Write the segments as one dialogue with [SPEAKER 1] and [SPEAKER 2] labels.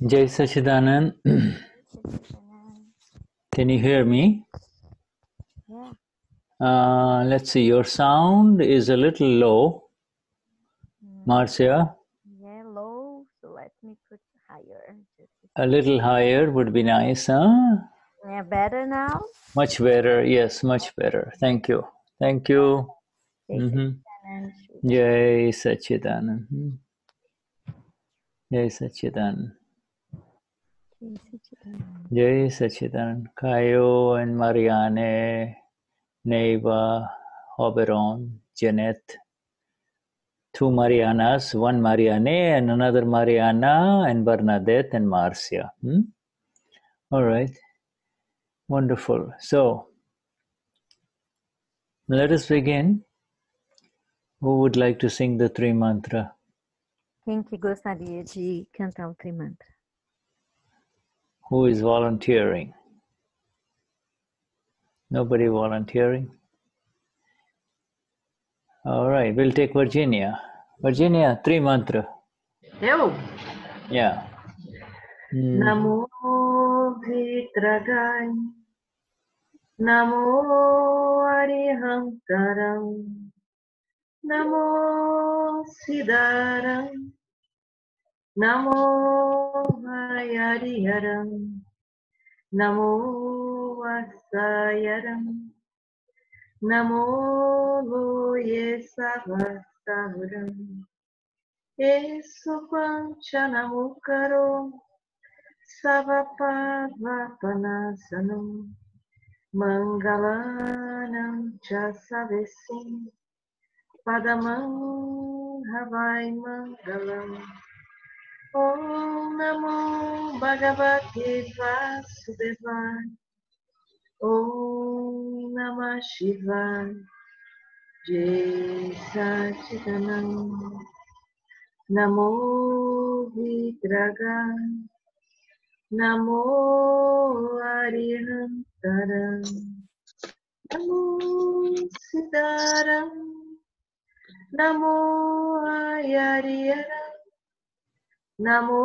[SPEAKER 1] Jai Sachidanand. Can you hear me?
[SPEAKER 2] Yeah.
[SPEAKER 1] Let's see, your sound is a little low. Marcia?
[SPEAKER 2] Yeah, low, so let me put higher.
[SPEAKER 1] A little higher would be nice, huh?
[SPEAKER 2] Yeah, better now?
[SPEAKER 1] Much better, yes, much better. Thank you. Thank you. Jai Sachidanand. Jai Sachidanand. Jai Sachidanand. Caio and Marianne, Neva, Oberon, Jeanette. Two Marianas, one Marianne and another Mariana, and Bernadette and Marcia. All right. Wonderful. So, let us begin. Who would like to sing the Tri Mantra?
[SPEAKER 2] Quem que gostaria de cantar o Trimantra?
[SPEAKER 1] Who is volunteering? Nobody volunteering? All right, we'll take Virginia. Virginia, Tri Mantra.
[SPEAKER 3] Eu?
[SPEAKER 1] Yeah.
[SPEAKER 3] Namo Vitragai, Namo Arihantaram, Namo Siddharam, Namo Hayariharam, Namo Vasayaram, Namo Loye Savastavaram, Eso Panchanamukaro, Savapavapanasano, Mangalanam Chasavesim, Padamam Havai Mangalam. Om Namo Bhagavate Vasudevaya. Om Namah Shivaya. Jai Sachidanand. Namo Vigraga. Namo Arihantaram. Namo Siddharam. Namo Ayariyaram. Namo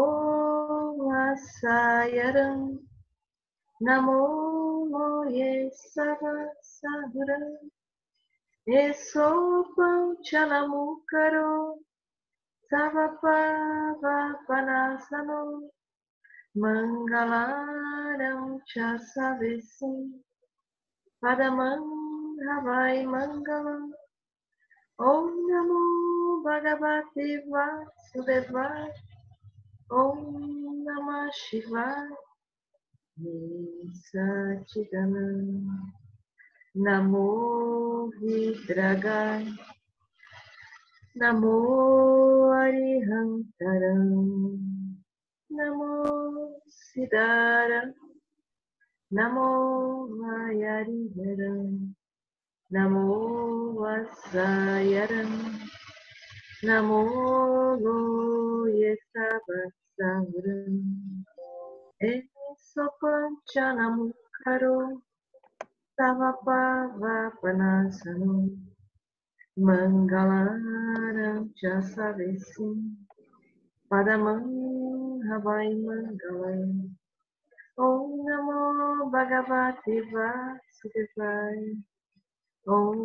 [SPEAKER 3] Vasayaram. Namo Moye Savasahuram. Eso Panchalamukaro. Savapavapanasano. Mangalaram Chasavesim. Padamam Havai Mangalam. Om Namo Bhagavate Vasudevaya. Om Namah Shivaya. Sachidanand. Namo Vidragai. Namo Arihantaram. Namo Siddharam. Namo Vayariharam, Namo Vasayaram, Namo Loyesavasaram, Esopanchanamukaro, Savapavapanasano, Mangalaram Chasavesim, Padamam Havai Mangalam, Om Namo Bhagavate Vasudevaya, Om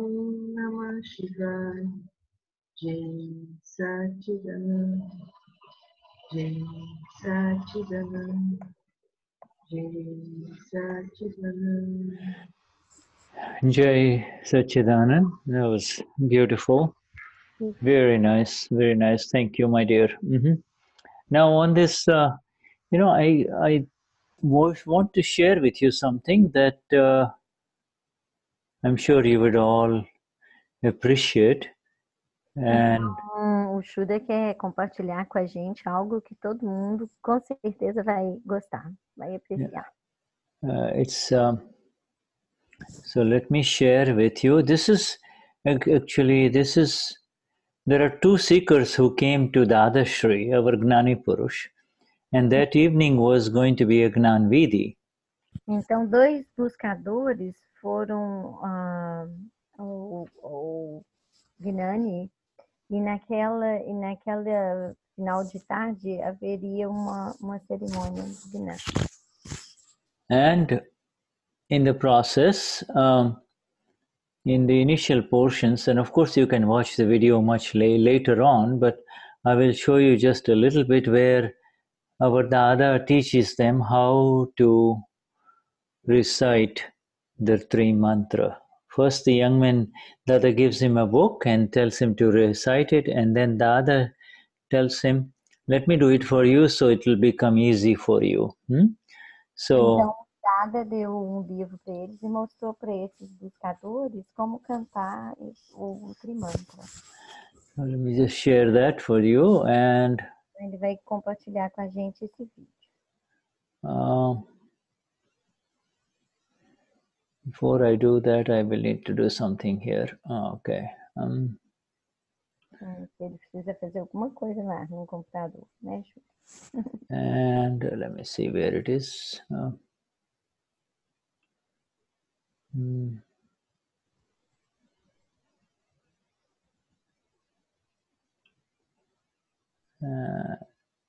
[SPEAKER 3] Namah Shivaya, Jai Satchidananda, Jai Satchidananda, Jai Satchidananda.
[SPEAKER 1] Jai Sachidanand. That was beautiful. Very nice, very nice. Thank you, my dear. Now on this, I want to share with you something that I'm sure you would all appreciate. And
[SPEAKER 2] O Shuddha quer compartilhar com a gente algo que todo mundo com certeza vai gostar, vai apreciar.
[SPEAKER 1] So let me share with you. There are two seekers who came to Dadashri, our Gnani Purush, and that evening was going to be a Gnan Vidhi.
[SPEAKER 2] Então, dois buscadores foram ao Gnani e naquela final de tarde haveria uma cerimônia de Gnan.
[SPEAKER 1] And in the process, in the initial portions, and of course you can watch the video much later on, but I will show you just a little bit where our Dada teaches them how to recite the three mantra. First, the young man, Dada gives him a book and tells him to recite it, and then Dada tells him, let me do it for you so it will become easy for you. So,
[SPEAKER 2] então, Dada deu livro para eles e mostrou para esses buscadores como cantar o trimantra.
[SPEAKER 1] let me just share that for you, and
[SPEAKER 2] ele vai compartilhar com a gente esse vídeo.
[SPEAKER 1] Before I do that, I will need to do something here. Okay.
[SPEAKER 2] Ele precisa fazer alguma coisa lá no computador, né, Ju?
[SPEAKER 1] And let me see where it is.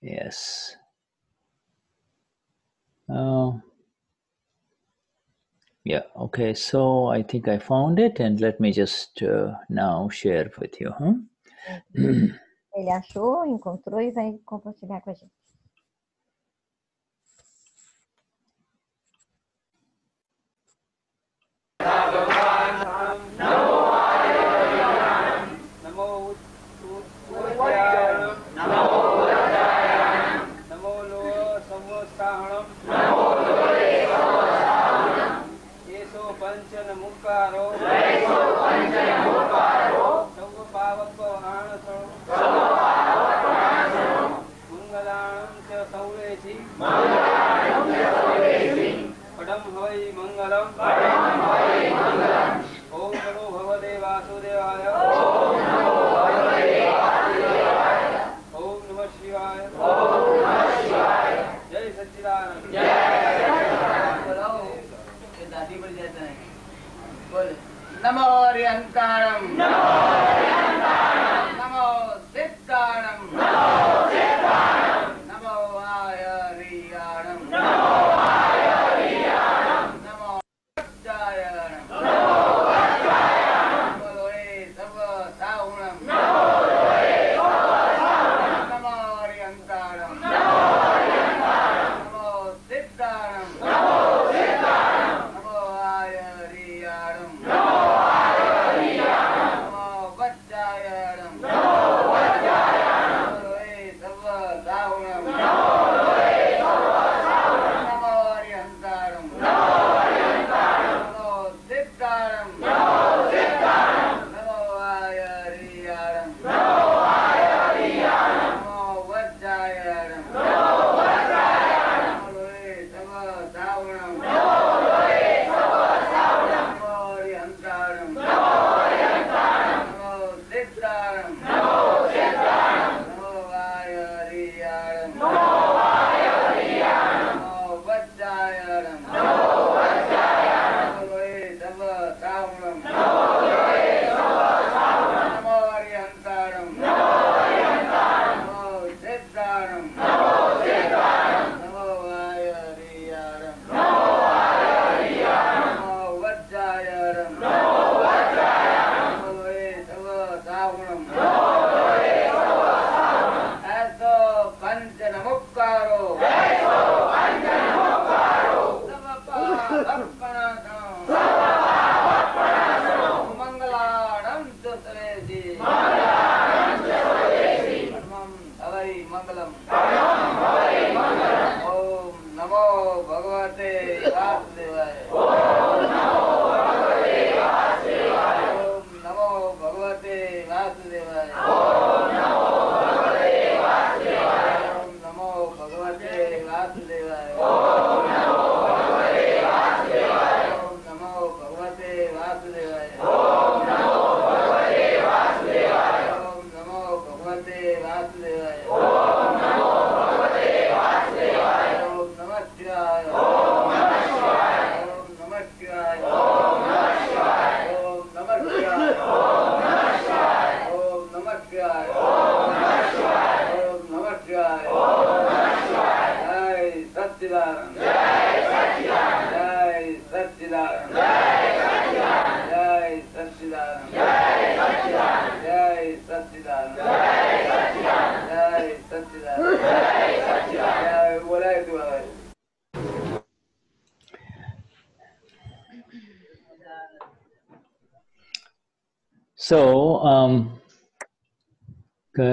[SPEAKER 1] Yes. Yeah, okay, so I think I found it, and let me just now share with you.
[SPEAKER 2] Ele achou, encontrou e vai compartilhar com a gente.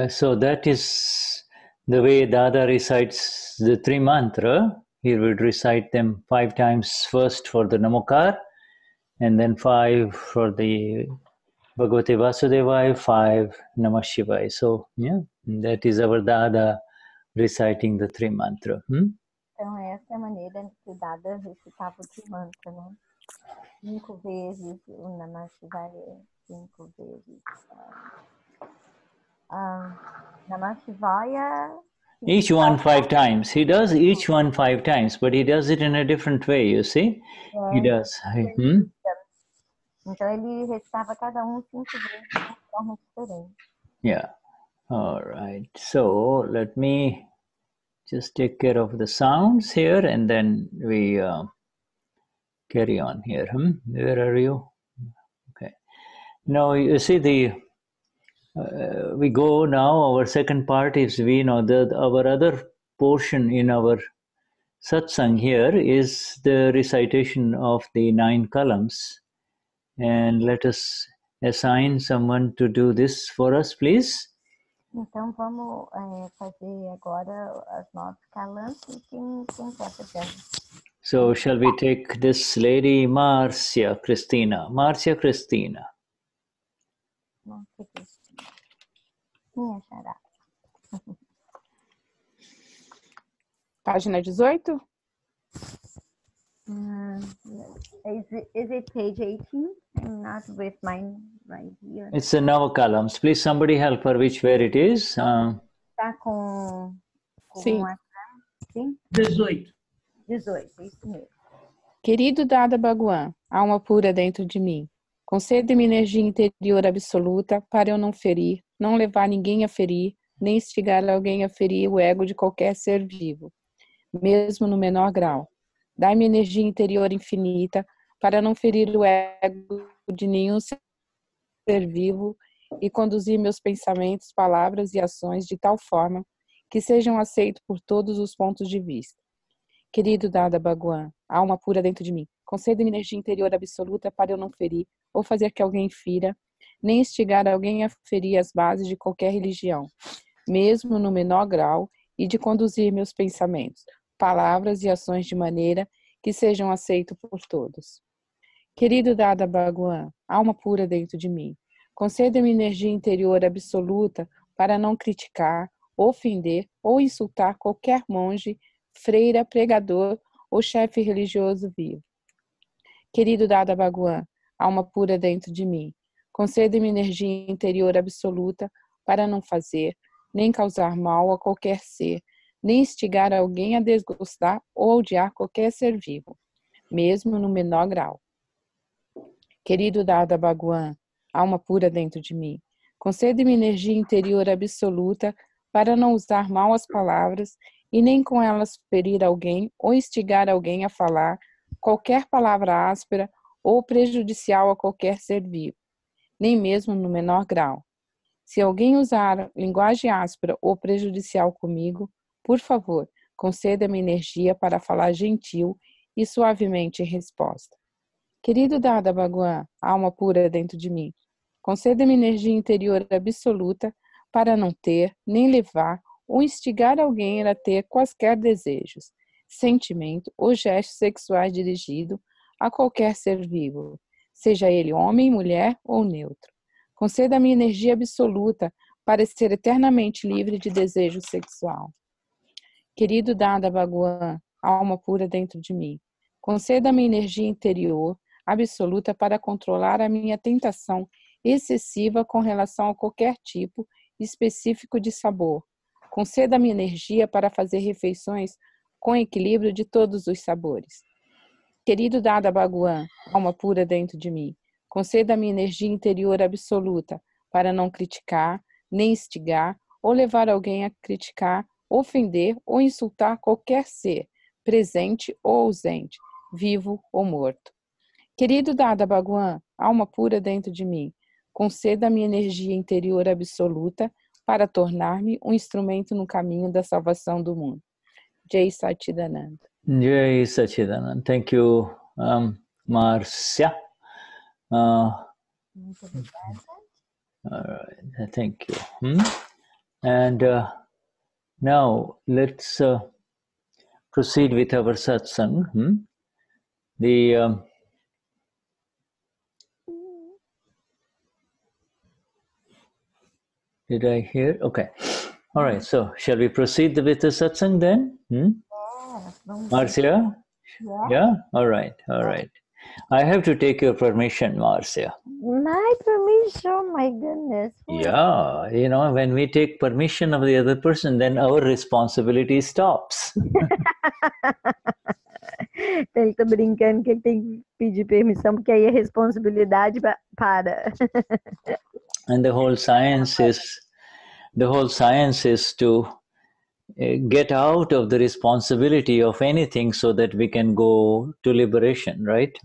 [SPEAKER 1] So that is the way Dada recites the three mantra. He would recite them 5 times first for the Namakar, and then 5 for the Bhagavate Vasudevaya, 5 Namah Shivaya. So, yeah, that is our Dada reciting the three mantra.
[SPEAKER 2] Então, essa é a maneira que o Dada recitava o Trimantra, né? 5 vezes o Namah Shivaya, 5 vezes Namah Shivaya.
[SPEAKER 1] Each one 5 times. He does each one 5 times, but he does it in a different way, you see? He does.
[SPEAKER 2] Então, ele recitava cada 5 vezes de uma forma diferente.
[SPEAKER 1] Yeah. All right. So, let me just take care of the sounds here, and then we carry on here. Where are you? Okay. Now, you see we go now, our second part is our other portion in our satsang here is the recitation of the 9 columns. And let us assign someone to do this for us, please.
[SPEAKER 2] Então, vamos fazer agora as 9 calãs e quem quer fazer.
[SPEAKER 1] So, shall we take this lady, Marcia Christina? Marcia Christina.
[SPEAKER 2] Nossa, Cristina. Minha xará.
[SPEAKER 4] Página 18?
[SPEAKER 2] Is it page 18? I'm not with mine right here.
[SPEAKER 1] It's the Nava columns. Please, somebody help her where it is.
[SPEAKER 2] Tá com
[SPEAKER 4] Sim.
[SPEAKER 2] Sim?
[SPEAKER 3] 18.
[SPEAKER 2] 18, isso mesmo.
[SPEAKER 4] Querido Dada Bhagwan, alma pura dentro de mim, concede-me energia interior absoluta para eu não ferir, não levar ninguém a ferir, nem instigar alguém a ferir o ego de qualquer ser vivo, mesmo no menor grau. Dai-me energia interior infinita para não ferir o ego de nenhum ser vivo e conduzir meus pensamentos, palavras e ações de tal forma que sejam aceitos por todos os pontos de vista. Querido Dada Bhagwan, alma pura dentro de mim, conceda-me energia interior absoluta para eu não ferir ou fazer que alguém fira, nem instigar alguém a ferir as bases de qualquer religião, mesmo no menor grau, e de conduzir meus pensamentos, palavras e ações de maneira que sejam aceitos por todos. Querido Dada Bhagwan, alma pura dentro de mim, conceda-me energia interior absoluta para não criticar, ofender ou insultar qualquer monge, freira, pregador ou chefe religioso vivo. Querido Dada Bhagwan, alma pura dentro de mim, conceda-me energia interior absoluta para não fazer, nem causar mal a qualquer ser, nem instigar alguém a desgostar ou odiar qualquer ser vivo, mesmo no menor grau. Querido Dada Bhagwan, alma pura dentro de mim, concede-me energia interior absoluta para não usar mal as palavras e nem com elas ferir alguém ou instigar alguém a falar qualquer palavra áspera ou prejudicial a qualquer ser vivo, nem mesmo no menor grau. Se alguém usar linguagem áspera ou prejudicial comigo, por favor, conceda-me energia para falar gentil e suavemente em resposta. Querido Dada Bhagwan, alma pura dentro de mim, conceda-me energia interior absoluta para não ter, nem levar ou instigar alguém a ter quaisquer desejos, sentimento ou gestos sexuais dirigido a qualquer ser vivo, seja ele homem, mulher ou neutro. Conceda-me energia absoluta para ser eternamente livre de desejo sexual. Querido Dada Bhagwan, alma pura dentro de mim, conceda-me energia interior absoluta para controlar a minha tentação excessiva com relação a qualquer tipo específico de sabor. Conceda-me energia para fazer refeições com equilíbrio de todos os sabores. Querido Dada Bhagwan, alma pura dentro de mim, conceda-me energia interior absoluta para não criticar, nem instigar ou levar alguém a criticar, ofender ou insultar qualquer ser, presente ou ausente, vivo ou morto. Querido Dada Bhagwan, alma pura dentro de mim, conceda-me energia interior absoluta para tornar-me um instrumento no caminho da salvação do mundo. Jai Satchidananda.
[SPEAKER 1] Jai Satchidananda. Thank you, Marcia.
[SPEAKER 2] Muito obrigada.
[SPEAKER 1] All right, thank you. And now let's proceed with our satsang. Did I hear? Okay. All right. So shall we proceed with the satsang then? Marcia? Yeah? All right. All right. I have to take your permission, Marcia.
[SPEAKER 2] My permission, my goodness.
[SPEAKER 1] Yeah. You know, when we take permission of the other person, then our responsibility stops.
[SPEAKER 2] Ele tá brincando que ele tem que pedir permissão, porque aí a responsabilidade para.
[SPEAKER 1] And the whole science is to get out of the responsibility of anything so that we can go to liberation, right?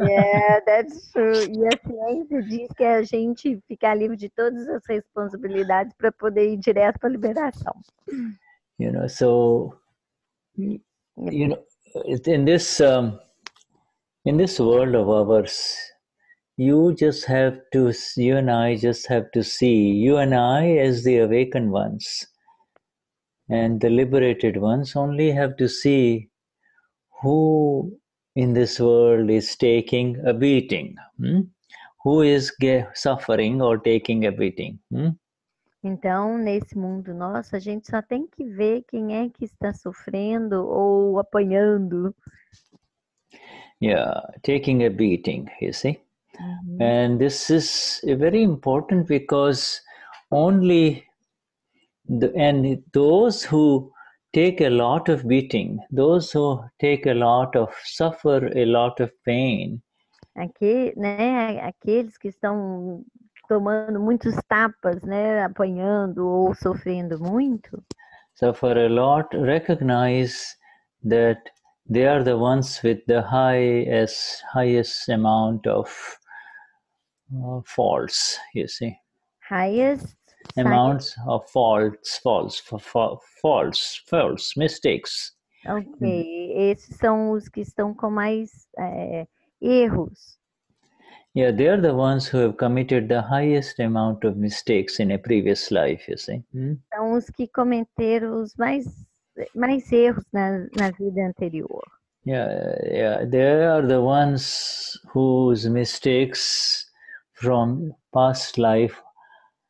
[SPEAKER 2] Yeah, that's true. E a ciência diz que a gente ficar livre de todas as responsabilidades para poder ir direto para a liberação.
[SPEAKER 1] You know, so you know, in this world of ours, you and I just have to see you and I as the awakened ones, and the liberated ones only have to see who in this world is taking a beating, who is suffering or taking a beating.
[SPEAKER 2] Então, nesse mundo nosso, a gente só tem que ver quem é que está sofrendo ou apanhando.
[SPEAKER 1] Yeah, taking a beating, you see. And this is very important because only those who take a lot of beating, those who take a lot of suffer a lot of pain.
[SPEAKER 2] Aqui, né, aqueles que estão tomando muitos tapas, né, apanhando ou sofrendo muito.
[SPEAKER 1] Suffer a lot, recognize that they are the ones with the highest amount of faults, you see.
[SPEAKER 2] Highest
[SPEAKER 1] Amounts of faults, mistakes.
[SPEAKER 2] Ok, esses são os que estão com mais erros.
[SPEAKER 1] Yeah, they are the ones who have committed the highest amount of mistakes in a previous life, you see.
[SPEAKER 2] São os que cometeram os mais erros na vida anterior.
[SPEAKER 1] Yeah, they are the ones whose mistakes from past life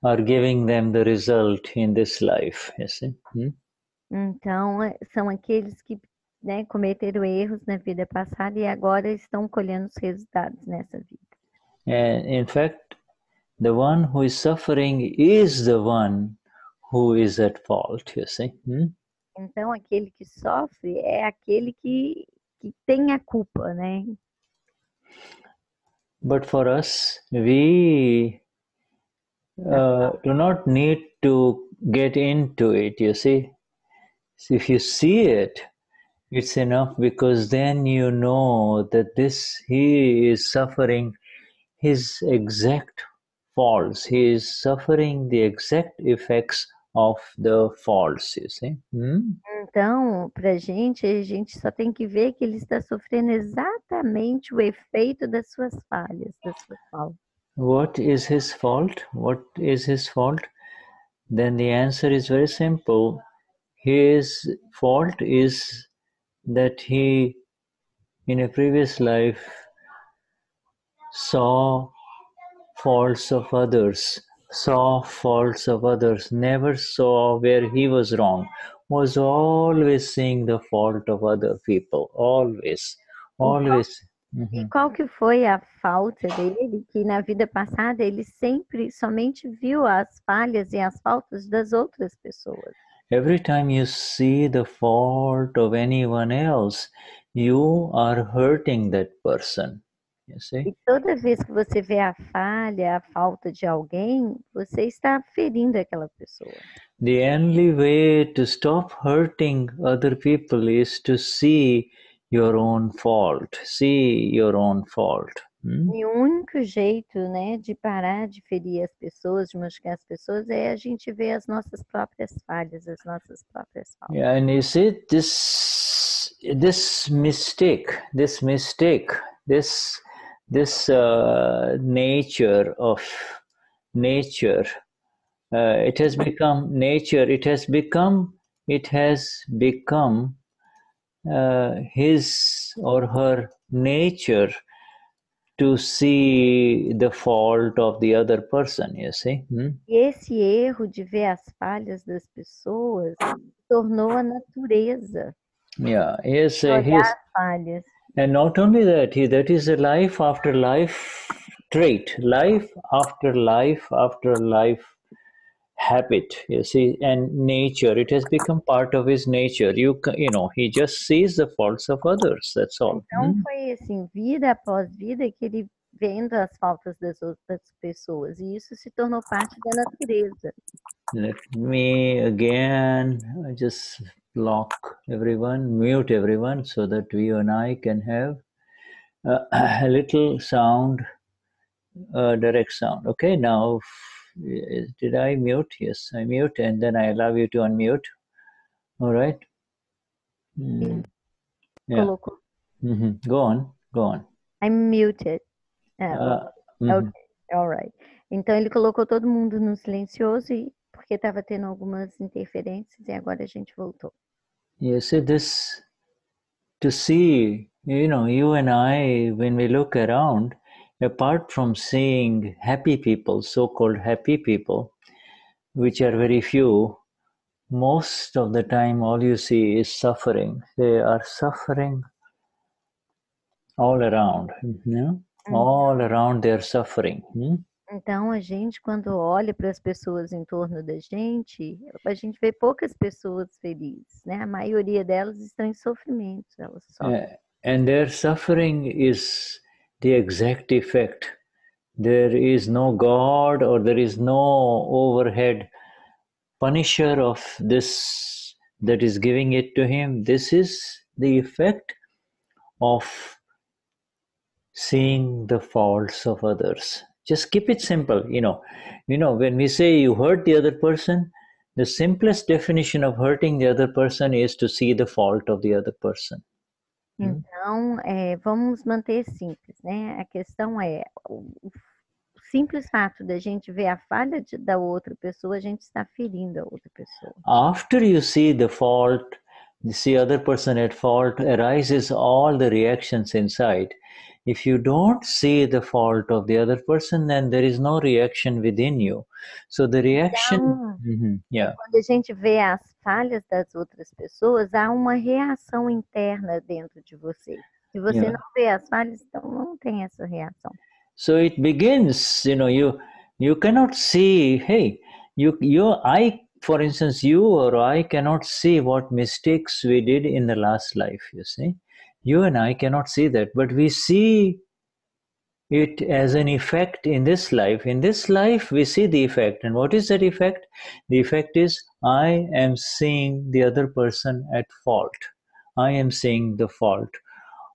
[SPEAKER 1] are giving them the result in this life, you see.
[SPEAKER 2] Então, são aqueles que, né, cometeram erros na vida passada e agora estão colhendo os resultados nessa vida.
[SPEAKER 1] And in fact, the one who is suffering is the one who is at fault, you see.
[SPEAKER 2] Então, aquele que sofre é aquele que tem a culpa, né?
[SPEAKER 1] But for us, we do not need to get into it, you see. So if you see it, it's enough, because then you know that he is suffering his exact faults. He is suffering the exact effects of the faults, you see.
[SPEAKER 2] Então, a gente só tem que ver que ele está sofrendo exatamente o efeito das suas falhas, das suas faltas.
[SPEAKER 1] What is his fault? What is his fault? Then the answer is very simple. His fault is that he, in a previous life, saw faults of others, never saw where he was wrong, was always seeing the fault of other people, always.
[SPEAKER 2] E qual que foi a falta dele, que na vida passada ele sempre somente viu as falhas e as faltas das outras pessoas.
[SPEAKER 1] Every time you see the fault of anyone else, you are hurting that person. You see?
[SPEAKER 2] E toda vez que você vê a falha, a falta de alguém, você está ferindo aquela pessoa.
[SPEAKER 1] The only way to stop hurting other people is to see your own fault. See your own fault.
[SPEAKER 2] E o único jeito, né, de parar de ferir as pessoas, de machucar as pessoas, é a gente ver as nossas próprias falhas, as nossas próprias faltas.
[SPEAKER 1] Yeah, and you see this mistake, this nature of nature. It has become nature. It has become his or her nature to see the fault of the other person. You see.
[SPEAKER 2] E esse erro de ver as falhas das pessoas tornou a natureza.
[SPEAKER 1] Yeah. Yes.
[SPEAKER 2] Olhar as falhas.
[SPEAKER 1] And not only that, that is a life after life trait, life after life after life habit, you see, and nature. It has become part of his nature. You know, he just sees the faults of others, that's all.
[SPEAKER 2] Então foi assim, vida após vida, que ele vendo as faltas das outras pessoas, e isso se tornou parte da natureza.
[SPEAKER 1] Let me again just block everyone, mute everyone, so that you and I can have a little sound, direct sound. Okay, now did I mute? Yes, I mute, and then I allow you to unmute. All right. Yeah.
[SPEAKER 2] Colocou.
[SPEAKER 1] Go on.
[SPEAKER 2] I'm muted. Okay, all right. Então ele colocou todo mundo no silencioso porque estava tendo algumas interferências e agora a gente voltou.
[SPEAKER 1] You see this, to see, you know, you and I, when we look around, apart from seeing happy people, so-called happy people, which are very few, most of the time all you see is suffering. They are suffering all around, you know? All around they're suffering.
[SPEAKER 2] Então, a gente, quando olha para as pessoas em torno da gente, a gente vê poucas pessoas felizes, né? A maioria delas estão em sofrimento, elas sofrem.
[SPEAKER 1] And their suffering is the exact effect. There is no God or there is no overhead punisher of this that is giving it to him. This is the effect of seeing the faults of others. Just keep it simple, you know, when we say you hurt the other person, the simplest definition of hurting the other person is to see the fault of the other person.
[SPEAKER 2] Então, vamos manter simples, né? A questão é, o simples fato da gente ver a falha da outra pessoa, a gente está ferindo a outra pessoa.
[SPEAKER 1] After you see the fault, you see other person at fault, arises all the reactions inside. If you don't see the fault of the other person, then there is no reaction within you. So the reaction...
[SPEAKER 2] Então, quando a gente vê as falhas das outras pessoas, há uma reação interna dentro de você. Se você não vê as falhas, então não tem essa reação.
[SPEAKER 1] So it begins, you cannot see, hey, for instance, you or I cannot see what mistakes we did in the last life, you see. You and I cannot see that, but we see it as an effect in this life. In this life, we see the effect. And what is that effect? The effect is, I am seeing the other person at fault. I am seeing the fault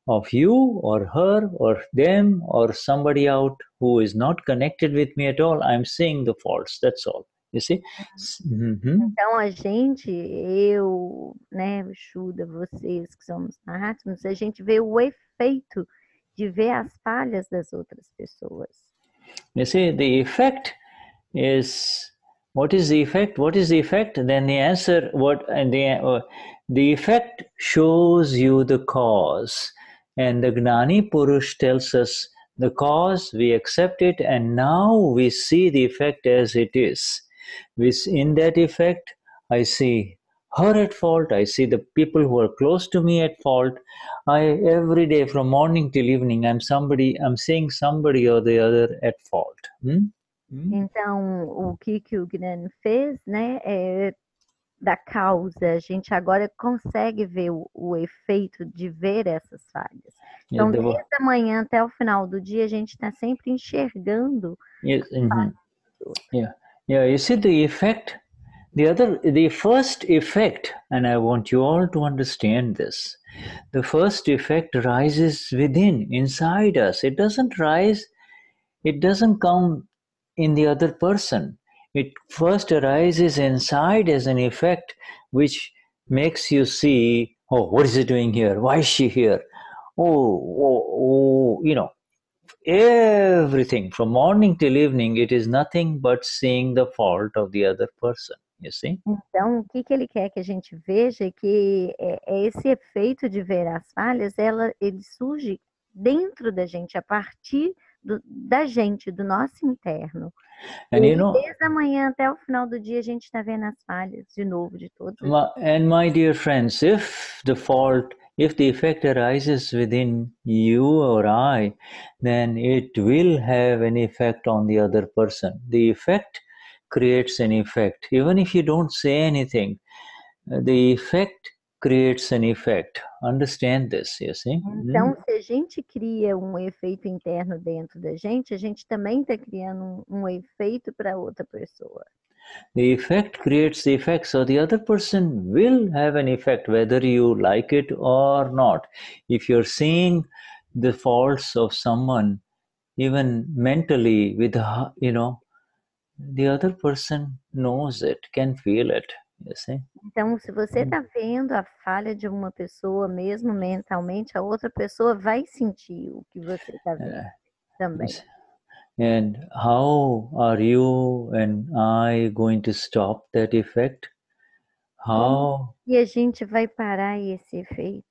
[SPEAKER 1] of you or her or them or somebody out who is not connected with me at all. I'm seeing the faults, that's all. You see?
[SPEAKER 2] Então a gente, eu, né, o Shuddha, vocês que somos Mahatmas, a gente vê o efeito de ver as falhas das outras pessoas.
[SPEAKER 1] You see, the effect is, what is the effect? What is the effect? Then the answer, the effect shows you the cause. And the Gnani Purush tells us the cause, we accept it, and now we see the effect as it is. In that effect, I see her at fault. I see the people who are close to me at fault. Every day from morning till evening, I'm seeing somebody or the other at fault.
[SPEAKER 2] Então, o que o Gnan fez, né, da causa, a gente agora consegue ver o efeito de ver essas falhas. Então, desde a manhã até o final do dia, a gente está sempre enxergando.
[SPEAKER 1] Yes. Yeah. You see the effect. The first effect, and I want you all to understand this. The first effect rises within, inside us. It doesn't rise. It doesn't come in the other person. It first arises inside as an effect which makes you see, oh, what is it doing here? Why is she here? Oh, everything from morning till evening, it is nothing but seeing the fault of the other person, you see?
[SPEAKER 2] Então, o que ele quer que a gente veja é que esse efeito de ver as falhas, ele surge dentro da gente, a partir da gente, do nosso interno.
[SPEAKER 1] And
[SPEAKER 2] desde a manhã até o final do dia, a gente está vendo as falhas de novo, de todos.
[SPEAKER 1] And my dear friends, if the effect arises within you or I, then it will have an effect on the other person. The effect creates an effect. Even if you don't say anything, the effect creates an effect. Understand this, you see?
[SPEAKER 2] Então, se a gente cria um efeito interno dentro da gente, a gente também está criando um efeito para outra pessoa.
[SPEAKER 1] The effect creates the effect, so the other person will have an effect whether you like it or not. If you're seeing the faults of someone, even mentally, with the other person knows it, can feel it, you see.
[SPEAKER 2] Então, se você está vendo a falha de uma pessoa, mesmo mentalmente, a outra pessoa vai sentir o que você está vendo também.
[SPEAKER 1] And how are you and I going to stop that effect?
[SPEAKER 2] E a gente vai parar esse efeito?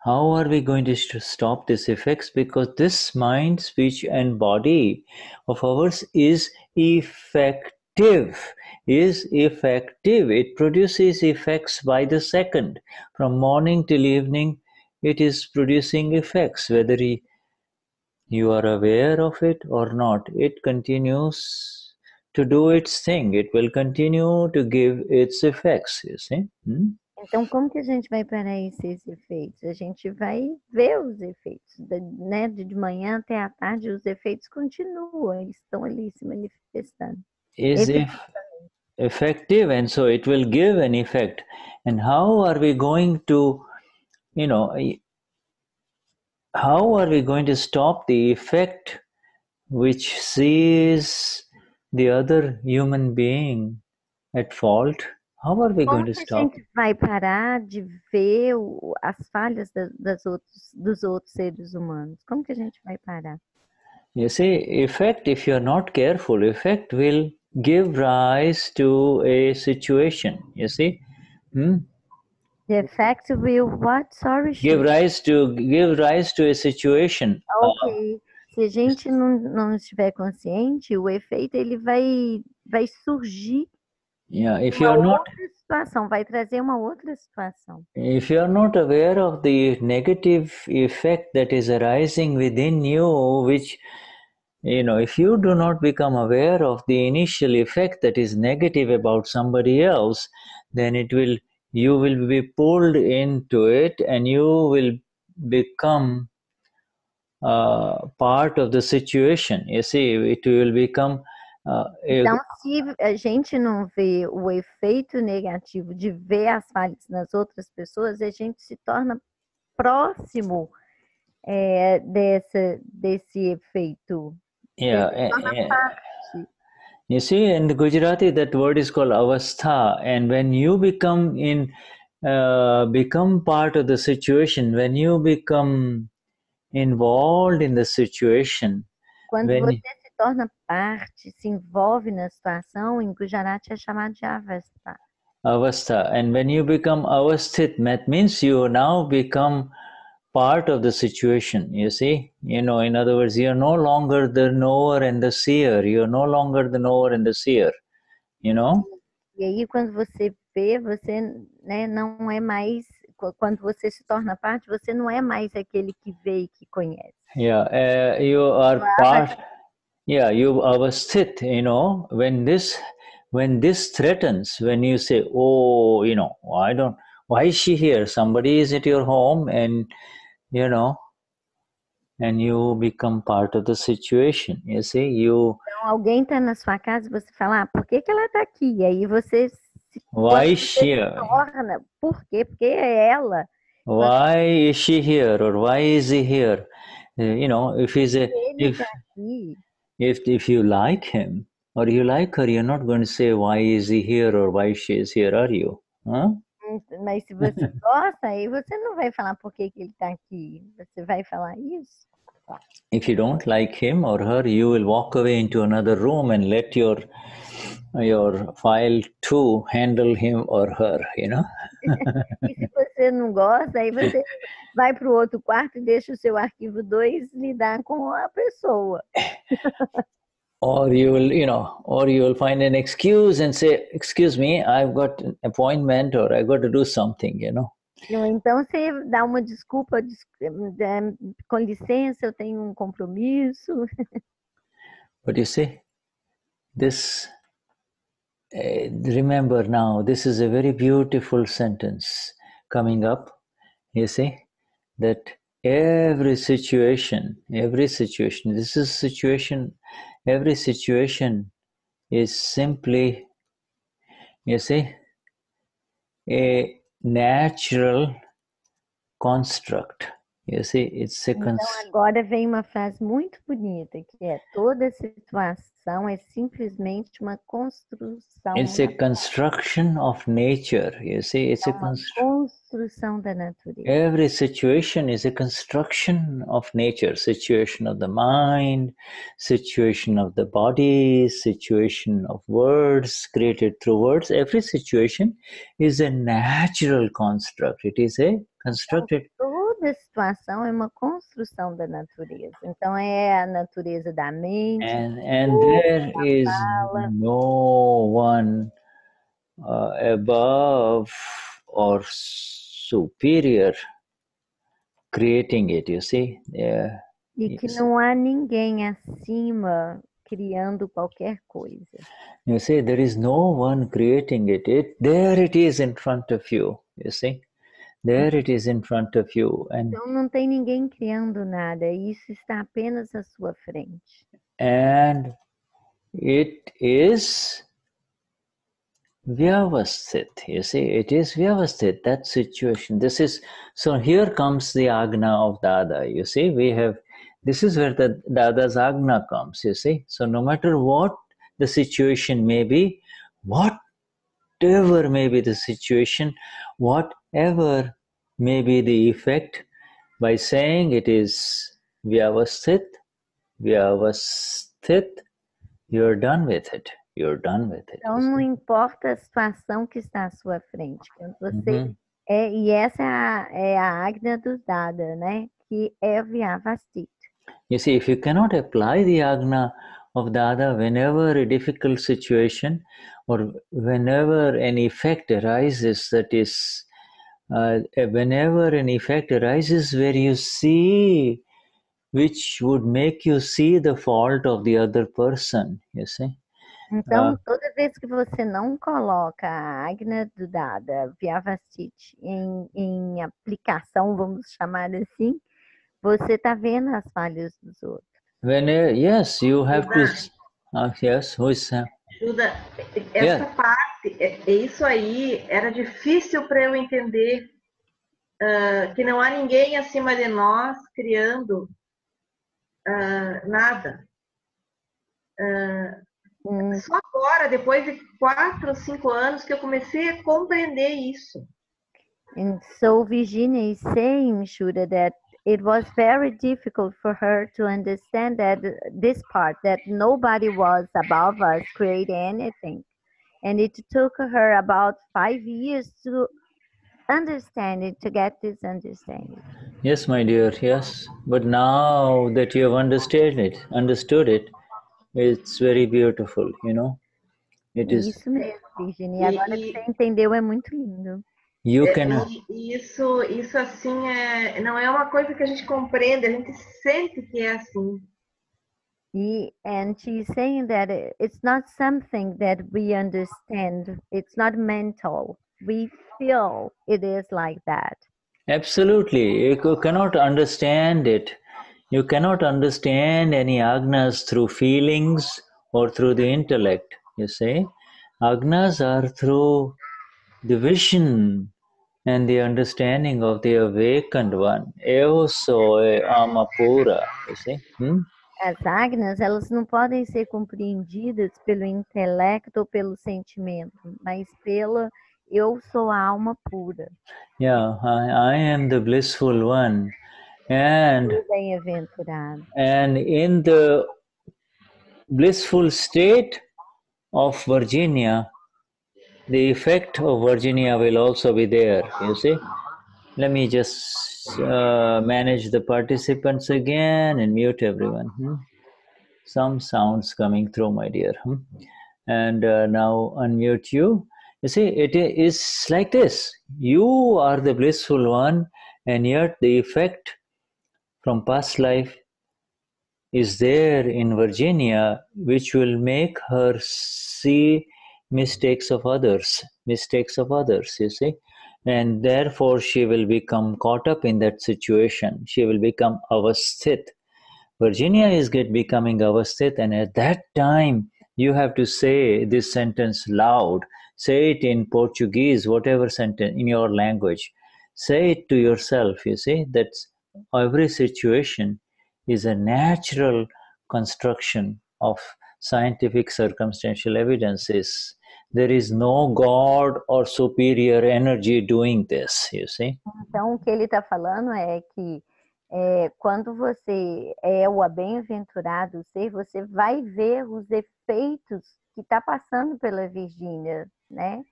[SPEAKER 1] How are we going to stop these effects? Because this mind, speech and body of ours is effective. It produces effects by the second. From morning till evening, it is producing effects, whether you are aware of it or not. It continues to do its thing. It will continue to give its effects, you see.
[SPEAKER 2] Então, como que a gente vai parar esses efeitos? A gente vai ver os efeitos, né? De manhã até à tarde, os efeitos continuam, eles estão ali se manifestando.
[SPEAKER 1] Is effective, and so it will give an effect. And how are we going to, how are we going to stop the effect which sees the other human being at fault? How are we going to stop?
[SPEAKER 2] Como que a gente vai parar de ver as falhas dos outros seres humanos? Como que a gente vai parar?
[SPEAKER 1] You see, effect, if you're not careful, effect will give rise to a situation, you see.
[SPEAKER 2] The effect will what? Sorry.
[SPEAKER 1] Give rise to a situation.
[SPEAKER 2] Ok. Se a gente não estiver consciente, o efeito ele vai surgir.
[SPEAKER 1] Yeah, if you are not,
[SPEAKER 2] outra situação, vai trazer uma outra situação.
[SPEAKER 1] If you are not aware of the negative effect that is arising within you, which, if you do not become aware of the initial effect that is negative about somebody else, then you will be pulled into it and you will become part of the situation. You see, it will become
[SPEAKER 2] então, se a gente não vê o efeito negativo de ver as falhas nas outras pessoas, a gente se torna próximo desse efeito.
[SPEAKER 1] Yeah. You see, in the Gujarati, that word is called avastha, and when you become part of the situation, when you become involved in the situation,
[SPEAKER 2] quando você se torna parte, se envolve na situação, em Gujarati é chamado de avastha.
[SPEAKER 1] Avastha, and when you become avasthit, that means you now become part of the situation, you see. In other words, you are no longer the knower and the seer. You are no longer the knower and the seer,
[SPEAKER 2] E aí, quando você vê, você, né, não é mais, quando você se torna parte, você não é mais aquele que vê e que conhece.
[SPEAKER 1] Yeah, you are part. Yeah, VYavasthit, when this threatens, when you say, oh, why is she here? Somebody is at your home, and and you become part of the situation. You see,
[SPEAKER 2] Então, alguém está na sua casa e você fala, por que ela está aqui? E aí você
[SPEAKER 1] why is she here?
[SPEAKER 2] torna, por quê? Porque é ela.
[SPEAKER 1] Why is she here, or why is he here? If he's if you like him or you like her, you're not going to say why is he here or why she is here, are you? Huh?
[SPEAKER 2] Mas se você gosta, aí você não vai falar por que ele está aqui. Você vai falar isso.
[SPEAKER 1] If you don't like him or her, you will walk away into another room and let your file 2 handle him or her,
[SPEAKER 2] E se você não gosta, aí você vai para o outro quarto e deixa o seu arquivo 2 lidar com a pessoa.
[SPEAKER 1] Or you will find an excuse and say, excuse me, I've got an appointment or I've got to do something,
[SPEAKER 2] Ou então você dá uma desculpa, com licença, eu tenho compromisso.
[SPEAKER 1] But you see, this, remember now, this is a very beautiful sentence coming up, you see, that every situation, this is situation, every situation is simply, you see, a natural construct. You see, it's a
[SPEAKER 2] Então agora vem uma frase muito bonita, que é toda situação é simplesmente uma construção.
[SPEAKER 1] It's a construction of nature. You see, it's
[SPEAKER 2] uma construção da natureza.
[SPEAKER 1] Every situation is a construction of nature. Situation of the mind, situation of the body, situation of words created through words. Every situation is a natural construct. It is a constructed.
[SPEAKER 2] Toda situação é uma construção da natureza. Então é a natureza da mente.
[SPEAKER 1] And there is no one above or superior creating it, you see.
[SPEAKER 2] E que não há ninguém acima criando qualquer coisa.
[SPEAKER 1] You see, there is no one creating it. There it is in front of you, you see. There it is in front of you.
[SPEAKER 2] Então não tem ninguém criando nada, isso está apenas à sua frente.
[SPEAKER 1] And it is VYavasthit, you see, it is VYavasthit, that situation. So here comes the Agna of Dada, you see, this is where the Dada's Agna comes, you see. So no matter what the situation may be, whatever may be the situation, whatever may be the effect, by saying it is VYavasthit, you're done with it. You're done with it.
[SPEAKER 2] Então não importa a situação que está à sua frente. Quando você e essa é a Agna do Dada, né? Que é VYavasthit.
[SPEAKER 1] You see, if you cannot apply the Agna of Dada whenever a difficult situation or whenever an effect arises, that is, whenever an effect arises where you see, which would make you see the fault of the other person, you see.
[SPEAKER 2] Então, toda vez que você não coloca a Agna do Dada, VYavasthit, em aplicação, vamos chamar assim, você está vendo as falhas dos outros.
[SPEAKER 1] Yes, you have to. Yes, who is
[SPEAKER 3] Shuddha, essa parte, isso aí era difícil para eu entender, que não há ninguém acima de nós criando nada. Só agora, depois de 4 ou 5 anos, que eu comecei a compreender isso.
[SPEAKER 2] And so Virginia is saying, Shuddha, that it was very difficult for her to understand that this part, that nobody was above us creating anything. And it took her about 5 years to understand it, to get this understanding.
[SPEAKER 1] Yes, my dear, yes. But now that you have understood it, it's very beautiful, you know. It is.
[SPEAKER 2] Isso mesmo, Virginia. E agora que você entendeu, é muito lindo.
[SPEAKER 3] Isso assim não é uma coisa que a gente compreende, a gente sente que é assim.
[SPEAKER 2] And she's saying that it's not something that we understand. It's not mental. We feel it is like that.
[SPEAKER 1] Absolutely. You cannot understand it. You cannot understand any Agnas through feelings or through the intellect, you see. Agnas are through the vision and the understanding of the awakened one. Eu sou alma pura, you see.
[SPEAKER 2] As Agnas, elas não podem ser compreendidas pelo intelecto ou pelo sentimento, mas pela eu sou a alma pura.
[SPEAKER 1] Yeah, I am the blissful one. And in the blissful state of Virginia, the effect of Virginia will also be there, you see. Let me just manage the participants again and mute everyone. Some sounds coming through, my dear. And now unmute you. You see, it is like this. You are the blissful one, and yet the effect from past life is there in Virginia, which will make her see mistakes of others, you see. And therefore, she will become caught up in that situation. She will become avasthit. Virginia is becoming avasthit, and at that time, you have to say this sentence loud. Say it in Portuguese, whatever sentence, in your language. Say it to yourself, you see, that every situation is a natural construction of scientific circumstantial evidences. There is no God or superior energy doing this, you see.
[SPEAKER 2] Então, o que ele está falando é que quando você é o bem-aventurado ser, você vai ver os efeitos que está passando pela Virgínia, né?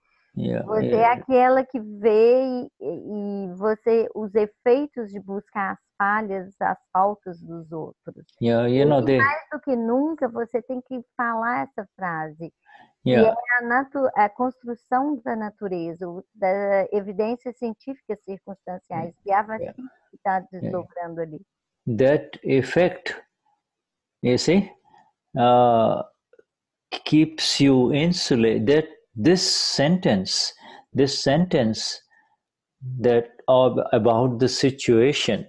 [SPEAKER 2] Você é aquela que vê e você os efeitos de buscar as falhas, as faltas dos outros. Mais do que nunca, você tem que falar essa frase. Que é a construção da natureza, da evidência científica circunstanciais, VYavasthit que está desdobrando ali.
[SPEAKER 1] That effect, you see, keeps you insulated. This sentence that about the situation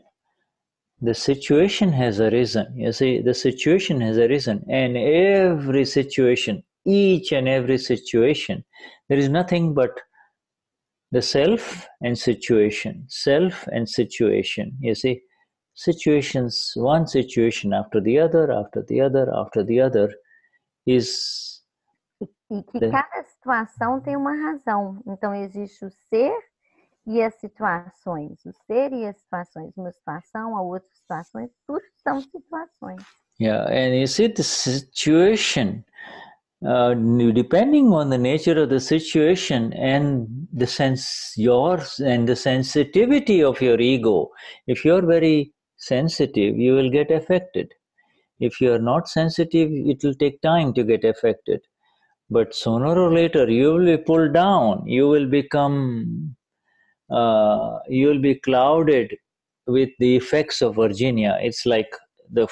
[SPEAKER 1] has arisen. You see, the situation has arisen, and every situation, each and every situation, there is nothing but the self and situation, you see, situations, one situation after the other, is...
[SPEAKER 2] E que cada situação tem uma razão. Então, existe o ser e as situações. O ser e as situações. Uma situação, a outra situações, tudo são situações.
[SPEAKER 1] Yeah, and you see the situation, depending on the nature of the situation and the sensitivity of your ego. If you're very sensitive, you will get affected. If you're not sensitive, it will take time to get affected. But sooner or later, you will be pulled down. You will become, you will be clouded with the effects of Virginia. It's like the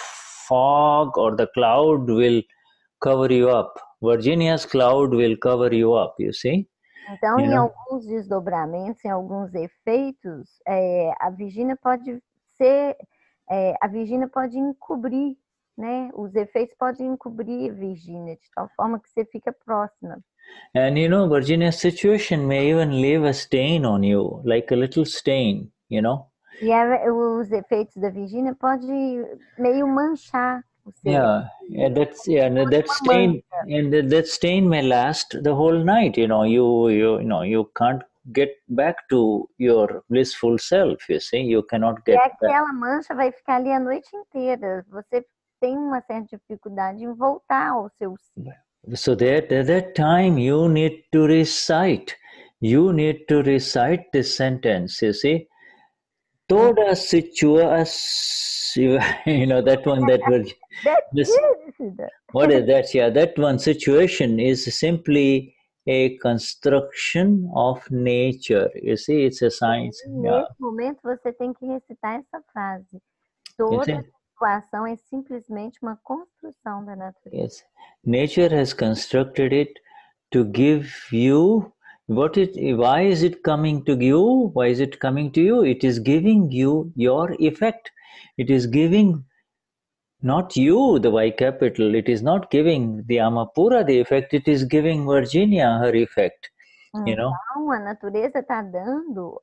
[SPEAKER 1] fog or the cloud will cover you up. Virginia's cloud will cover you up, you see?
[SPEAKER 2] Então, em alguns desdobramentos, em alguns efeitos, a Virginia pode ser, a Virginia pode encobrir, né? Os efeitos podem encobrir a Virginia de tal forma que você fica próxima.
[SPEAKER 1] And Virginia's situation may even leave a stain on you, like a little stain,
[SPEAKER 2] E os efeitos da Virginia podem meio manchar o ser.
[SPEAKER 1] That stain may last the whole night. You can't get back to your blissful self. You see, you cannot get.
[SPEAKER 2] E aquela mancha vai ficar ali a noite inteira. Você tem uma certa dificuldade em voltar ao seu ser.
[SPEAKER 1] So at that time you need to recite. You need to recite this sentence. You see, Toda situação, that one, that word. What is that? Yeah, that one situation is simply a construction of nature. You see, it's a science.
[SPEAKER 2] Nesse momento você tem que recitar essa frase. Toda situação é simplesmente uma construção da natureza.
[SPEAKER 1] Yes, nature has constructed it to give you why is it coming to you? Why is it coming to you? It is giving you your effect. It is giving not you the Y capital. It is not giving the Amapura the effect. It is giving Virginia her effect.
[SPEAKER 2] Então, a natureza está dando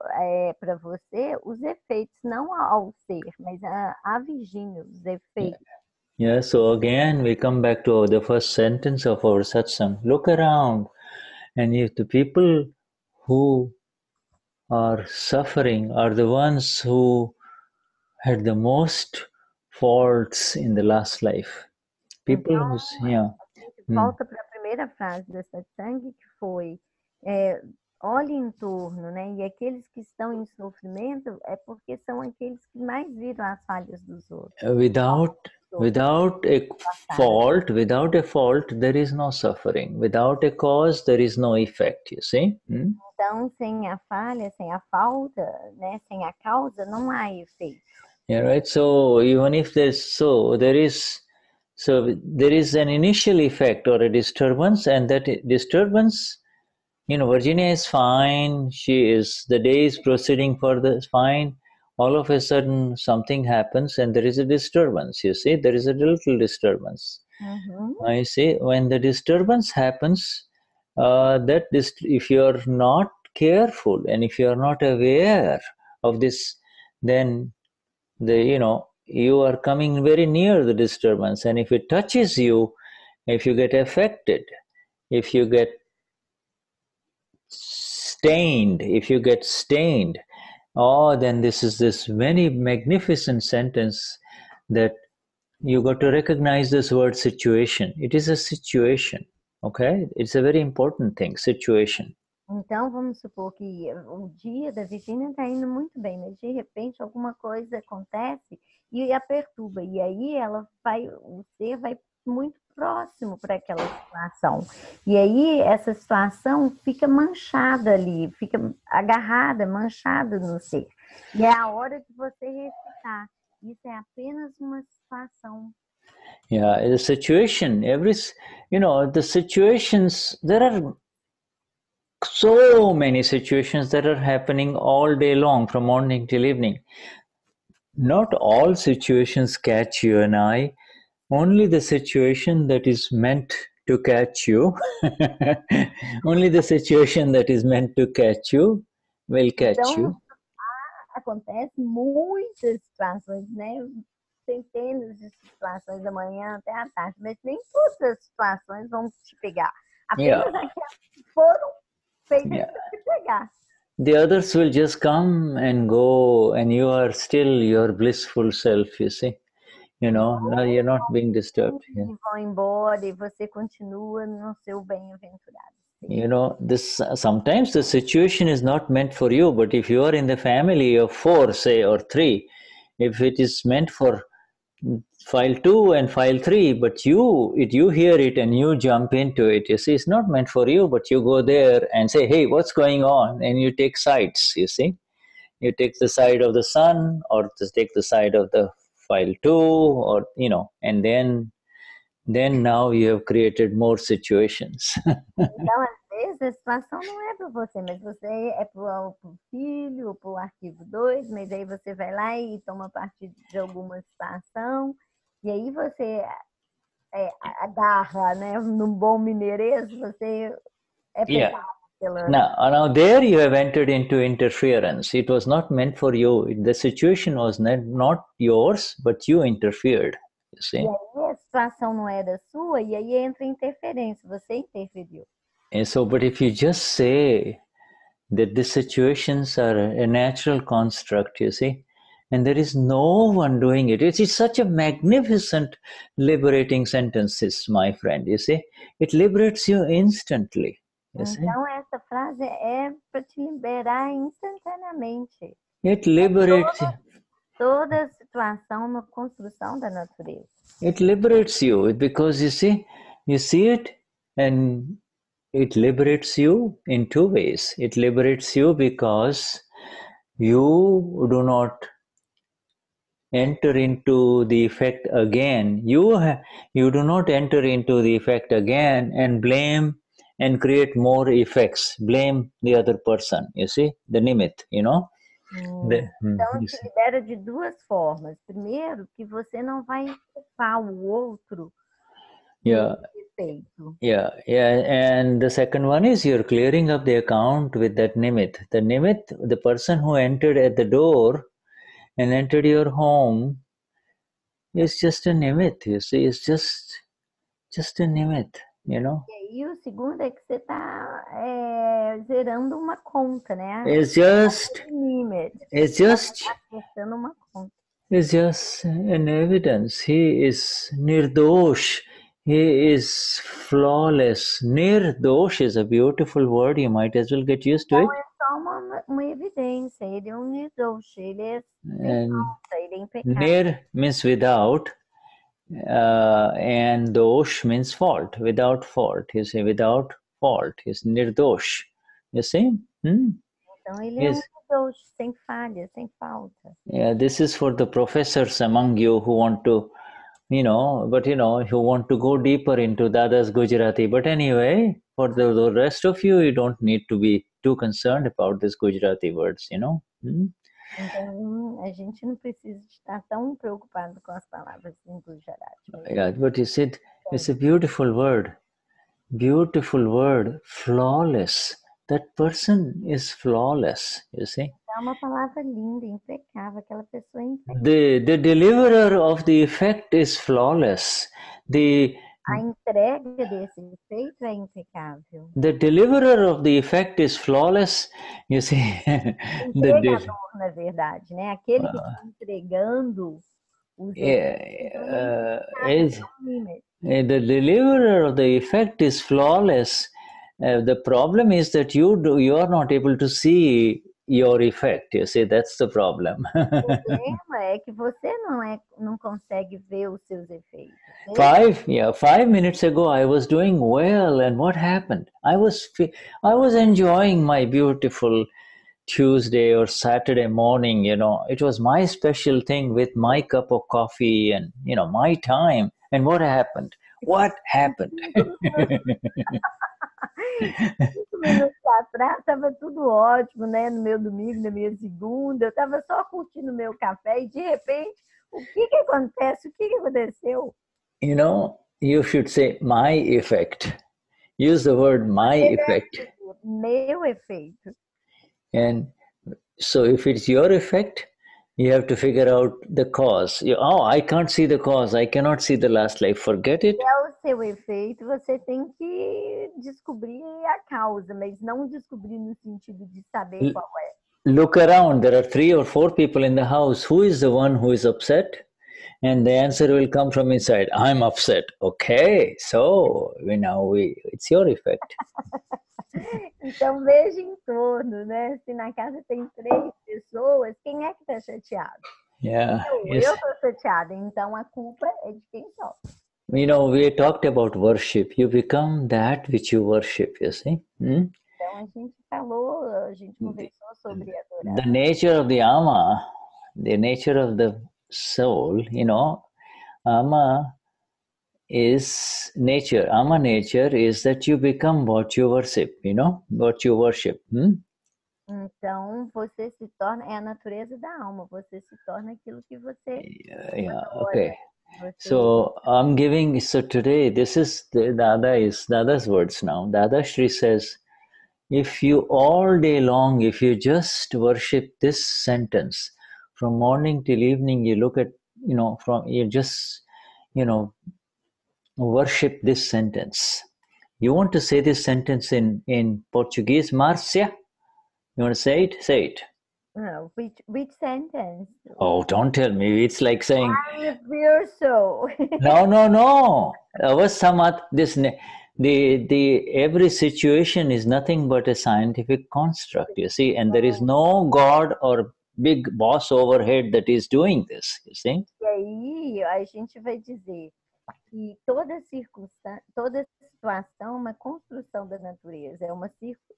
[SPEAKER 2] para você os efeitos, não ao ser, mas a Virgínia, os efeitos.
[SPEAKER 1] Yeah, so again we come back to the first sentence of our satsang. Look around, and if the people who are suffering are the ones who had the most faults in the last life. People
[SPEAKER 2] então,
[SPEAKER 1] who,
[SPEAKER 2] volta para a primeira frase da satsang, que foi olhe em torno, né? E aqueles que estão em sofrimento é porque são aqueles que mais viram as falhas dos outros.
[SPEAKER 1] Without a fault, there is no suffering. Without a cause, there is no effect. You see?
[SPEAKER 2] Então, sem a falha, sem a falta, né? Sem a causa, não há efeito.
[SPEAKER 1] Yeah, right. So even if there is an initial effect or a disturbance, and that disturbance, Virginia is fine. The day is proceeding further, fine. All of a sudden, something happens, and there is a disturbance. You see, there is a little disturbance. I see. When the disturbance happens, if you are not careful and if you are not aware of this, then you are coming very near the disturbance, and if it touches you, if you get affected, if you get stained, then this is this very magnificent sentence that you got to recognize this word situation. It is a situation, okay? It's a very important thing, situation.
[SPEAKER 2] Então, vamos supor que o dia da Virgínia está indo muito bem, mas de repente alguma coisa acontece e a perturba. E aí o ser vai muito próximo para aquela situação. E aí essa situação fica manchada ali, fica agarrada, manchada no ser. E é a hora de você recitar. Isso é apenas uma situação.
[SPEAKER 1] Yeah, the situation, the situations, there are so many situations that are happening all day long, from morning till evening. Not all situations catch you and I. Only the situation that is meant to catch you, only the situation that is meant to catch you will catch you.
[SPEAKER 2] Acontece muitas situações, né? Centenas de situações da manhã até à tarde, mas nem todas as situações vão te pegar. Apenas aquelas que foram feitas para te pegar.
[SPEAKER 1] The others will just come and go, and you are still your blissful self, you see. Now you're not being disturbed.
[SPEAKER 2] Yeah. Vão embora e você continua no seu bem-aventurado.
[SPEAKER 1] Sometimes the situation is not meant for you, but if you are in the family of 4, say, or 3, if it is meant for file 2 and file 3, but you hear it and you jump into it, you see, it's not meant for you, but you go there and say, hey, what's going on? And you take sides, you see. You take the side of the sun, or just take the side of the file 2, or, and then now you have created more situations.
[SPEAKER 2] Então, às vezes, a situação não é para você, mas você é para o filho, ou para o arquivo 2, mas aí você vai lá e toma parte de alguma situação, e aí você agarra, né? Num bom mineirês, você é pegado pela...
[SPEAKER 1] Now there you have entered into interference. It was not meant for you. The situation was not yours, but you interfered. You see?
[SPEAKER 2] E aí a situação não era sua, e aí entra interferência, você interferiu.
[SPEAKER 1] And so, but if you just say that the situations are a natural construct, you see, and there is no one doing it. It's such a magnificent, liberating sentences, my friend, you see. It liberates you instantly. You see?
[SPEAKER 2] Então essa frase é para te liberar instantaneamente.
[SPEAKER 1] It liberates.
[SPEAKER 2] Toda situação é uma construção da natureza.
[SPEAKER 1] It liberates you because you see it, and it liberates you in two ways. It liberates you because you do not enter into the effect again. You do not enter into the effect again and blame and create more effects. Blame the other person. You see the nimitt, you know.
[SPEAKER 2] Então, te libera de duas formas. Primeiro, que você não vai culpar o outro
[SPEAKER 1] Yeah.
[SPEAKER 2] Defeito.
[SPEAKER 1] Yeah, and the second one is you're clearing up the account with that nimitt. The nimitt, the person who entered at the door and entered your home, is just a nimitt. You see, it's just a nimitt, you know.
[SPEAKER 2] E o segundo é que você está zerando uma conta, né?
[SPEAKER 1] It's just
[SPEAKER 2] uma conta.
[SPEAKER 1] It's just an evidence. He is nirdosh. He is flawless. Nirdosh is a beautiful word. You might as well get used to it.
[SPEAKER 2] Não é só uma evidência. Ele é nirdosh. Ele é sem falta. Ele é impecável.
[SPEAKER 1] Nir means without, and dosh means fault. Without fault. You see, without fault. He's nirdosh. You see?
[SPEAKER 2] Então ele é nirdosh, sem falha, sem falta.
[SPEAKER 1] Yeah, this is for the professors among you who want to, who want to go deeper into Dada's Gujarati. But anyway, for the rest of you, you don't need to be too concerned about these Gujarati words, you know.
[SPEAKER 2] Então, a gente não precisa estar tão preocupado com as palavras em Gujarati.
[SPEAKER 1] Yeah, but you said it's a beautiful word. Beautiful word. Flawless. That person is flawless, you see.
[SPEAKER 2] É uma palavra linda, impecável. Aquela pessoa é impecável.
[SPEAKER 1] The deliverer of the effect is flawless.
[SPEAKER 2] A entrega desse efeito é impecável.
[SPEAKER 1] The deliverer of the effect is flawless. You see,
[SPEAKER 2] entregador, na verdade, né? Aquele que está entregando os
[SPEAKER 1] the deliverer of the effect is flawless. The problem is that you are not able to see your effect. You see, that's the problem.
[SPEAKER 2] O problema é que você não consegue ver os seus efeitos.
[SPEAKER 1] 5 minutes ago I was doing well, and what happened? I was enjoying my beautiful Tuesday or Saturday morning, you know. It was my special thing with my cup of coffee and, my time. And what happened? What happened?
[SPEAKER 2] 5 minutos atrás estava tudo ótimo, né? No meu domingo, na minha segunda, eu estava só curtindo meu café e de repente, o que acontece? O que aconteceu?
[SPEAKER 1] You should say my effect. Use the word my effect.
[SPEAKER 2] Meu efeito.
[SPEAKER 1] And so if it's your effect, you have to figure out the cause. I can't see the cause. I cannot see the last life. Forget it.
[SPEAKER 2] Se é o seu efeito, você tem que descobrir a causa, mas não descobrir no sentido de saber qual é.
[SPEAKER 1] Look around. There are 3 or 4 people in the house. Who is the one who is upset? And the answer will come from inside. I'm upset. Okay, so it's your effect.
[SPEAKER 2] Então veja em torno, né? Se na casa tem 3 pessoas, quem é que está chateado?
[SPEAKER 1] Yeah.
[SPEAKER 2] Eu estou chateada, então a culpa é de quem sofre.
[SPEAKER 1] We talked about worship. You become that which you worship, you see?
[SPEAKER 2] Então a gente conversou sobre adorar.
[SPEAKER 1] The nature of the ama, the nature of the soul, ama is nature. Ama nature is that you become what you worship, what you worship.
[SPEAKER 2] Então, você se torna, é a natureza da alma, você se torna aquilo que você
[SPEAKER 1] okay. So I'm giving, today, this is Dada's words now. Dadashri says, if you all day long, if you just worship this sentence, from morning till evening, you look at, worship this sentence. You want to say this sentence in Portuguese, Marcia? You want to say it? Say it.
[SPEAKER 2] Which sentence?
[SPEAKER 1] Oh, don't tell me. It's like saying...
[SPEAKER 2] I fear so.
[SPEAKER 1] No. Every situation is nothing but a scientific construct, you see, and there is no God or big boss overhead that is doing this, you see.
[SPEAKER 2] E aí a gente vai dizer que toda circunstância, toda situação é uma construção da natureza, é uma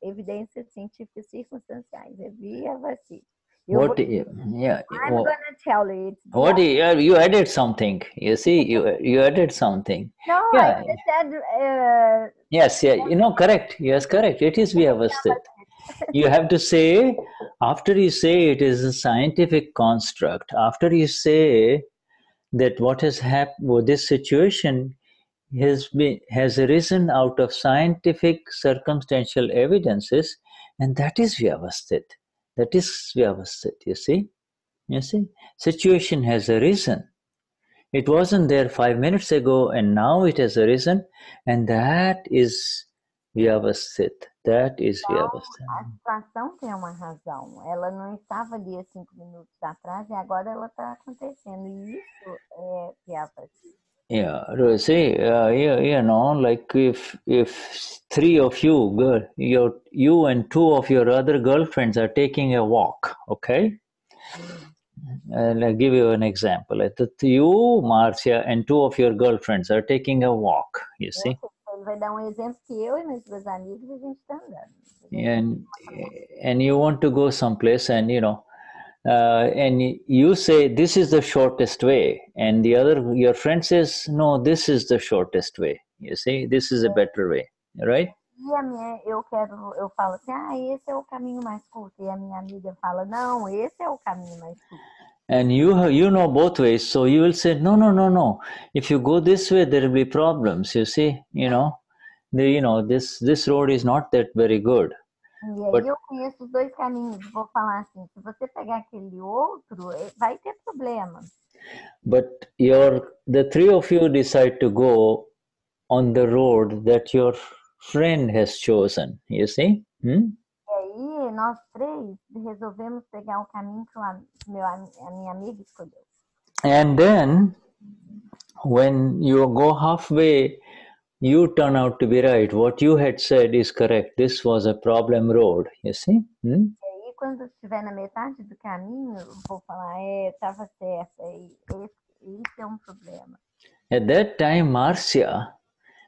[SPEAKER 2] evidência científica circunstanciais, é VYavasthit.
[SPEAKER 1] What? Yeah.
[SPEAKER 2] I'm gonna tell you.
[SPEAKER 1] What? You added something. You see, you added something.
[SPEAKER 2] No,
[SPEAKER 1] Yeah.
[SPEAKER 2] I said.
[SPEAKER 1] Yes. Yeah. You know, correct. Yes, correct. It is VYavasthit. You have to say, after you say it is a scientific construct, after you say that what has happened, well, this situation has arisen out of scientific circumstantial evidences, and that is VYavasthit. That is VYavasthit, you see? You see? Situation has arisen. It wasn't there 5 minutes ago, and now it has arisen, and that is VYavasthit. That is VYavasthit.
[SPEAKER 2] A situação tem uma razão. Ela não estava ali há 5 minutos atrás e agora ela está acontecendo. E isso é VYavasthit.
[SPEAKER 1] Yeah, see, you know, like if 3 of you, you and 2 of your other girlfriends are taking a walk, okay? I'll give you an example. You, Marcia, and 2 of your girlfriends are taking a walk, you see?
[SPEAKER 2] Ele vai dar exemplo que eu e meus 2 amigos a gente está andando.
[SPEAKER 1] And you want to go someplace, and you know, and you say this is the shortest way, and your friend says no, this is the shortest way. You see, this is a better way, right?
[SPEAKER 2] E eu falo assim, esse é o caminho mais curto. E a minha amiga fala, não, esse é o caminho mais curto.
[SPEAKER 1] And you know both ways, so you will say no. If you go this way, there will be problems. You see, this road is not that very good.
[SPEAKER 2] E aí eu conheço os 2 caminhos. Vou falar assim, se você pegar aquele outro, vai ter problema.
[SPEAKER 1] But the 3 of you decide to go on the road that your friend has chosen. You see?
[SPEAKER 2] E aí nós 3 resolvemos pegar o caminho que a minha amiga escolheu.
[SPEAKER 1] And then when you go halfway, you turn out to be right. What you had said is correct. This was a problem road, you see?
[SPEAKER 2] E aí, quando estiver na metade do caminho, eu vou falar, estava certo, isso é um problema.
[SPEAKER 1] At that time, Marcia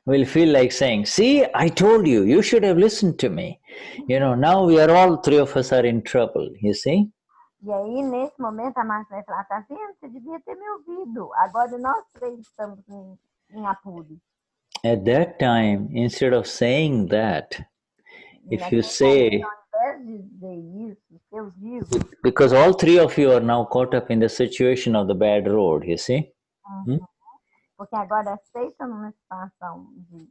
[SPEAKER 1] will feel like saying, see, I told you, you should have listened to me. Now we are all 3 of us are in trouble, you see?
[SPEAKER 2] E aí, nesse momento, a Marcia vai falar, tá vendo? Você devia ter me ouvido. Agora nós 3 estamos em apuro.
[SPEAKER 1] At that time, instead of saying that, if you say, because all 3 of you are now caught up in the situation of the bad road, you see?
[SPEAKER 2] Porque agora 6 estão numa situação de...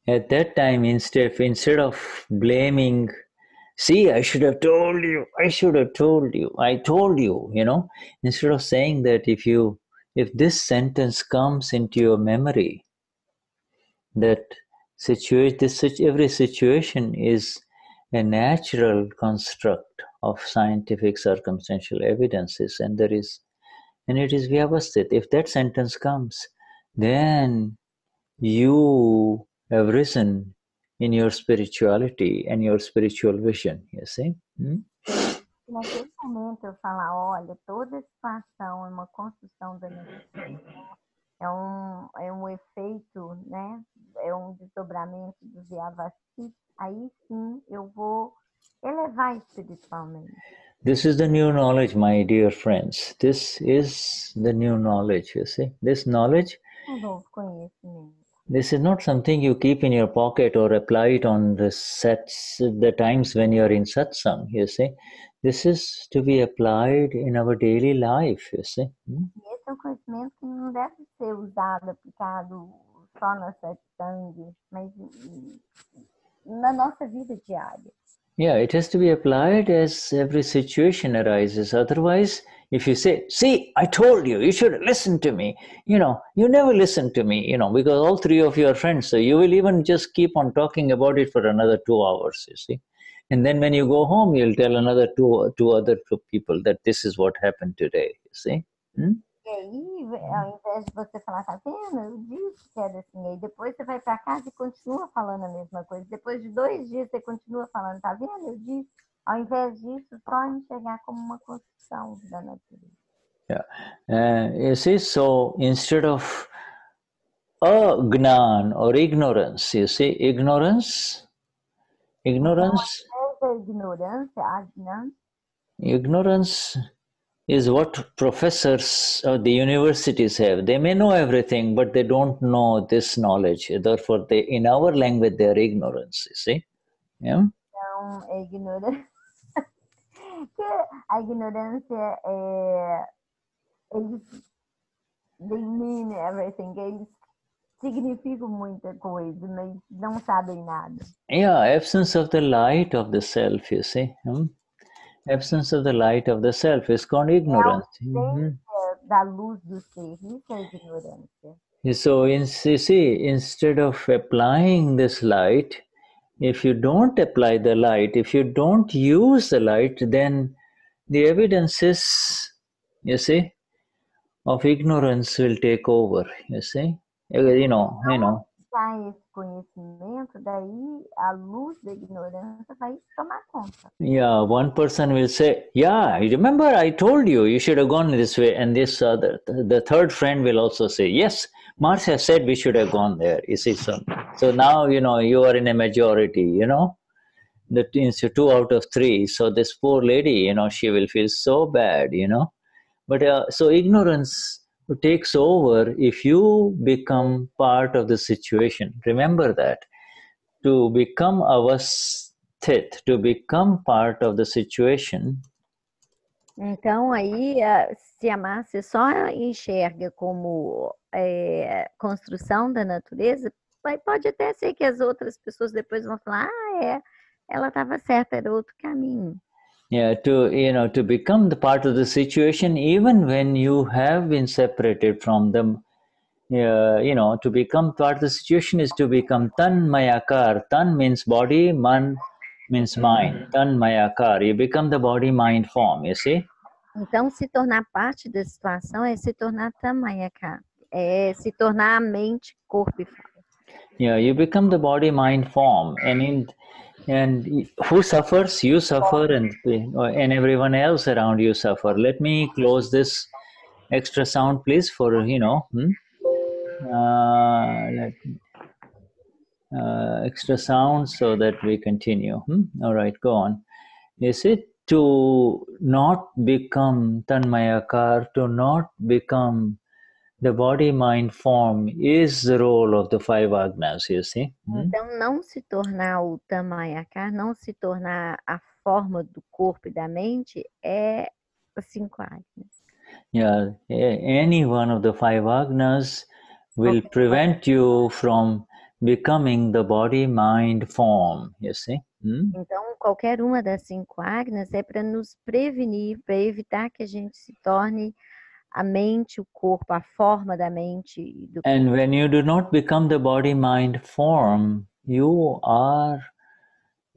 [SPEAKER 1] At that time, instead of blaming, see, I should have told you, I told you, instead of saying that, if this sentence comes into your memory, that every situation is a natural construct of scientific circumstantial evidences, and it is VYavasthit. If that sentence comes, then you have risen in your spirituality and your spiritual vision, you see?
[SPEAKER 2] Naquele momento eu falar, olha, toda situação é uma construção da natureza, é um efeito, né? É um desdobramento do VYavasthit, aí sim eu vou elevar espiritualmente.
[SPEAKER 1] This is the new knowledge, my dear friends. This is the new knowledge, you see? This knowledge,
[SPEAKER 2] novo conhecimento.
[SPEAKER 1] This is not something you keep in your pocket or apply it on the times when you are in satsang, you see. This is to be applied in our daily life, you see.
[SPEAKER 2] Esse é um conhecimento que não deve ser usado, aplicado só na satsang, mas na nossa vida diária.
[SPEAKER 1] Yeah, it has to be applied as every situation arises. Otherwise, if you say, see, I told you, you should listen to me. You never listen to me, because all 3 of you are friends. So you will even just keep on talking about it for another 2 hours, you see. And then when you go home, you'll tell another two other people that this is what happened today, you see.
[SPEAKER 2] E aí, ao invés de você falar, tá vendo? Eu disse que era assim. Aí depois você vai para casa e continua falando a mesma coisa. Depois de 2 dias você continua falando, tá vendo? Eu disse. Ao invés disso, só enxergar como uma construção da natureza.
[SPEAKER 1] Yeah. You see, so instead of Gnan or ignorance, you see, ignorance. Ignorance is what professors of the universities have. They may know everything, but they don't know this knowledge. Therefore, they, in our language, they are ignorance, you see. Yeah?
[SPEAKER 2] Então, a ignorância é... They mean everything. Eles significam muita coisa, mas não sabem nada.
[SPEAKER 1] Yeah, absence of the light of the self, you see. Absence of the light of the self is called ignorance.
[SPEAKER 2] Da luz do ser, isso é ignorância.
[SPEAKER 1] So, you see, instead of applying this light, if you don't apply the light, if you don't use the light, then the evidences, you see, of ignorance will take over, you see. You know.
[SPEAKER 2] Esse conhecimento, daí a luz da ignorância vai tomar conta.
[SPEAKER 1] Yeah, one person will say, yeah, remember I told you, you should have gone this way, and this other, the third friend will also say, yes, Marcia said we should have gone there, you see. So now, you are in a majority, that means 2 out of 3. So this poor lady, she will feel so bad, But so ignorance takes over if you become part of the situation. Remember that. To become VYavasthit, to become part of the situation.
[SPEAKER 2] Então aí, se a Marcia só enxerga como construção da natureza, pode até ser que as outras pessoas depois vão falar, ela estava certa, era outro caminho.
[SPEAKER 1] Yeah, to become the part of the situation, even when you have been separated from them, to become part of the situation is to become tanmayakar. Tan means body, man means mind. Tanmayakar. You become the body, mind form, you see?
[SPEAKER 2] Então, se tornar parte da situação é se tornar tanmayakar. É se tornar a mente, corpo e forma.
[SPEAKER 1] Yeah, you become the body, mind form. And who suffers? You suffer, and everyone else around you suffer. Let me close this extra sound, please, for, extra sound so that we continue. All right, go on. Is it to not become tanmayakar, to not become the body, mind, form is the role of the 5 Agnas, you see.
[SPEAKER 2] Então, não se tornar o tanmayakar, não se tornar a forma do corpo e da mente é as 5 Agnas.
[SPEAKER 1] Yeah, any one of the 5 Agnas will prevent you from becoming the body, mind, form, you see.
[SPEAKER 2] Então, qualquer uma das 5 Agnas é para nos prevenir, para evitar que a gente se torne a mente, o corpo, a forma da mente e do corpo.
[SPEAKER 1] And when you do not become the body, mind, form, you are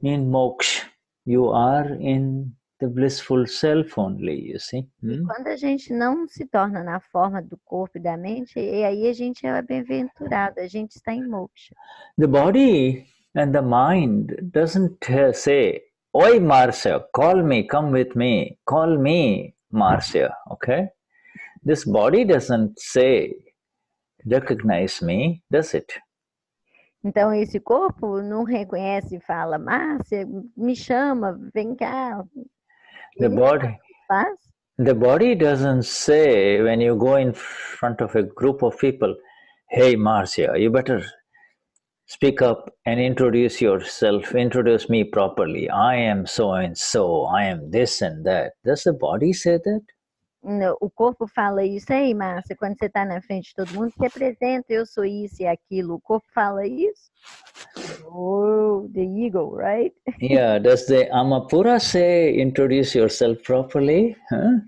[SPEAKER 1] in moksha. You are in the blissful self only, you see.
[SPEAKER 2] E quando a gente não se torna na forma do corpo e da mente, e aí a gente é bem-aventurado, a gente está em moksha.
[SPEAKER 1] The body and the mind doesn't say, "Oi, Marcia, call me, come with me, call me, Marcia," okay? This body doesn't say, recognize me, does it?
[SPEAKER 2] Então, esse corpo não reconhece e fala, Márcia, me chama, vem cá.
[SPEAKER 1] The body doesn't say, when you go in front of a group of people, hey, Marcia, you better speak up and introduce yourself, introduce me properly. I am so and so, I am this and that. Does the body say that?
[SPEAKER 2] O corpo fala isso aí, Marcia, quando você está na frente de todo mundo, se apresenta, eu sou isso e aquilo. O corpo fala isso? Oh, the ego, right?
[SPEAKER 1] Yeah, does the alma pura say, introduce yourself properly? Huh?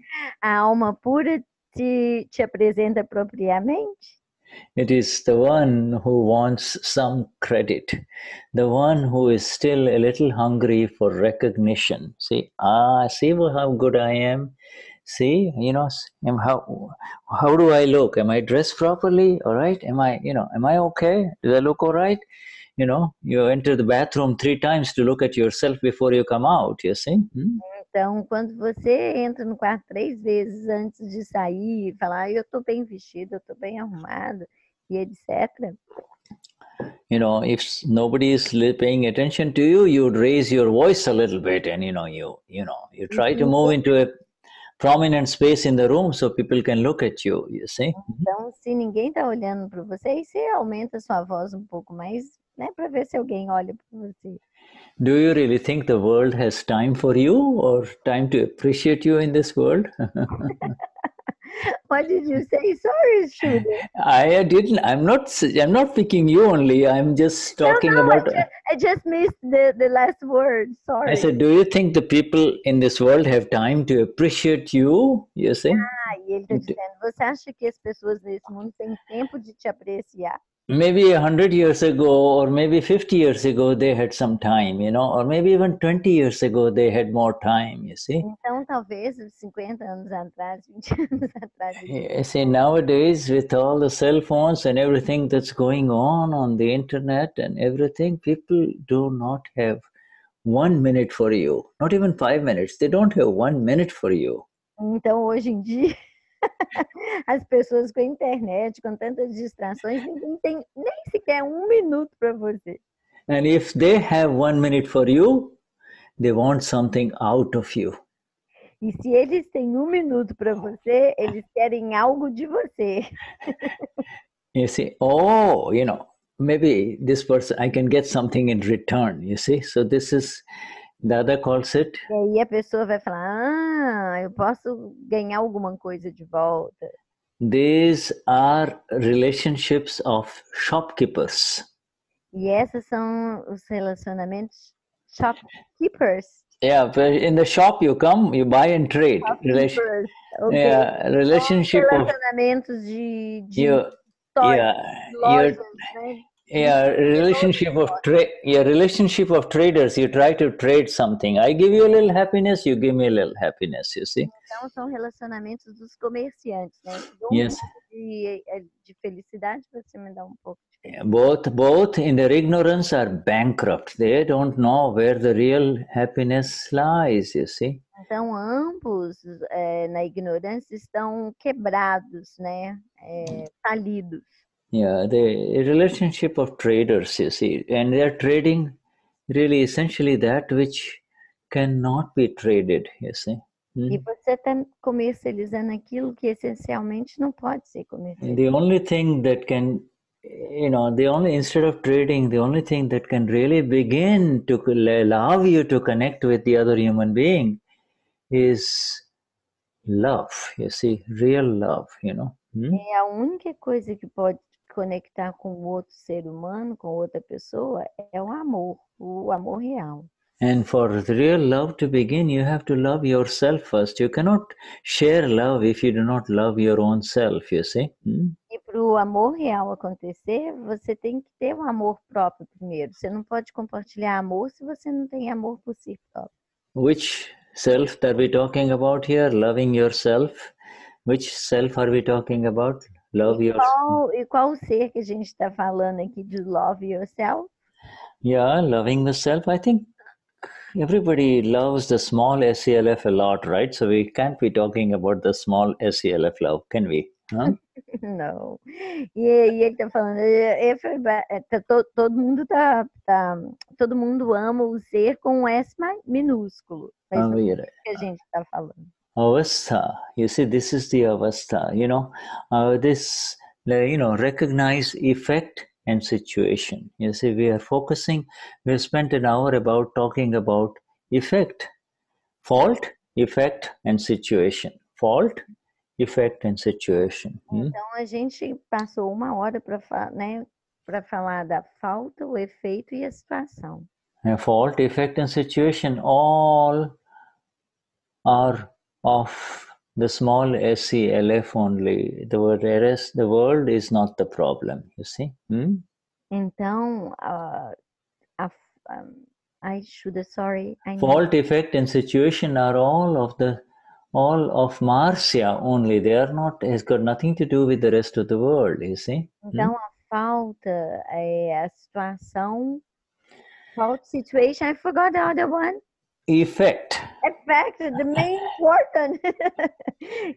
[SPEAKER 2] A alma pura te apresenta propriamente?
[SPEAKER 1] It is the one who wants some credit, the one who is still a little hungry for recognition. See how good I am. See, how do I look? Am I dressed properly? All right. Am I okay? Do I look all right? you enter the bathroom 3 times to look at yourself before you come out, you see.
[SPEAKER 2] Então, quando você entra no quarto 3 vezes antes de sair, falar, eu estou bem vestida, eu estou bem arrumada, e etc.
[SPEAKER 1] If nobody is paying attention to you, you would raise your voice a little bit, and you try to move into a prominent space in the room so people can look at you, you see.
[SPEAKER 2] Então, se ninguém está olhando para você, você aumenta a sua voz um pouco mais, né, para ver se alguém olha para você.
[SPEAKER 1] Do you really think the world has time for you or time to appreciate you in this world?
[SPEAKER 2] What did you say? Sorry, Shuddha.
[SPEAKER 1] I didn't. I'm not picking you only. I'm just talking about.
[SPEAKER 2] I just missed the last word. Sorry.
[SPEAKER 1] I said, do you think the people in this world have time to appreciate you? You see?
[SPEAKER 2] E ele está dizendo, você acha que as pessoas nesse mundo têm tempo de te apreciar?
[SPEAKER 1] Maybe 100 years ago, or maybe 50 years ago, they had some time, or maybe even 20 years ago, they had more time, you see.
[SPEAKER 2] Então, talvez 50 anos atrás, 20 anos atrás.
[SPEAKER 1] You see, nowadays, with all the cell phones and everything that's going on the internet and everything, people do not have 1 minute for you, not even 5 minutes. They don't have 1 minute for you.
[SPEAKER 2] Então, hoje em dia, as pessoas com a internet, com tantas distrações, ninguém tem nem sequer 1 minuto para você.
[SPEAKER 1] And if they have 1 minute for you, they want something out of you.
[SPEAKER 2] E se eles têm 1 minuto para você, eles querem algo de você.
[SPEAKER 1] You see, maybe this person, I can get something in return, you see. So this is, Dada calls it.
[SPEAKER 2] E aí a pessoa vai falar, eu posso ganhar alguma coisa de volta.
[SPEAKER 1] These are relationships of shopkeepers.
[SPEAKER 2] E esses são os relacionamentos shopkeepers.
[SPEAKER 1] Yeah, in the shop you come, you buy and trade.
[SPEAKER 2] Shopkeepers. Okay.
[SPEAKER 1] Yeah, relationship of
[SPEAKER 2] relacionamentos de
[SPEAKER 1] lojas,
[SPEAKER 2] né?
[SPEAKER 1] Yeah, relationship of traders. You try to trade something. I give you a little happiness, you give me a little happiness, you see.
[SPEAKER 2] Então são relacionamentos dos comerciantes, né?
[SPEAKER 1] Yes.
[SPEAKER 2] De felicidade, você me dá um pouco de felicidade.
[SPEAKER 1] Both in their ignorance are bankrupt. They don't know where the real happiness lies, you see.
[SPEAKER 2] Então ambos na ignorância estão quebrados, né? Falidos.
[SPEAKER 1] Yeah, the relationship of traders, you see, and they're trading really essentially that which cannot be traded, you see.
[SPEAKER 2] E você está comercializando aquilo que essencialmente não pode ser comercializado.
[SPEAKER 1] The only thing that can, instead of trading, the only thing that can really begin to allow you to connect with the other human being is love, you see, real love,
[SPEAKER 2] É a única coisa que pode conectar com o outro ser humano, com outra pessoa, é o amor real.
[SPEAKER 1] And for the real love to begin, you have to love yourself first. You cannot share love if you do not love your own self, you see.
[SPEAKER 2] E para o amor real acontecer, você tem que ter um amor próprio primeiro. Você não pode compartilhar amor se você não tem amor por si próprio.
[SPEAKER 1] Which self are we talking about here? Loving yourself. Which self are we talking about? Love yourself.
[SPEAKER 2] E qual ser que a gente está falando aqui de love yourself?
[SPEAKER 1] Yeah, loving the self. I think everybody loves the small SELF a lot, right? So we can't be talking about the small SELF love, can we? Huh?
[SPEAKER 2] Não. E ele está falando, todo mundo ama o ser com um S minúsculo. Mas não é isso que a gente está falando.
[SPEAKER 1] Avastha, you see, this is the avastha, recognize effect and situation. You see, we have spent an hour about talking about effect, fault, effect, and situation. Fault, effect, and situation.
[SPEAKER 2] Então, a gente passou 1 hora para falar da falta, o efeito e a situação.
[SPEAKER 1] Fault, effect, and situation all are of the small SELF only. The world is not the problem, you see.
[SPEAKER 2] Então,
[SPEAKER 1] fault, effect, and situation are all of Marcia only. They are not, has got nothing to do with the rest of the world, you see.
[SPEAKER 2] Então, a falta a situação. Falta situation. I forgot the other one.
[SPEAKER 1] Effect.
[SPEAKER 2] Effect, the main important.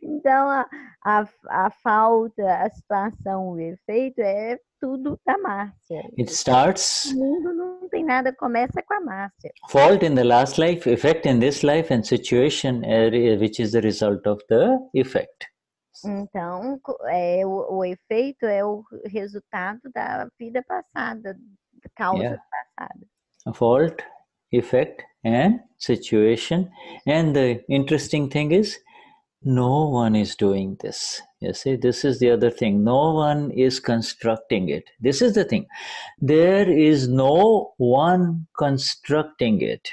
[SPEAKER 2] Então, a falta, a situação, o efeito é tudo da Marcia.
[SPEAKER 1] It starts.
[SPEAKER 2] O mundo não tem nada, começa com a Marcia.
[SPEAKER 1] Fault in the last life, effect in this life, and situation which is the result of the effect.
[SPEAKER 2] Então, o efeito é o resultado da vida passada, da causa passada.
[SPEAKER 1] Fault, effect, and situation. And the interesting thing is, no one is doing this. You see, this is the other thing. No one is constructing it. This is the thing. There is no one constructing it.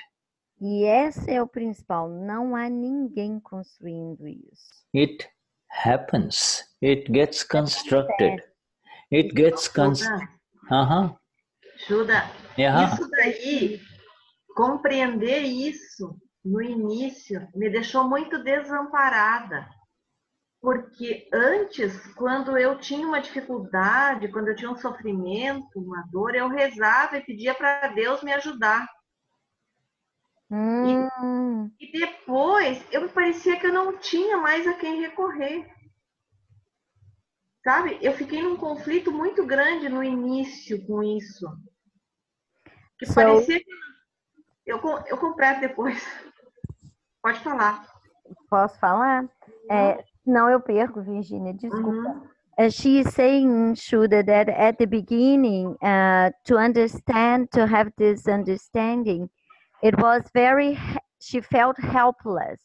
[SPEAKER 2] E esse é o principal. Não há ninguém construindo isso.
[SPEAKER 1] It happens. It gets constructed. It gets constructed.
[SPEAKER 3] Shuddha, isso daí, compreender isso no início me deixou muito desamparada. Porque antes, quando eu tinha uma dificuldade, quando eu tinha um sofrimento, uma dor, eu rezava e pedia para Deus me ajudar. E depois, eu parecia que eu não tinha mais a quem recorrer. Sabe? Eu fiquei num conflito muito grande no início com isso. Que parecia que eu completo depois. Pode falar.
[SPEAKER 2] Posso falar? Não, eu perco, Virginia, desculpa. She is saying, Shuddha, that at the beginning, to understand, to have this understanding, it was she felt helpless.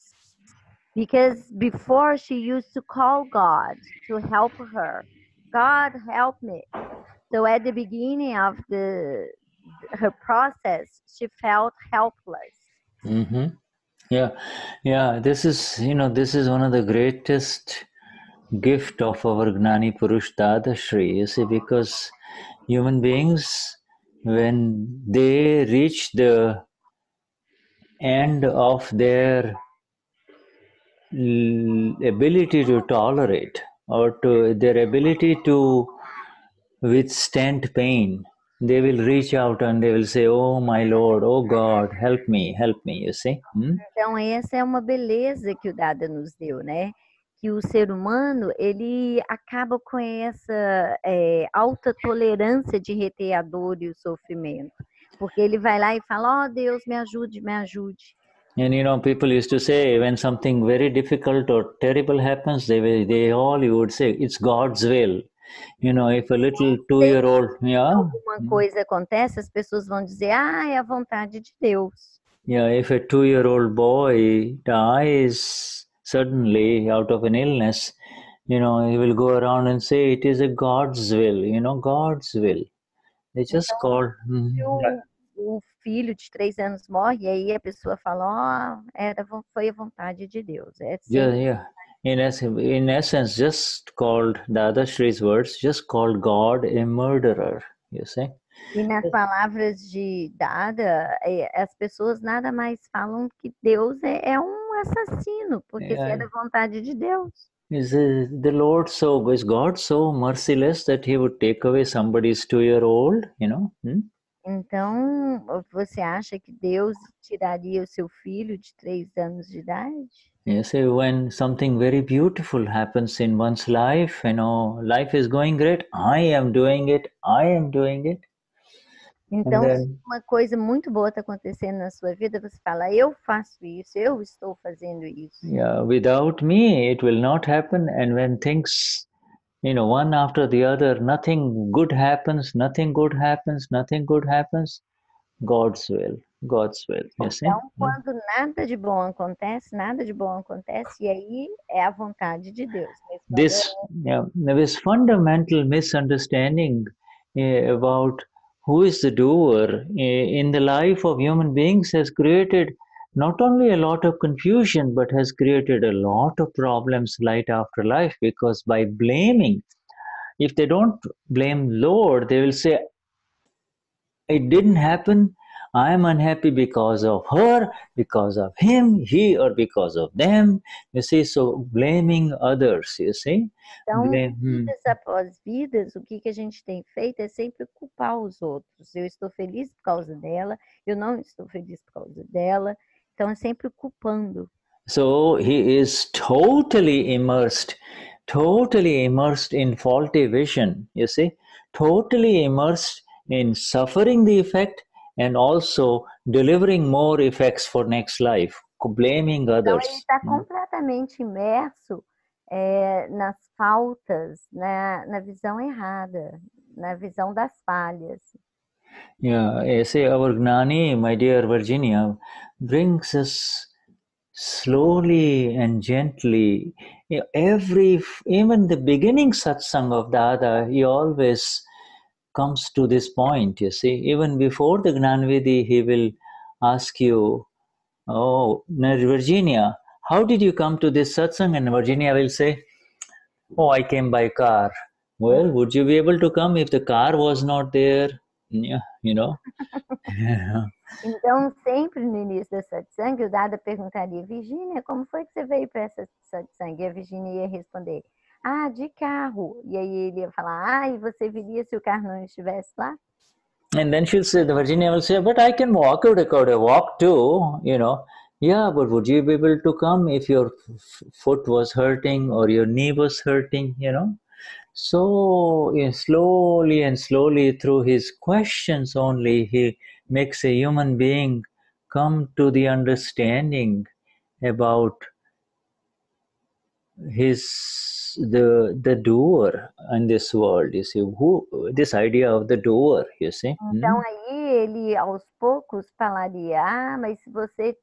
[SPEAKER 2] Because before she used to call God to help her. God, help me. So at the beginning of her process, she felt helpless.
[SPEAKER 1] Yeah. This is one of the greatest gift of our Gnani Purush Dadashri. You see, because human beings, when they reach the end of their ability to tolerate or to their ability to withstand pain, they will reach out and they will say, oh my Lord, oh God, help me, you see.
[SPEAKER 2] Então essa é uma beleza que o Dada nos deu, né? Que o ser humano, ele acaba com essa alta tolerância de reter a dor e o sofrimento. Porque ele vai lá e fala, Deus, me ajude, me ajude.
[SPEAKER 1] And people used to say when something very difficult or terrible happens, they all would say it's God's will. If a little 2-year-old,
[SPEAKER 2] alguma coisa acontece, as pessoas vão dizer, é a vontade de Deus.
[SPEAKER 1] If a 2-year-old boy dies suddenly out of an illness, he will go around and say it is a God's will. God's will. They just call.
[SPEAKER 2] O filho de 3 anos morre e aí a pessoa fala, foi a vontade de Deus.
[SPEAKER 1] In essence, just called Dadashri's words, just called God a murderer. You see.
[SPEAKER 2] E nas palavras de Dada, as pessoas nada mais falam que Deus é um assassino, porque se é da vontade de Deus.
[SPEAKER 1] Is God so merciless that he would take away somebody's 2-year-old?
[SPEAKER 2] Então, você acha que Deus tiraria o seu filho de 3 anos de idade?
[SPEAKER 1] Yes, when something very beautiful happens in one's life, life is going great, I am doing it.
[SPEAKER 2] Então, se uma coisa muito boa está acontecendo na sua vida, você fala, eu faço isso, eu estou fazendo isso.
[SPEAKER 1] Without me, it will not happen. And when things, one after the other, nothing good happens, God's will.
[SPEAKER 2] Então, quando nada de bom acontece, e aí é a vontade de Deus.
[SPEAKER 1] This fundamental misunderstanding about who is the doer in the life of human beings has created not only a lot of confusion, but has created a lot of problems life after life, because by blaming, if they don't blame Lord, they will say, it didn't happen, I am unhappy because of her, because of him, he, or because of them. You see, so blaming others, you see.
[SPEAKER 2] Então, vidas após vidas, o que a gente tem feito é sempre culpar os outros. Eu estou feliz por causa dela, eu não estou feliz por causa dela. Então, é sempre culpando.
[SPEAKER 1] So he is totally immersed in faulty vision, you see, totally immersed in suffering the effect and also delivering more effects for next life, blaming others.
[SPEAKER 2] Então, ele está completamente imerso nas faltas, na visão errada, na visão das falhas.
[SPEAKER 1] Yeah, I say our Gnani, my dear Virginia, brings us slowly and gently. Even the beginning satsang of Dada, he always comes to this point, you see. Even before the Gnan Vidhi, he will ask you, oh, Virginia, how did you come to this satsang? And Virginia will say, oh, I came by car. Well, would you be able to come if the car was not there? Yeah, you know.
[SPEAKER 2] Então, sempre no início da satsang, o Dada perguntaria, Virginia, como foi que você veio para essa satsang? E a Virginia ia responder, de carro. E aí ele ia falar, e você viria se o carro não estivesse lá?
[SPEAKER 1] And then she'll say, the Virginia will say, but I can walk, I could walk too, you know. Yeah, but would you be able to come if your foot was hurting or your knee was hurting, you know? So slowly and slowly through his questions only, he makes a human being come to the understanding about the doer in this world, you see, this idea of the doer, you see.
[SPEAKER 2] Então aí ele aos poucos falaria, mas se você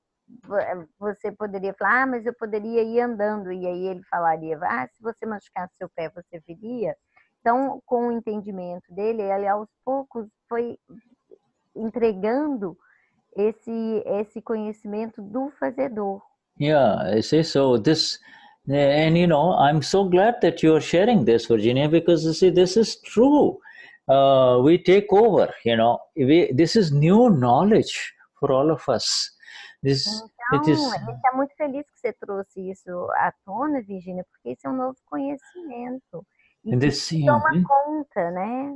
[SPEAKER 2] poderia falar, mas eu poderia ir andando, e aí ele falaria, se você machucasse seu pé, você viria? Então, com o entendimento dele, ele aos poucos foi entregando esse conhecimento do fazedor.
[SPEAKER 1] Yeah, I see. So this, and you know, I'm so glad that you are sharing this, Virginia, because you see, this is true. We take over, you know, this is new knowledge for all of us.
[SPEAKER 2] Então, ele está muito feliz que você trouxe isso à tona, Virginia, porque isso é um novo conhecimento. E que toma conta, né?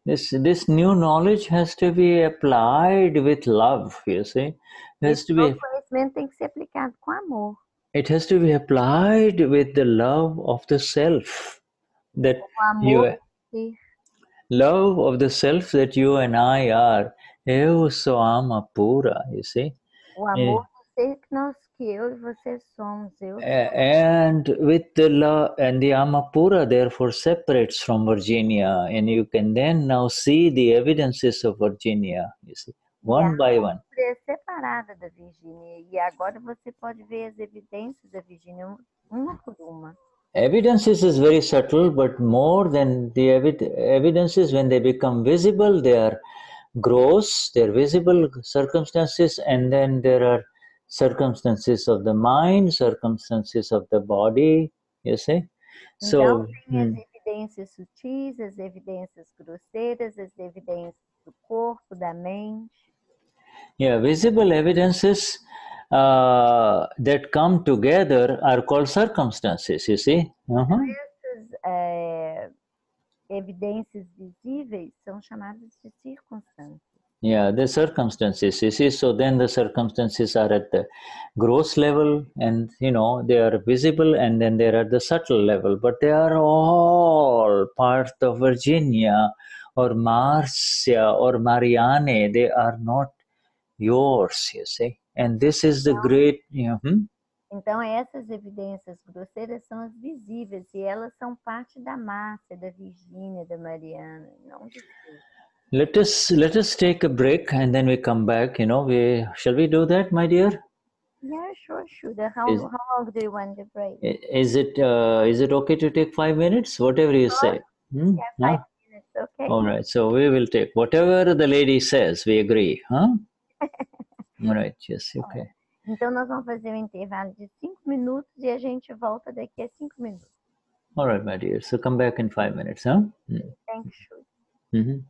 [SPEAKER 1] This new knowledge has to be applied with love, you see.
[SPEAKER 2] Esse novo conhecimento tem que ser aplicado com amor.
[SPEAKER 1] It has to be applied with the love of the self that love of the self that you and I are. Eu sou alma pura, you see.
[SPEAKER 2] O amor do ser que eu e você somos.
[SPEAKER 1] And with the love and the Amapura therefore separates from Virginia, and you can then now see the evidences of Virginia, you see, one by one.
[SPEAKER 2] É separada da Virginia, e agora você pode ver as evidências da Virginia uma por uma.
[SPEAKER 1] Evidences is very subtle, but more than the evidences, when they become visible, they are gross, they are visible circumstances, and then there are circumstances of the mind, circumstances of the body, you see.
[SPEAKER 2] Então, tem as evidências sutis, as evidências grosseiras, as evidências do corpo, da mente.
[SPEAKER 1] Yeah, visible evidences that come together are called circumstances, you see.
[SPEAKER 2] Essas evidências visíveis são chamadas de circunstâncias.
[SPEAKER 1] Yeah, the circumstances, you see. So then the circumstances are at the gross level, and you know, they are visible, and then they are at the subtle level, but they are all part of Virginia or Marcia or Marianne. They are not yours, you see. And this is the great,
[SPEAKER 2] Então, essas evidências grosseiras são as visíveis, e elas são parte da Márcia, da Virgínia, da Mariana, não de si.
[SPEAKER 1] Let us take a break and then we come back. You know, shall we do that, my dear?
[SPEAKER 2] Yeah, sure, Shuddha. How long do you want the break?
[SPEAKER 1] Is it okay to take 5 minutes? Whatever you say.
[SPEAKER 2] Yeah, 5 minutes, okay.
[SPEAKER 1] All right. So we will take whatever the lady says. We agree, huh? All right. Yes. Okay.
[SPEAKER 2] Então nós vamos fazer um intervalo de 5 minutos e a gente volta daqui a 5 minutos.
[SPEAKER 1] All right, my dear. So come back in 5 minutes, huh?
[SPEAKER 2] Thanks, Shuddha.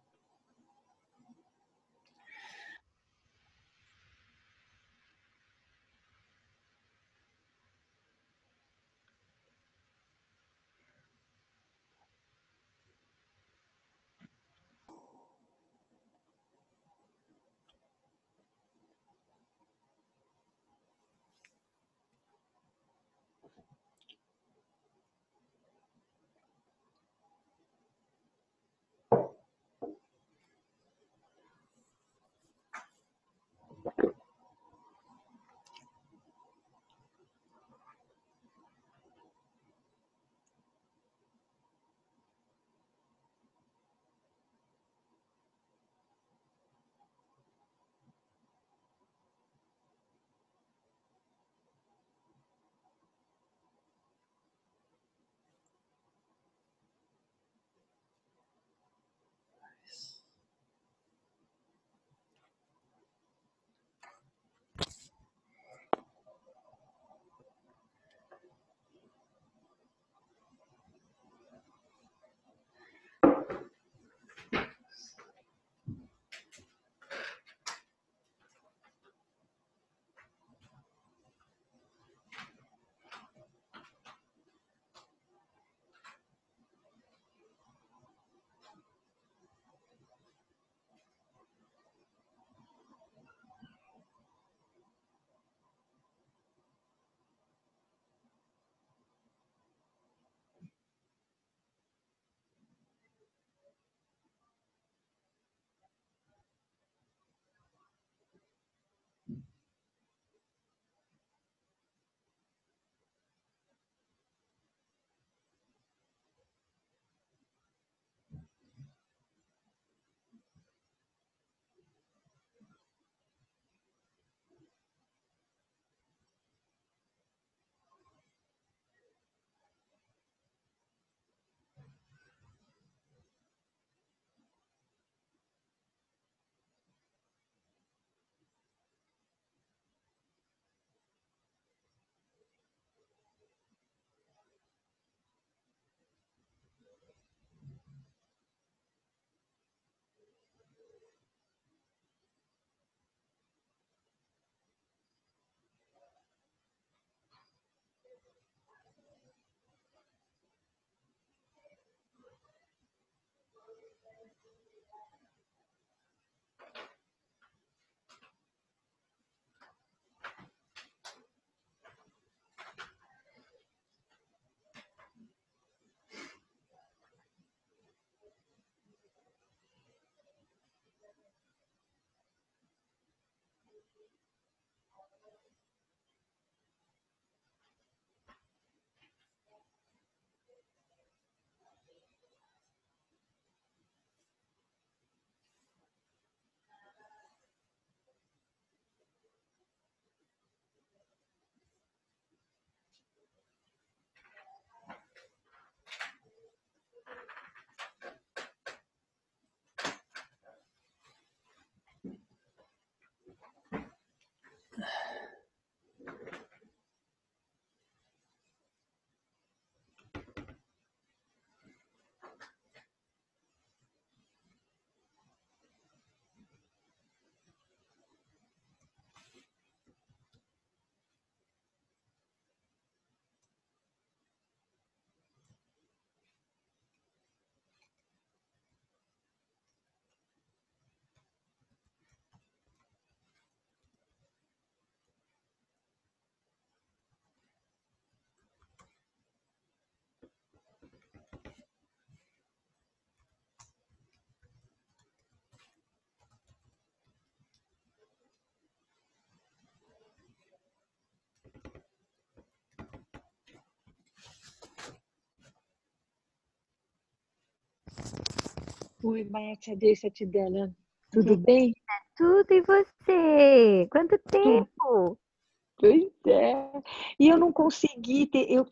[SPEAKER 5] Oi, Marcia, deixa te dela. Tudo bem?
[SPEAKER 2] Tudo, e você? Quanto tempo?
[SPEAKER 5] Pois é. E eu não consegui ter, eu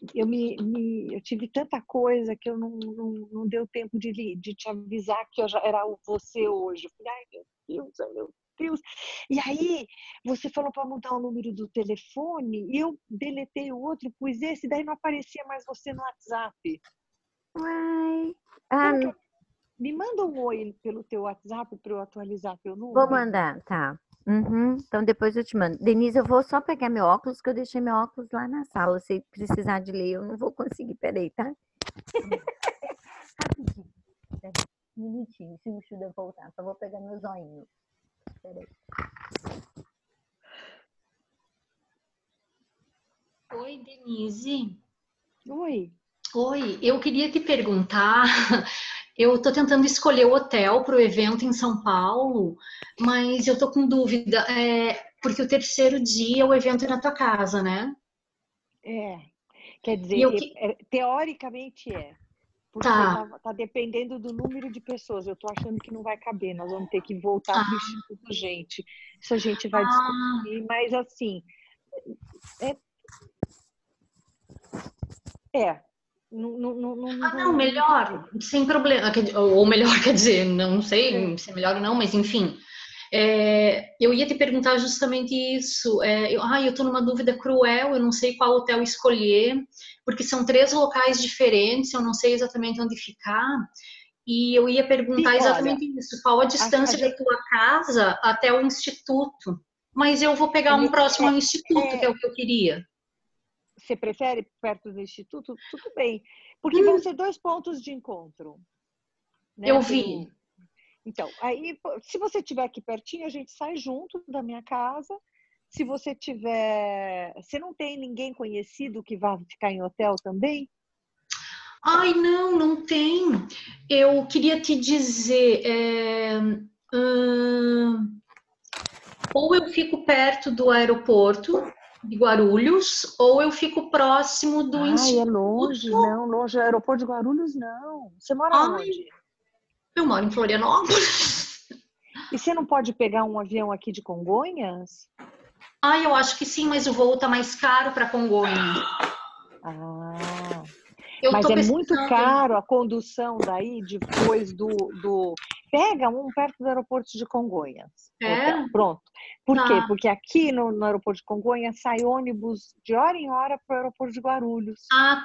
[SPEAKER 5] tive tanta coisa que eu não deu tempo de te avisar que eu já era você hoje. Eu falei, ai meu Deus. E aí, você falou para mudar o número do telefone e eu deletei o outro, pus esse, daí não aparecia mais você no WhatsApp.
[SPEAKER 2] Uai.
[SPEAKER 5] Me manda um oi pelo teu WhatsApp para eu atualizar teu número.
[SPEAKER 2] Vou mandar, tá. Então depois eu te mando. Denise, eu vou só pegar meu óculos, que eu deixei meu óculos lá na sala. Se precisar de ler, eu não vou conseguir. Peraí, tá? Rapidinho. Um minutinho, se o Shuddha voltar. Só vou pegar meu zoinho. Peraí.
[SPEAKER 6] Oi, Denise.
[SPEAKER 5] Oi.
[SPEAKER 6] Oi, eu queria te perguntar, eu estou tentando escolher o hotel para o evento em São Paulo, mas eu estou com dúvida, porque o terceiro dia o evento é na tua casa, né?
[SPEAKER 5] Quer dizer, teoricamente é. Porque tá dependendo do número de pessoas. Eu tô achando que não vai caber. Nós vamos ter que voltar pro Instituto, gente. Isso a gente vai discutir. Mas assim,
[SPEAKER 6] não, melhor, sem problema. Ou melhor, quer dizer, não sei se é melhor ou não, mas enfim. Eu ia te perguntar justamente isso. Eu tô numa dúvida cruel, eu não sei qual hotel escolher, porque são 3 locais diferentes, eu não sei exatamente onde ficar. E eu ia perguntar exatamente isso, qual a distância da tua casa até o Instituto. Mas eu vou pegar um próximo ao Instituto, que é o que eu queria.
[SPEAKER 5] Você prefere perto do Instituto? Tudo bem. Porque vão ser 2 pontos de encontro. Né?
[SPEAKER 6] Eu vi.
[SPEAKER 5] Então, aí, se você estiver aqui pertinho, a gente sai junto da minha casa. Se você tiver... Você não tem ninguém conhecido que vá ficar em hotel também?
[SPEAKER 6] Ai, não tem. Eu queria te dizer... ou eu fico perto do aeroporto de Guarulhos, ou eu fico próximo do Instituto.
[SPEAKER 5] É longe, não. Longe do aeroporto de Guarulhos, não. Você mora onde?
[SPEAKER 6] Eu moro em Florianópolis.
[SPEAKER 5] E você não pode pegar um avião aqui de Congonhas?
[SPEAKER 6] Eu acho que sim, mas o voo tá mais caro para Congonhas.
[SPEAKER 5] Mas é muito caro a condução daí, depois do... Pega um perto do aeroporto de Congonhas. Hotel. Pronto. Por quê? Porque aqui no aeroporto de Congonhas sai ônibus de hora em hora para o aeroporto de Guarulhos.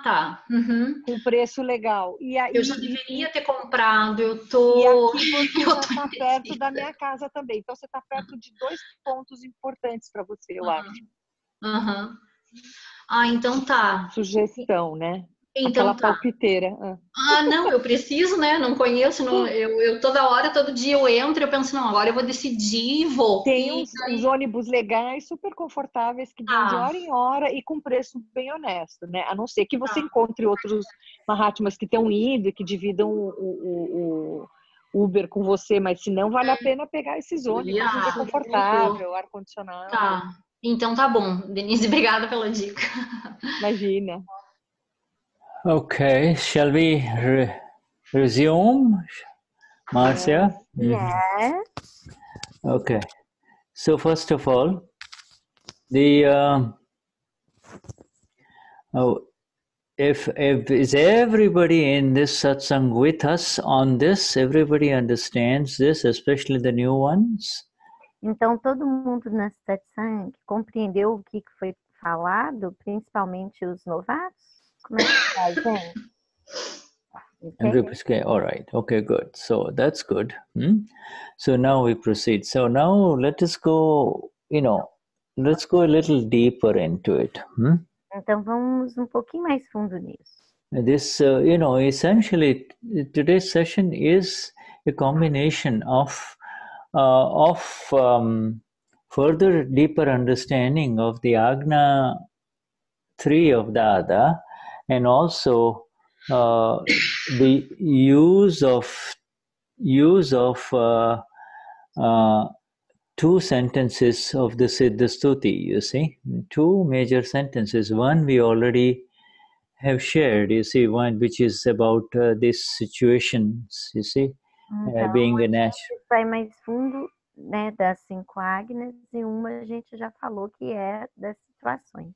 [SPEAKER 6] Tá. Uhum.
[SPEAKER 5] Com preço legal. E aí,
[SPEAKER 6] eu já deveria ter comprado.
[SPEAKER 5] E aqui você já está perto da minha casa também. Então, você está perto de 2 pontos importantes para você, eu acho.
[SPEAKER 6] Então tá.
[SPEAKER 5] Sugestão, né?
[SPEAKER 6] Então,
[SPEAKER 5] aquela palpiteira.
[SPEAKER 6] Não, eu preciso, né? Não conheço, eu toda hora, todo dia eu entro e eu penso, não, agora eu vou decidir e vou.
[SPEAKER 5] Tem uns ônibus legais, super confortáveis, que vão de hora em hora e com preço bem honesto, né? A não ser que você encontre outros Mahatmas que estão indo e que dividam o Uber com você, mas se não, vale a pena pegar esses ônibus, super confortável, ar-condicionado.
[SPEAKER 6] Então tá bom. Denise, obrigada pela dica.
[SPEAKER 5] Imagina.
[SPEAKER 1] Okay, shall we resume, Marcia?
[SPEAKER 2] Yes.
[SPEAKER 1] Okay. So first of all, if is everybody in this satsang with us on this? Everybody understands this, especially the new ones?
[SPEAKER 2] Então todo mundo nessa satsang compreendeu o que foi falado, principalmente os novatos? Como é que faz, gente?
[SPEAKER 1] Okay, all right. Okay, good. So that's good. So now we proceed. So now let us go, let's go a little deeper into it.
[SPEAKER 2] Então vamos pouquinho mais fundo nisso.
[SPEAKER 1] This, essentially today's session is a combination of further deeper understanding of the Agna 3 of Dada, and also the use of 2 sentences of the Siddha Stuti, you see, 2 major sentences. One we already have shared, you see, one which is about these situations, you see,
[SPEAKER 2] Então,
[SPEAKER 1] being a
[SPEAKER 2] a
[SPEAKER 1] natural.
[SPEAKER 2] gente vai mais fundo, né, das 5 Agnas, e uma a gente já falou que é das situações.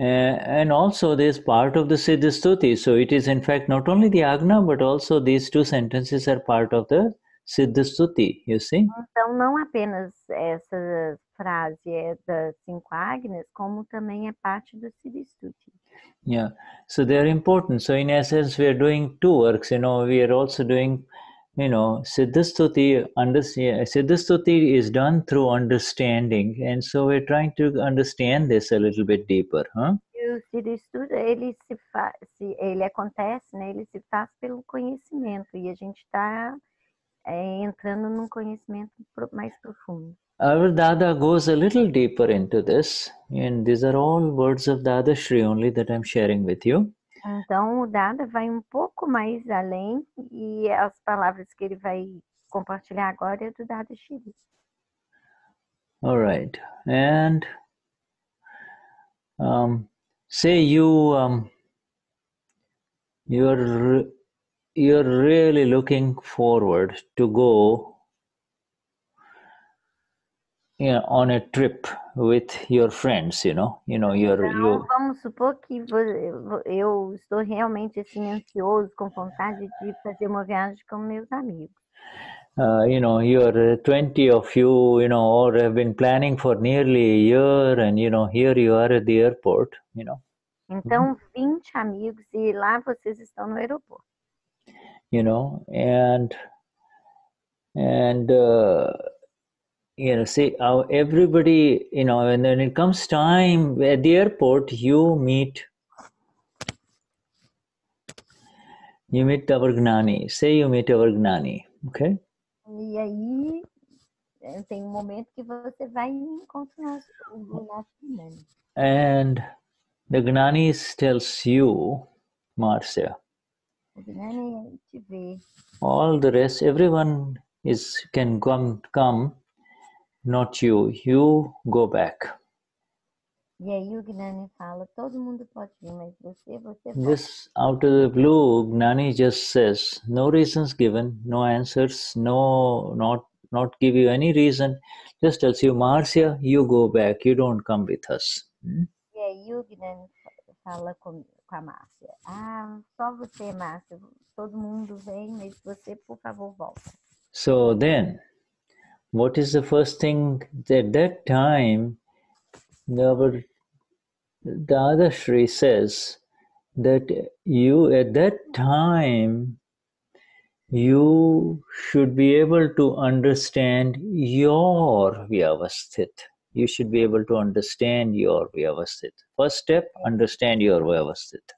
[SPEAKER 1] And also there's part of the Siddhastuti. So it is in fact not only the Agna, but also these 2 sentences are part of the Siddhastuti, you see?
[SPEAKER 2] Então, não apenas essa frase é das 5 Agnas, como também é parte do Siddhastuti.
[SPEAKER 1] Yeah, so they are important. So in essence, we are doing 2 works. We are also doing, Siddhastuti. Siddhastuti is done through understanding, and so we're trying to understand this a little bit deeper, huh?
[SPEAKER 2] E o Siddhastuti, ele acontece, né? Ele se faz pelo conhecimento, e a gente está entrando num conhecimento mais profundo.
[SPEAKER 1] Our Dada goes a little deeper into this, and these are all words of Dadashri only that I'm sharing with you.
[SPEAKER 2] Então, o Dada vai um pouco mais além, e as palavras que ele vai compartilhar agora é do Dadashri.
[SPEAKER 1] All right, and say you're really looking forward to go on a trip with your friends,
[SPEAKER 2] Então, vamos supor que eu estou realmente assim, ansioso, com vontade de fazer uma viagem com meus amigos.
[SPEAKER 1] You're 20 of you, or have been planning for nearly a year, and here you are at the airport,
[SPEAKER 2] Então, 20 amigos, e lá vocês estão no aeroporto.
[SPEAKER 1] See, everybody, and when it comes time at the airport, you meet our Gnani. Say you meet our Gnani, okay?
[SPEAKER 2] E aí, tem momento que você vai encontrar o nosso Gnani.
[SPEAKER 1] And the Gnani tells you, Marcia,
[SPEAKER 2] o Gnani te vê.
[SPEAKER 1] All the rest, everyone can come, not you. You go back.
[SPEAKER 2] E aí o Gnani fala, todo mundo pode vir, mas você
[SPEAKER 1] Just out of the blue, Gnani just says, no reasons given, no answers, not give you any reason, just tells you, Marcia, you go back, you don't come with us.
[SPEAKER 2] E aí o Gnani fala com a Marcia, só você, Marcia, todo mundo vem, mas você, por favor, volta.
[SPEAKER 1] So then, what is the first thing? At that time, the Dadashri says that at that time, you should be able to understand your VYavasthit. You should be able to understand your VYavasthit. First step, understand your VYavasthit.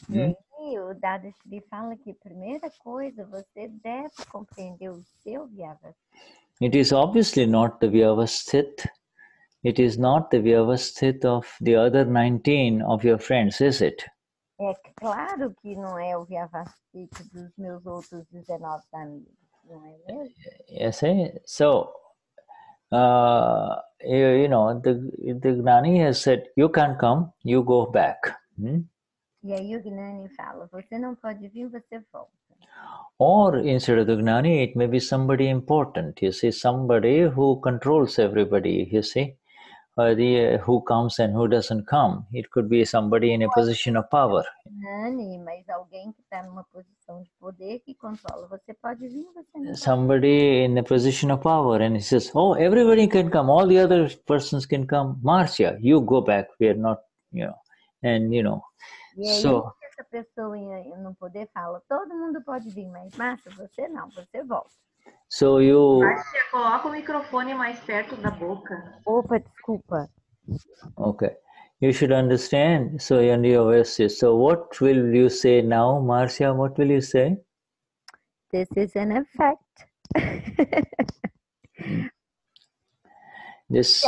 [SPEAKER 2] E aí o Dadashri fala que primeira coisa, você deve compreender o seu VYavasthit.
[SPEAKER 1] It is obviously not the VYavasthit. It is not the VYavasthit of the other 19 of your friends, is it?
[SPEAKER 2] É claro que não é o VYavasthit dos meus outros 19 amigos, não é mesmo?
[SPEAKER 1] Yes, so, the Gnani has said, you can't come, you go back.
[SPEAKER 2] E aí o Gnani fala, você não pode vir, você volta.
[SPEAKER 1] Or instead of the Gnani, it may be somebody important, you see, somebody who controls everybody, you see, who comes and who doesn't come. It could be somebody in a position of power.
[SPEAKER 2] Gnani, mas alguém que está numa posição de poder que controla. Você pode vir, você não pode.
[SPEAKER 1] Somebody in a position of power, and he says, oh, everybody can come, all the other persons can come. Marcia, you go back, we are not, and
[SPEAKER 2] E aí,
[SPEAKER 1] so
[SPEAKER 2] essa pessoa no poder fala, todo mundo pode vir, mas Marcia, você não, você volta.
[SPEAKER 1] So you...
[SPEAKER 3] Marcia, coloca o microfone mais perto da boca.
[SPEAKER 2] Opa, desculpa.
[SPEAKER 1] Okay. You should understand. So, so what will you say now, Marcia? What will you say?
[SPEAKER 2] This is an effect.
[SPEAKER 1] This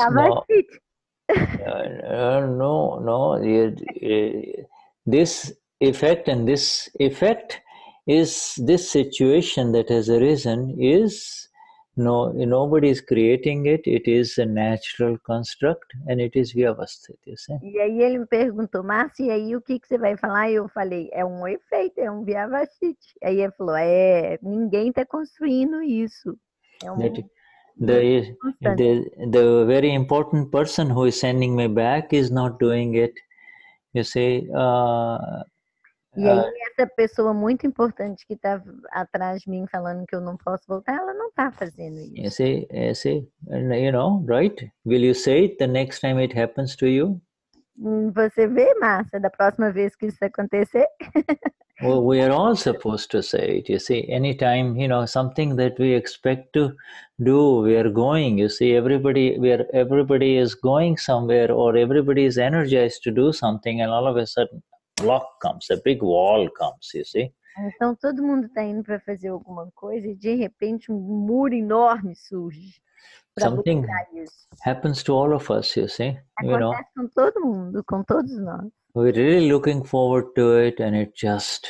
[SPEAKER 1] this effect, and this effect is this situation that has arisen is nobody is creating it. It is a natural construct, and it is VYavasthit, you see.
[SPEAKER 2] E aí ele me perguntou, Marcia, e aí o que você vai falar? E eu falei, é um efeito, é um VYavasthit. Aí ele falou, ninguém está construindo isso. É
[SPEAKER 1] the very important person who is sending me back is not doing it, you see.
[SPEAKER 2] E aí essa pessoa muito importante que está atrás de mim falando que eu não posso voltar, ela não está fazendo isso.
[SPEAKER 1] You see, you know, right? Will you say it the next time it happens to you?
[SPEAKER 2] Você vê, Marcia, da próxima vez que isso acontecer?
[SPEAKER 1] Well, we are all supposed to say it, you see. Anytime, you know, something that we expect to do, we are going, you see, everybody is going somewhere, or everybody is energized to do something, and all of a sudden, block comes, a big wall comes, you see.
[SPEAKER 2] Então todo mundo está indo para fazer alguma coisa e de repente um muro enorme surge.
[SPEAKER 1] Something happens to all of us, you see.
[SPEAKER 2] Acontece com todo mundo, com todos nós.
[SPEAKER 1] We're really looking forward to it, and it just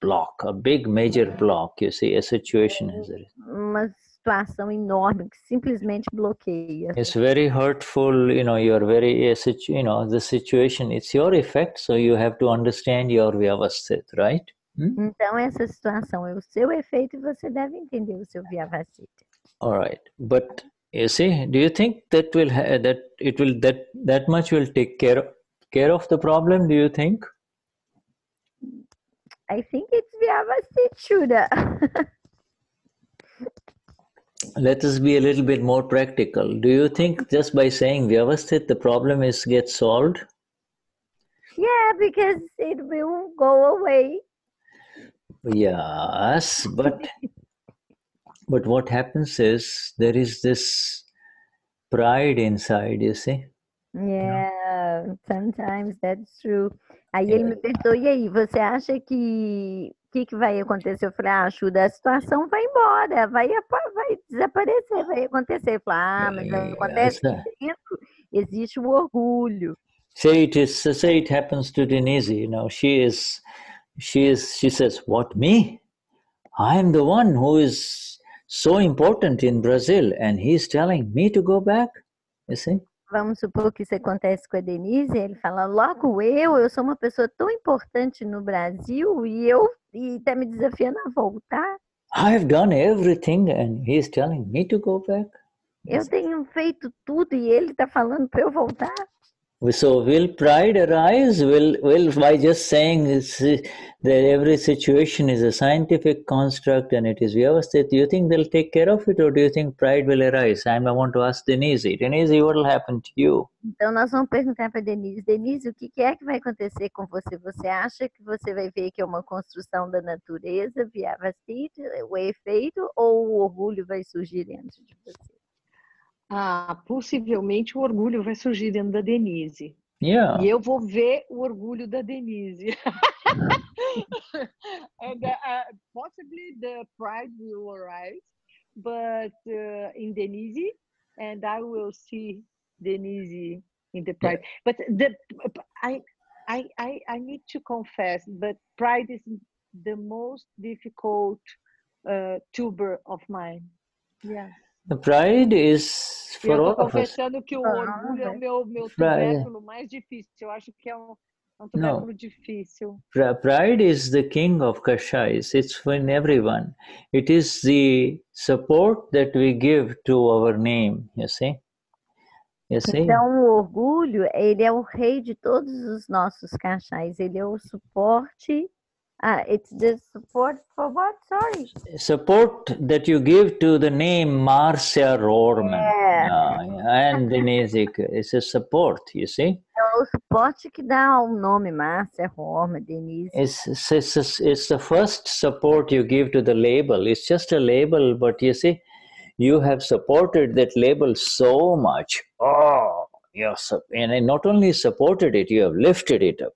[SPEAKER 1] block, a big major block, you see, a situation is there.
[SPEAKER 2] Uma situação enorme que simplesmente bloqueia.
[SPEAKER 1] It's very hurtful, you're very, the situation, it's your effect, so you have to understand your VYavasthit, right?
[SPEAKER 2] Então essa situação é o seu efeito e você deve entender o seu VYavasthit.
[SPEAKER 1] All right, but you see, do you think that much will take care of the problem? Do you think?
[SPEAKER 2] I think it's VYavasthit, Shuddha.
[SPEAKER 1] Let us be a little bit more practical. Do you think just by saying VYavasthit the problem gets solved?
[SPEAKER 2] Yeah, because it will go away.
[SPEAKER 1] Yes, but what happens is there is this pride inside, you see.
[SPEAKER 2] Yeah, sometimes that's true. Aí ele me perguntou, e aí, você acha que vai acontecer? Eu falei, Shuddha, a situação vai embora, vai desaparecer, vai acontecer. Eu falei, mas acontece que dentro existe o orgulho.
[SPEAKER 1] Say it happens to Denise, she says, what, me? I am the one who is so important in Brazil, and he's telling me to go back, you see?
[SPEAKER 2] Vamos supor que isso acontece com a Denise, ele fala, logo eu sou uma pessoa tão importante no Brasil e está me desafiando a voltar.
[SPEAKER 1] I have done everything and he is telling me to go back.
[SPEAKER 2] Eu tenho feito tudo e ele está falando para eu voltar.
[SPEAKER 1] So will pride arise? Will by just saying that every situation is a scientific construct and it is VYavasthit, do you think they'll take care of it, or do you think pride will arise? I want to ask Denise. Denise, what will happen to you?
[SPEAKER 2] Então nós vamos perguntar para Denise. Denise, o que é que vai acontecer com você? Você acha que você vai ver que é uma construção da natureza, VYavasthit, o efeito, ou o orgulho vai surgir dentro de você?
[SPEAKER 5] Possivelmente o orgulho vai surgir dentro da Denise.
[SPEAKER 1] Yeah.
[SPEAKER 5] E eu vou ver o orgulho da Denise. And possibly the pride will arise, but in Denise, and I will see Denise in the pride. Yeah. But I need to confess, but pride is the most difficult tuber of mine. Yeah.
[SPEAKER 1] The pride is for all of us.
[SPEAKER 5] Eu estou confessando que o orgulho é o meu tubérculo mais difícil. Eu acho que é um tubérculo difícil.
[SPEAKER 1] Pride is the king of kashais. It's for everyone. It is the support that we give to our name, you see?
[SPEAKER 2] Então o orgulho, ele é o rei de todos os nossos kashais. Ele é o suporte. It's the support for what? Sorry.
[SPEAKER 1] Support that you give to the name Marcia Rohrman. And Denise. It's a support, you see?
[SPEAKER 2] É o suporte que dá ao nome Marcia Rohrman, Denise.
[SPEAKER 1] It's the first support you give to the label. It's just a label, but you see, you have supported that label so much. Yes, and not only supported it, you have lifted it up.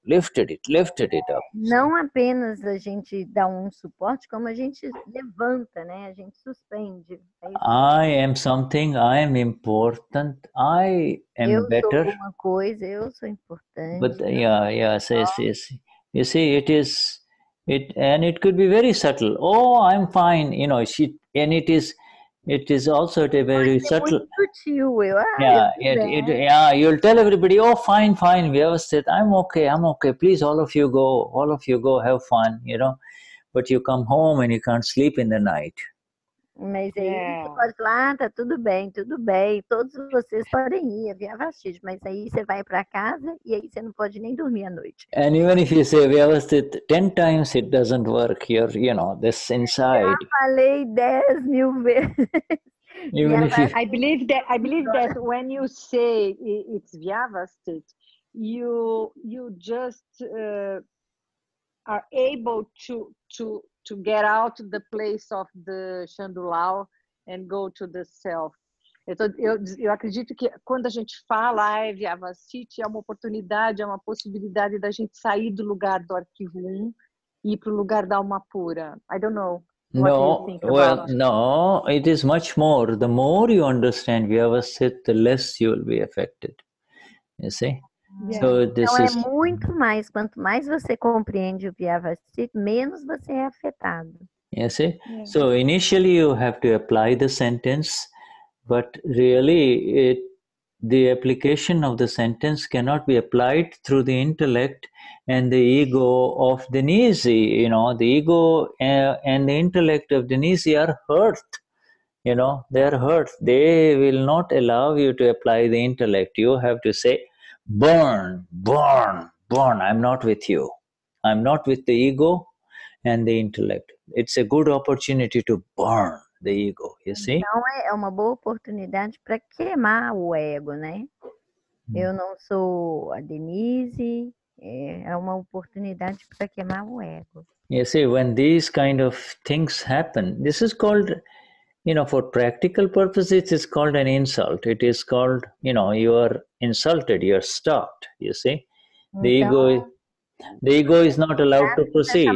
[SPEAKER 2] Não apenas a gente dá um suporte, como a gente levanta, né? A gente suspende.
[SPEAKER 1] I am something, I am important, I am better.
[SPEAKER 2] Eu sou uma coisa, eu sou importante.
[SPEAKER 1] But yes. You see, and it could be very subtle. Oh, I'm fine, and it is it is also a very subtle.
[SPEAKER 2] Yeah,
[SPEAKER 1] you'll tell everybody, oh, fine, VYavasthit, I'm okay. Please, all of you go, have fun, But you come home and you can't sleep in the night.
[SPEAKER 2] Mas aí você pode falar, tá tudo bem, todos vocês podem ir, VYavasthit, mas aí você vai para casa e aí você não pode nem dormir à noite.
[SPEAKER 1] And even if you say VYavasthit 10 times, it doesn't work. You're, this inside.
[SPEAKER 2] Já falei 10.000 vezes.
[SPEAKER 1] Even if you...
[SPEAKER 5] I believe that when you say it's VYavasthit, you just are able to get out the place of the Chandulau and go to the self. Eu acredito que quando a gente fala VYavasthit, é uma oportunidade, é uma possibilidade da gente sair do lugar do arquivo 1 e ir para o lugar da alma pura. I don't know.
[SPEAKER 1] No, it is much more. The more you understand VYavasthit, the less you will be affected. You see?
[SPEAKER 2] Yeah. So então é muito mais, quanto mais você compreende o VYavasthit, menos você é afetado.
[SPEAKER 1] You see? Yeah. So initially you have to apply the sentence, but really the application of the sentence cannot be applied through the intellect and the ego of Denise. The ego and the intellect of Denise are hurt. They are hurt. They will not allow you to apply the intellect. You have to say, burn, I'm not with you. I'm not with the ego and the intellect. It's a good opportunity to burn the ego, you see?
[SPEAKER 2] Então é uma boa oportunidade para queimar o ego, né? Eu não sou a Denise, é uma oportunidade para queimar o ego.
[SPEAKER 1] You see, when these kind of things happen, this is called, for practical purposes, it's called an insult. It is called, you are insulted, you are stopped, you see? The ego is not allowed to proceed.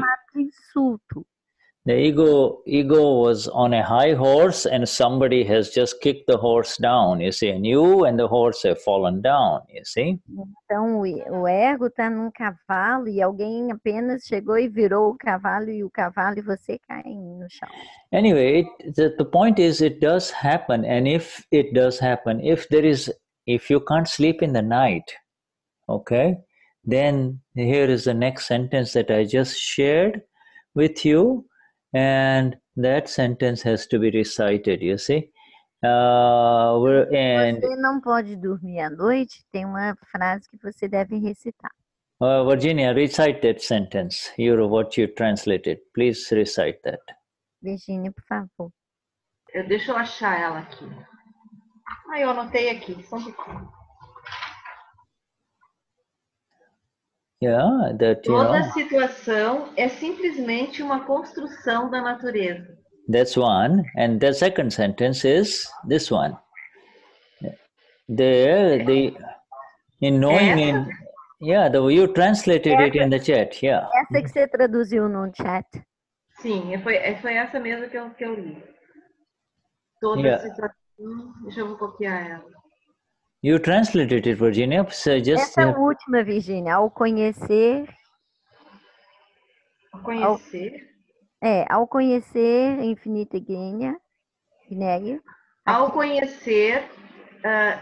[SPEAKER 1] The ego was on a high horse and somebody has just kicked the horse down, you see, and you and the horse have fallen down, you see?
[SPEAKER 2] Então o ego está num cavalo e alguém apenas chegou e virou o cavalo e você cai no chão.
[SPEAKER 1] Anyway, the point is it does happen, and if it does happen, if you can't sleep in the night, okay, then here is the next sentence that I just shared with you. And that sentence has to be recited, you see?
[SPEAKER 2] Você não pode dormir à noite, tem uma frase que você deve recitar.
[SPEAKER 1] Virginia, recite that sentence. What you translated. Please recite that.
[SPEAKER 2] Virginia, por favor.
[SPEAKER 3] Deixa eu achar ela aqui. Eu anotei aqui, só um pouquinho.
[SPEAKER 1] Yeah,
[SPEAKER 3] Toda situação é simplesmente uma construção da natureza.
[SPEAKER 1] That's one. And the second sentence is this one. You translated it in the chat. Yeah.
[SPEAKER 2] Essa que você traduziu no chat.
[SPEAKER 3] Sim, foi essa mesmo que eu li. Toda situação. Deixa eu copiar ela.
[SPEAKER 1] You translated it, Virginia. So just
[SPEAKER 2] essa última, Virginia, ao conhecer. Ao conhecer infinita gneya.
[SPEAKER 3] Ao conhecer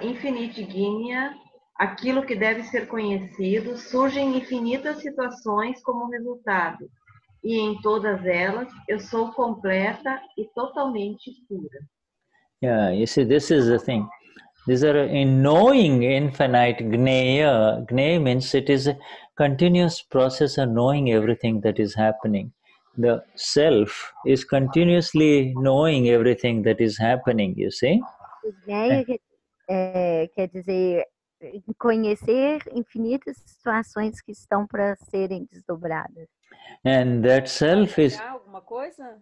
[SPEAKER 3] infinite gneya, aquilo que deve ser conhecido, surgem infinitas situações como resultado. E em todas elas, eu sou completa e totalmente pura.
[SPEAKER 1] Yeah, you see, this is the thing. These are in knowing infinite gneya. Gneya means it is a continuous process of knowing everything that is happening. The self is continuously knowing everything that is happening, you see?
[SPEAKER 2] Gneya quer dizer conhecer infinitas situações que estão para serem desdobradas.
[SPEAKER 1] And that self is...
[SPEAKER 7] Alguma coisa?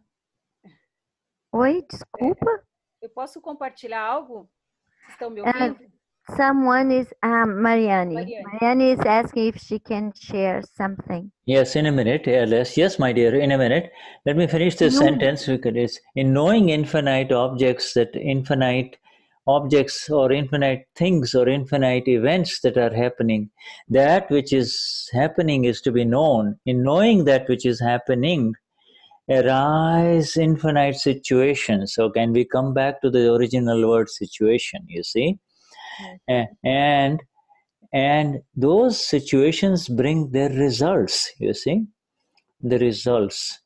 [SPEAKER 2] Oi, desculpa.
[SPEAKER 7] Eu posso compartilhar algo? Estão me ouvindo?
[SPEAKER 2] Someone is Mariani. Mariani is asking if she can share something.
[SPEAKER 1] Yes, in a minute. Yes, my dear, in a minute. Let me finish this sentence. It's in knowing infinite objects, that infinite objects or infinite things or infinite events that are happening, that which is happening is to be known. In knowing that which is happening, arise infinite situations. So can we come back to the original word situation, you see? And those situations bring their results, you see? The results,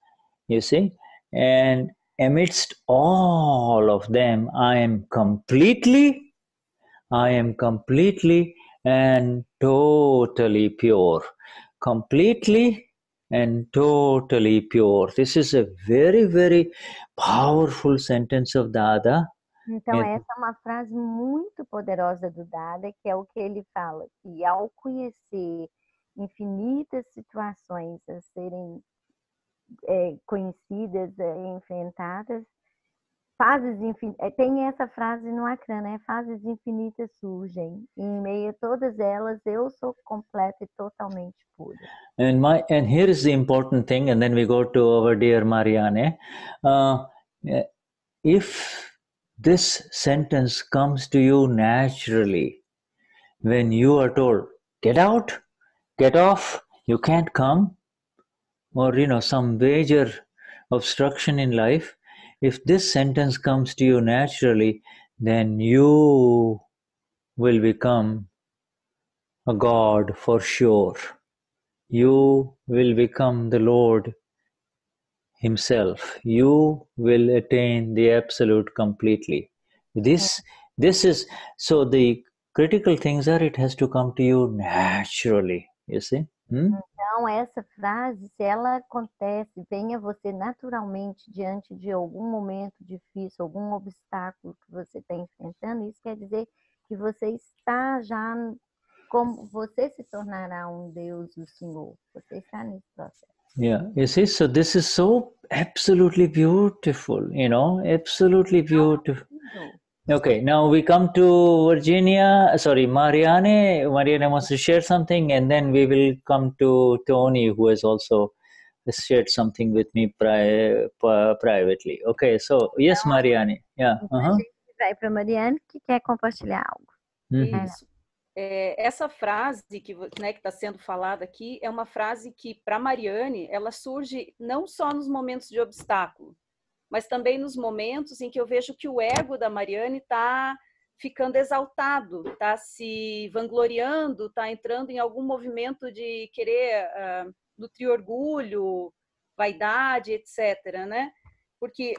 [SPEAKER 1] you see? And amidst all of them, I am completely and totally pure. Completely and totally pure. This is a very, very powerful sentence of Dada.
[SPEAKER 2] Então, essa é uma frase muito poderosa do Dada, que é o que ele fala, que ao conhecer infinitas situações a serem conhecidas, enfrentadas, fases infinitas, tem essa frase no Akram, né? Fases infinitas surgem, e em meio a todas elas eu sou completa e totalmente pura.
[SPEAKER 1] And here is the important thing, and then we go to our dear Marianne. If this sentence comes to you naturally, when you are told, get out, get off, you can't come, or some major obstruction in life, if this sentence comes to you naturally, then you will become a God for sure. You will become the Lord Himself. You will attain the absolute completely. This is, so the critical things are, it has to come to you naturally, you see?
[SPEAKER 2] Então, essa frase, se ela acontece, venha você naturalmente diante de algum momento difícil, algum obstáculo que você está enfrentando, isso quer dizer que você está já, como você se tornará um Deus, o Senhor. Você está nesse processo.
[SPEAKER 1] Yeah, you see, so this is so absolutely beautiful, absolutely beautiful. Okay, now we come to Marianne. Marianne wants to share something, and then we will come to Tony, who has also shared something with me privately. Okay, so yes, Marianne. Yeah.
[SPEAKER 2] A gente vai para Marianne, que quer compartilhar algo.
[SPEAKER 7] Isso. Essa frase que está sendo falada aqui é uma frase que, para Marianne, ela surge não só nos momentos de obstáculo, mas também nos momentos em que eu vejo que o ego da Marianne está ficando exaltado, está se vangloriando, está entrando em algum movimento de querer nutrir orgulho, vaidade, etc., né? Porque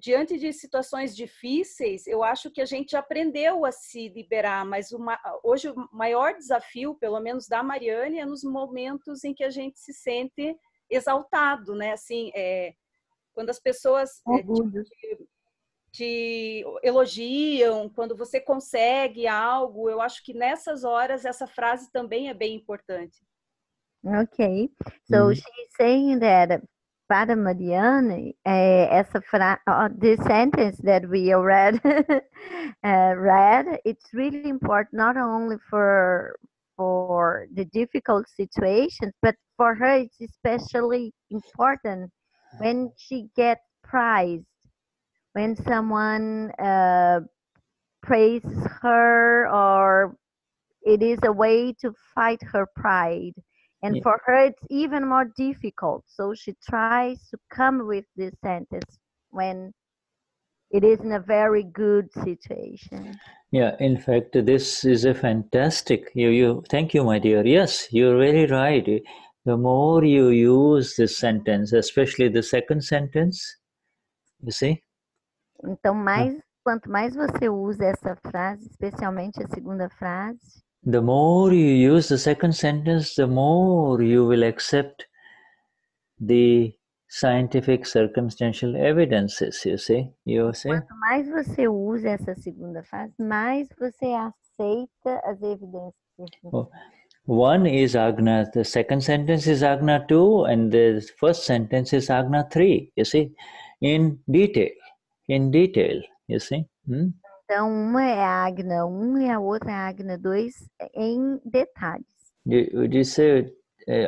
[SPEAKER 7] diante de situações difíceis, eu acho que a gente aprendeu a se liberar, mas hoje o maior desafio, pelo menos da Marianne, é nos momentos em que a gente se sente exaltado, né? Assim, quando as pessoas te elogiam, quando você consegue algo, eu acho que nessas horas essa frase também é bem importante.
[SPEAKER 2] Okay, so she's saying that para Marianne, essa frase, this sentence that we already read, it's really important not only for the difficult situations, but for her it's especially important when she gets prized, when someone praises her, or it is a way to fight her pride. And for her, it's even more difficult. So she tries to come with this sentence when it is in a very good situation.
[SPEAKER 1] Yeah, in fact, this is a fantastic. Thank you, my dear. Yes, you're very right. The more you use this sentence, especially the second sentence, you see?
[SPEAKER 2] Então, quanto mais você usa essa frase, especialmente a segunda frase,
[SPEAKER 1] the more you use the second sentence, the more you will accept the scientific circumstantial evidences, you see?
[SPEAKER 2] Quanto mais você usa essa segunda frase, mais você aceita as evidências.
[SPEAKER 1] One is Agna, the second sentence is Agna 2, and the first sentence is Agna 3, you see? In detail, you see?
[SPEAKER 2] Então, uma é a Agna 1 e a outra é a Agna 2 em detalhes.
[SPEAKER 1] Would you say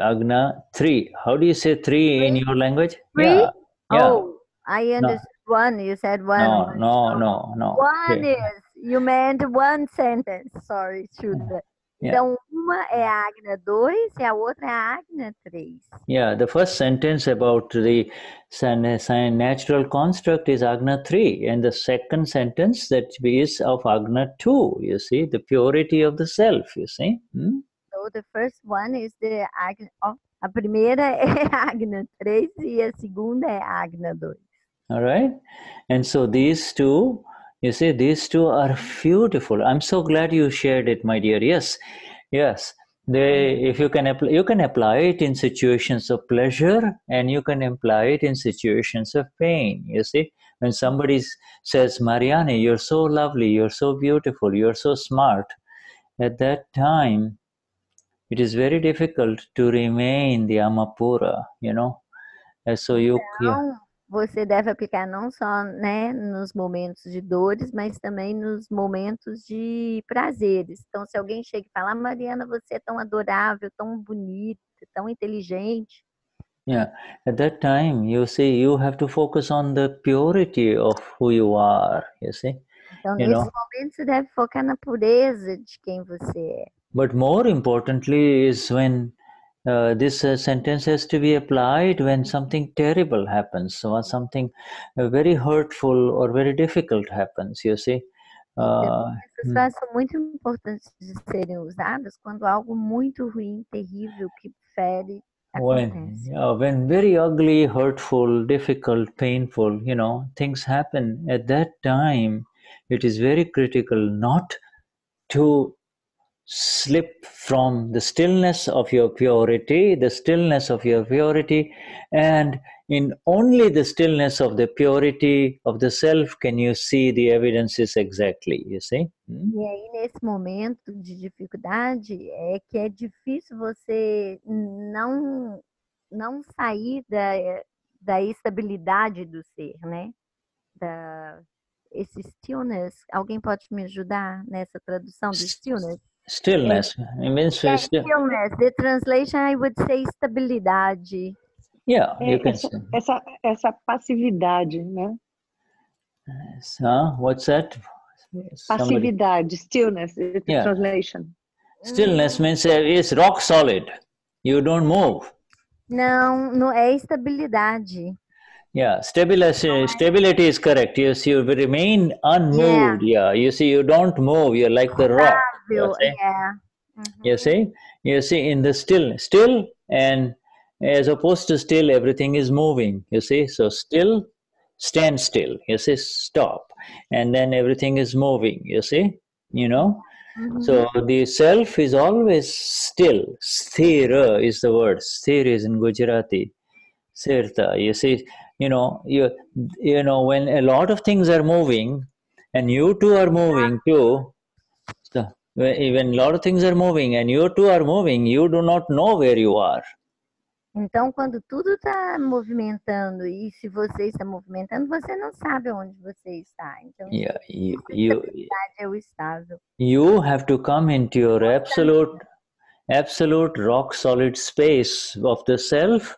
[SPEAKER 1] Agna 3? How do you say 3 in your language?
[SPEAKER 2] 3?
[SPEAKER 1] Yeah.
[SPEAKER 2] Oh, I understood 1. You said 1.
[SPEAKER 1] No.
[SPEAKER 2] 1 is, you meant one sentence. Sorry, Shuddha. Então, uma é a Agna 2 e a outra é a Agna 3.
[SPEAKER 1] Yeah, the first sentence about the natural construct is Agna 3, and the second sentence that is of Agna 2, you see, the purity of the self, you see.
[SPEAKER 2] So the first one is the Agna, a primeira é a Agna 3 e a segunda é a Agna 2.
[SPEAKER 1] All right, and so these two, you see, these two are beautiful. I'm so glad you shared it, my dear. Yes. If you can apply it in situations of pleasure, and you can apply it in situations of pain. You see, when somebody says, Marianne, you're so lovely, you're so beautiful, you're so smart, at that time, it is very difficult to remain the Amapura, you know. And so
[SPEAKER 2] você deve aplicar não só, né, nos momentos de dores, mas também nos momentos de prazeres. Então, se alguém chega e fala, Mariana, você é tão adorável, tão bonita, tão inteligente.
[SPEAKER 1] Yeah, at that time, you see, you have to focus on the purity of who you are, you see.
[SPEAKER 2] Então, nesses momentos, você deve focar na pureza de quem você é.
[SPEAKER 1] But more importantly is when this sentence has to be applied when something terrible happens, or something very hurtful or very difficult happens, you see.
[SPEAKER 2] Essas frases são muito importantes de serem usadas quando algo muito ruim, terrível, que fere acontece.
[SPEAKER 1] When very ugly, hurtful, difficult, painful, you know, things happen, at that time, it is very critical not to slip from the stillness of your purity, and in only the stillness of the purity of the self can you see the evidences exactly, you see.
[SPEAKER 2] E aí, nesse momento de dificuldade, é que é difícil você não sair da estabilidade do ser, né? Esse stillness, alguém pode me ajudar nessa tradução do stillness?
[SPEAKER 1] Stillness. It means
[SPEAKER 2] stillness. The translation, I would say estabilidade.
[SPEAKER 1] Yeah, you can say.
[SPEAKER 5] Essa passividade, né?
[SPEAKER 1] What's that?
[SPEAKER 5] Passividade, stillness, the translation.
[SPEAKER 1] Stillness means it's rock solid. You don't move.
[SPEAKER 2] Não é estabilidade.
[SPEAKER 1] Yeah, stability is correct. You see, you remain unmoved. Yeah, you see, you don't move. You're like the rock. You see, in the still, and as opposed to still, everything is moving. You see, so still, stand still. You see, stop, and then everything is moving. You see, you know. So the self is always still. Sthira is the word. Sthir is in Gujarati. Sirta. You see, you know, when a lot of things are moving, and you too are moving too. So when a lot of things are moving, and you too are moving, you do not know where you are.
[SPEAKER 2] Então, quando tudo está movimentando e se você está movimentando, você não sabe onde você está. Então, estabilidade é o estável.
[SPEAKER 1] You have to come into your absolute rock solid space of the self,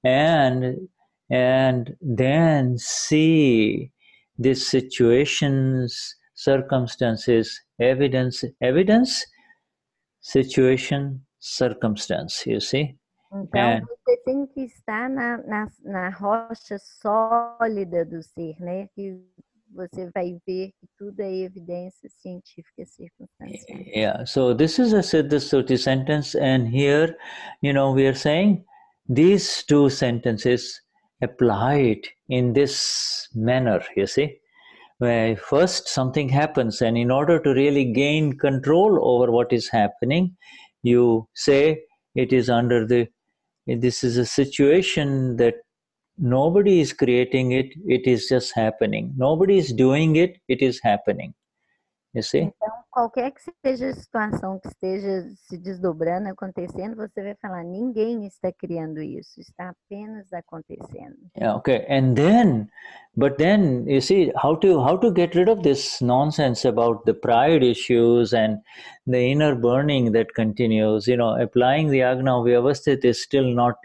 [SPEAKER 1] and then see these situations, circumstances, evidence, situation, circumstance, you see.
[SPEAKER 2] Então, você tem que estar na rocha sólida do ser, né? Que você vai ver que tudo é evidência científica circunstancial.
[SPEAKER 1] Yeah, so this is a Siddha Stuti sentence, and here, you know, we are saying these two sentences applied in this manner, you see. Where first something happens, and in order to really gain control over what is happening, you say it is this is a situation that nobody is creating it, it is just happening. Nobody is doing it, it is happening. You see?
[SPEAKER 2] Então, qualquer que seja a situação que esteja se desdobrando, acontecendo, você vai falar, ninguém está criando isso, está apenas acontecendo.
[SPEAKER 1] Yeah, okay. But then, you see, how to get rid of this nonsense about the pride issues and the inner burning that continues, you know, applying the Agna VYavasthit is still not,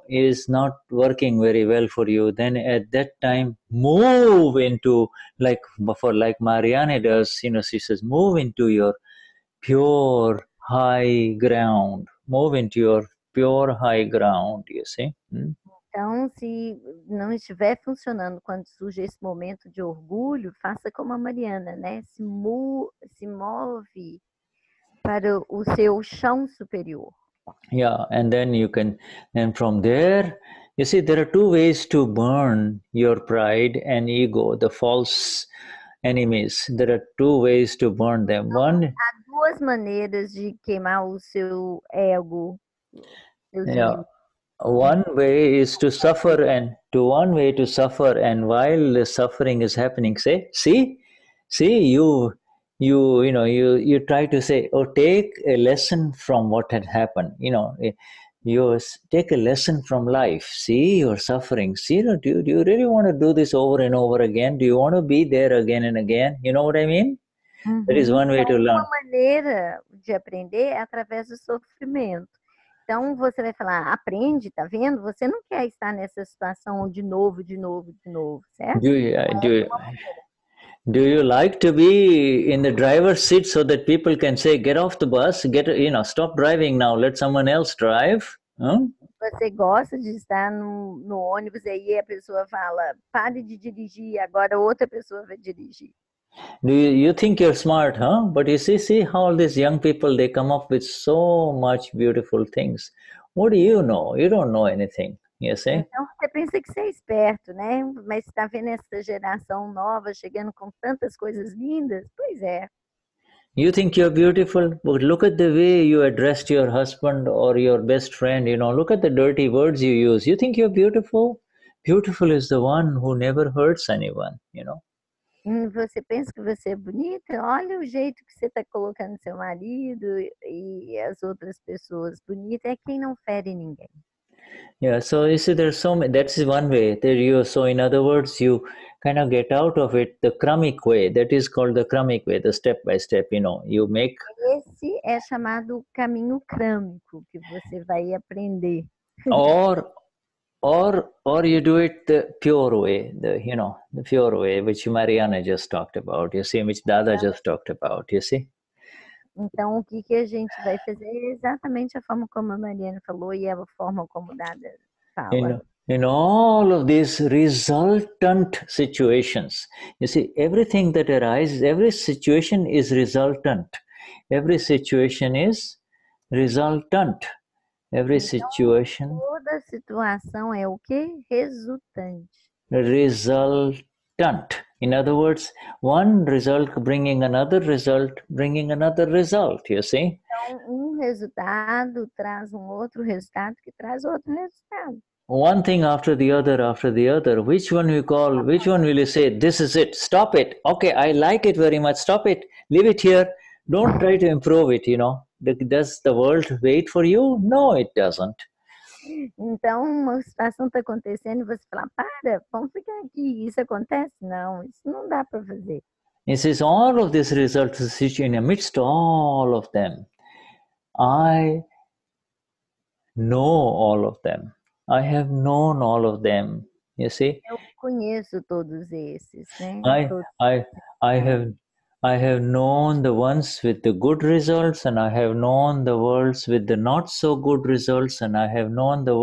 [SPEAKER 1] is not working very well for you, then at that time move into, like Marianne does, you know, she says, move into your pure high ground. Move into your pure high ground, you see.
[SPEAKER 2] Então, se não estiver funcionando quando surge esse momento de orgulho, faça como a Mariana, né? Se move para o seu chão superior.
[SPEAKER 1] Yeah, and then you can, and from there, you see, there are two ways to burn your pride and ego, the false enemies. There are two ways to burn them. One,
[SPEAKER 2] há duas maneiras de queimar o seu ego.
[SPEAKER 1] Yeah, one way is to suffer, and while the suffering is happening, say, see, you try to say, oh, take a lesson from what had happened. You take a lesson from life. See, you're suffering. See, do you really want to do this over and over again? Do you want to be there again and again? You know what I mean? That is one way to learn.
[SPEAKER 2] Uma maneira de aprender é através do sofrimento. Então, você vai falar, aprende, tá vendo? Você não quer estar nessa situação de novo, certo?
[SPEAKER 1] Do you like to be in the driver's seat so that people can say, get off the bus, stop driving now, let someone else drive?
[SPEAKER 2] Você gosta de estar no ônibus e aí a pessoa fala, pare de dirigir, agora outra pessoa vai dirigir.
[SPEAKER 1] Do you think you're smart, huh? But you see how all these young people, they come up with so much beautiful things. What do you know? You don't know anything. You see?
[SPEAKER 2] Então você pensa que você é esperto, né? Mas está vendo essa geração nova chegando com tantas coisas lindas? Pois é.
[SPEAKER 1] You think you're beautiful, but look at the way you addressed your husband or your best friend. Look at the dirty words you use. You think you're beautiful? Beautiful is the one who never hurts anyone,
[SPEAKER 2] Você pensa que você é bonita? Olha o jeito que você está colocando seu marido e as outras pessoas. Bonita é quem não fere ninguém.
[SPEAKER 1] Yeah, so you see, there's so many. That is one way. So in other words, you kind of get out of it the kramic way. That is called the kramic way, the step by step. You make.
[SPEAKER 2] Esse é chamado caminho crâmico que você vai aprender.
[SPEAKER 1] Or you do it the pure way, the pure way, which Mariana just talked about, you see, which Dada just talked about, you see.
[SPEAKER 2] Então, o que a gente vai fazer é exatamente a forma como a Mariana falou e a forma como Dada fala.
[SPEAKER 1] In all of these resultant situations, you see, everything that arises, every situation is resultant. Every situation is resultant. Every situation.
[SPEAKER 2] Toda situação é o quê? Resultante.
[SPEAKER 1] Resultant. In other words, one result bringing another result, you see?
[SPEAKER 2] Então, resultado traz outro resultado que traz outro resultado.
[SPEAKER 1] One thing after the other. Which one will you say, this is it, stop it. Okay, I like it very much, stop it, leave it here. Don't try to improve it, Does the world wait for you? No, it doesn't.
[SPEAKER 2] Então, uma situação está acontecendo e você fala, vamos ficar aqui, isso acontece? Não, isso não dá para fazer.
[SPEAKER 1] It says all of these results, in amidst all of them, I know all of them. I have known all of them, you see.
[SPEAKER 2] Eu conheço todos esses, né?
[SPEAKER 1] I have known the ones with the good results, and I have known the worlds with the not so good results, and I have known the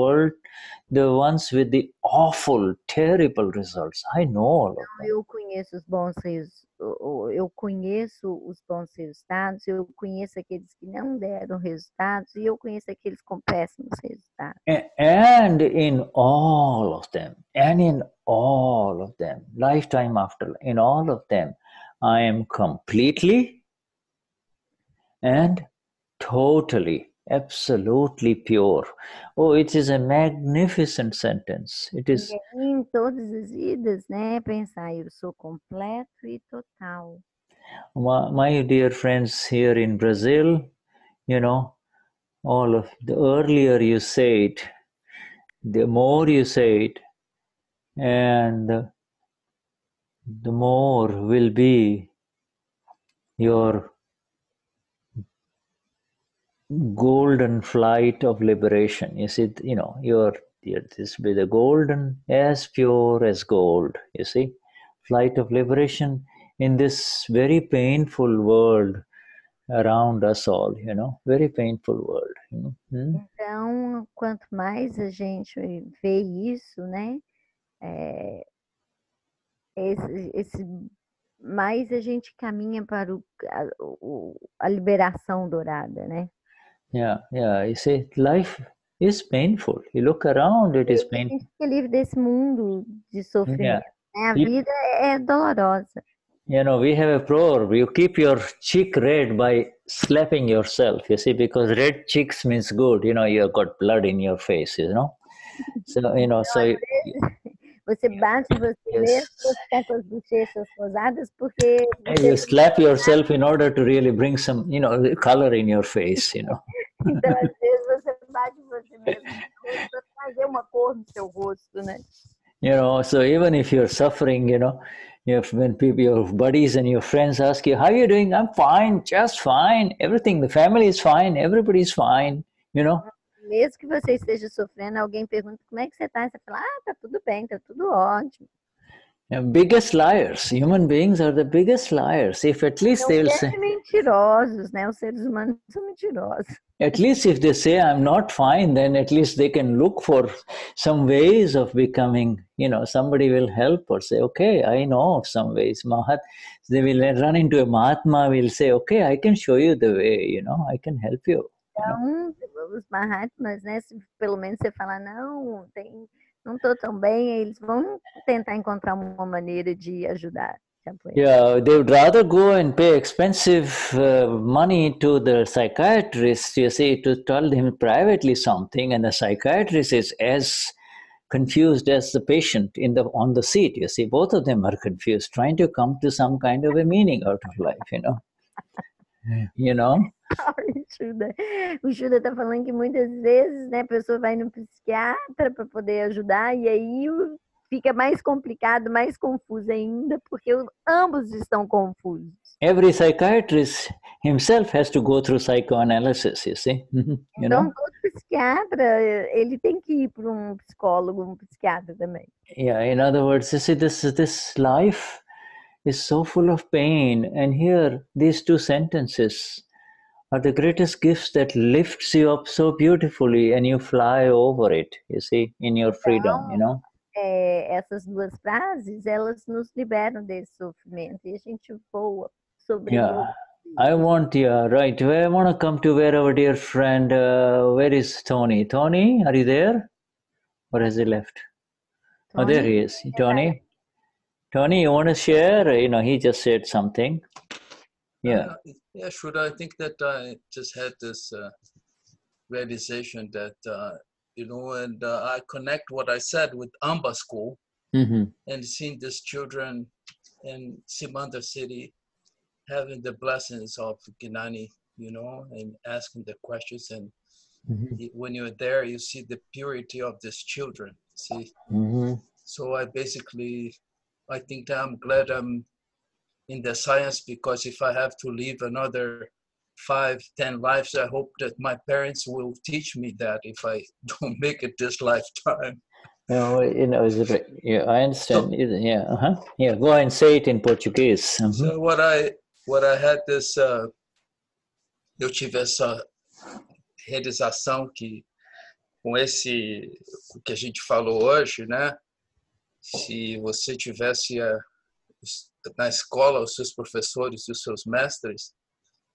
[SPEAKER 1] ones with the awful, terrible results. I know all of them.
[SPEAKER 2] Eu conheço os bons resultados, eu conheço aqueles que não deram resultados, e eu conheço aqueles com péssimos resultados.
[SPEAKER 1] And in all of them, lifetime after, in all of them, I am completely and totally, absolutely pure. Oh, it is a magnificent sentence. It is.
[SPEAKER 2] Em todas as vidas, né? Pensar, eu sou completo e total.
[SPEAKER 1] My dear friends here in Brazil, all of the earlier you say it, the more you say it, and the more will be your golden flight of liberation. You see, this will be the golden, as pure as gold, you see, flight of liberation in this very painful world around us all, very painful world.
[SPEAKER 2] Então, quanto mais a gente vê isso, né, mais a gente caminha para a liberação dourada, né?
[SPEAKER 1] Yeah, you see, life is painful. You look around, it is
[SPEAKER 2] A
[SPEAKER 1] painful.
[SPEAKER 2] gente fica livre desse mundo de sofrimento,
[SPEAKER 1] Yeah.
[SPEAKER 2] né? A vida é dolorosa.
[SPEAKER 1] We have a proverb, you keep your cheek red by slapping yourself, you see, because red cheeks means good, you've got blood in your face, So, so...
[SPEAKER 2] Você bate você mesmo, você fica com as bochechas rosadas, porque...
[SPEAKER 1] You slap yourself in order to really bring some, color in your face,
[SPEAKER 2] Então, às vezes, você bate você mesmo para trazer uma cor no seu rosto, né?
[SPEAKER 1] So even if you're suffering, when people, your buddies and your friends ask you, how are you doing? I'm fine, just fine. Everything, the family is fine, everybody's fine,
[SPEAKER 2] Mesmo que você esteja sofrendo, alguém pergunta como é que você está, você fala, tá tudo bem, tá tudo ótimo.
[SPEAKER 1] Biggest liars, human beings are the biggest liars. If at least they'll say...
[SPEAKER 2] mentirosos, né? Os seres humanos são mentirosos.
[SPEAKER 1] At least if they say I'm not fine, then at least they can look for some ways of becoming, somebody will help or say, okay, I know of some ways. They will run into a Mahatma, will say, okay, I can show you the way, I can help you.
[SPEAKER 2] Então, os Mahatmas, né? Se pelo menos você falar, não estou tão bem, eles vão tentar encontrar uma maneira de ajudar.
[SPEAKER 1] Yeah, they would rather go and pay expensive money to the psychiatrist, you see, to tell him privately something, and the psychiatrist is as confused as the patient on the seat. You see, both of them are confused, trying to come to some kind of a meaning out of life,
[SPEAKER 2] O Shuddha está falando que muitas vezes, né, a pessoa vai no psiquiatra para poder ajudar e aí fica mais complicado, mais confuso ainda, porque ambos estão confusos.
[SPEAKER 1] Every psychiatrist himself has to go through psychoanalysis, you see.
[SPEAKER 2] Então, todo psiquiatra, ele tem que ir para um psicólogo, um psiquiatra também.
[SPEAKER 1] Yeah, in other words, you see, this life is so full of pain, and here, these two sentences are the greatest gifts that lifts you up so beautifully, and you fly over it, you see, in your freedom,
[SPEAKER 2] Essas duas frases, elas nos liberam desse sofrimento e a gente voa sobre
[SPEAKER 1] I want to come to where our dear friend, where is Tony? Tony, are you there? Or has he left? Tony? Oh, there he is. Tony? Tony, you want to share? He just said something. Yeah.
[SPEAKER 8] Yeah, Shuddha, I think that I just had this realization that, and I connect what I said with Amba School, and seeing these children in Simandar city having the blessings of Gnani, and asking the questions. And when you're there, you see the purity of these children, see? So I think that I'm glad I'm in the science, because if I have to live another 5-10 lives, I hope that my parents will teach me that if I don't make it this lifetime.
[SPEAKER 1] I understand. So, go and say it in Portuguese.
[SPEAKER 8] So what I had this, eu tive essa realização que com o que a gente falou hoje, né? Se você tivesse na escola os seus professores e os seus mestres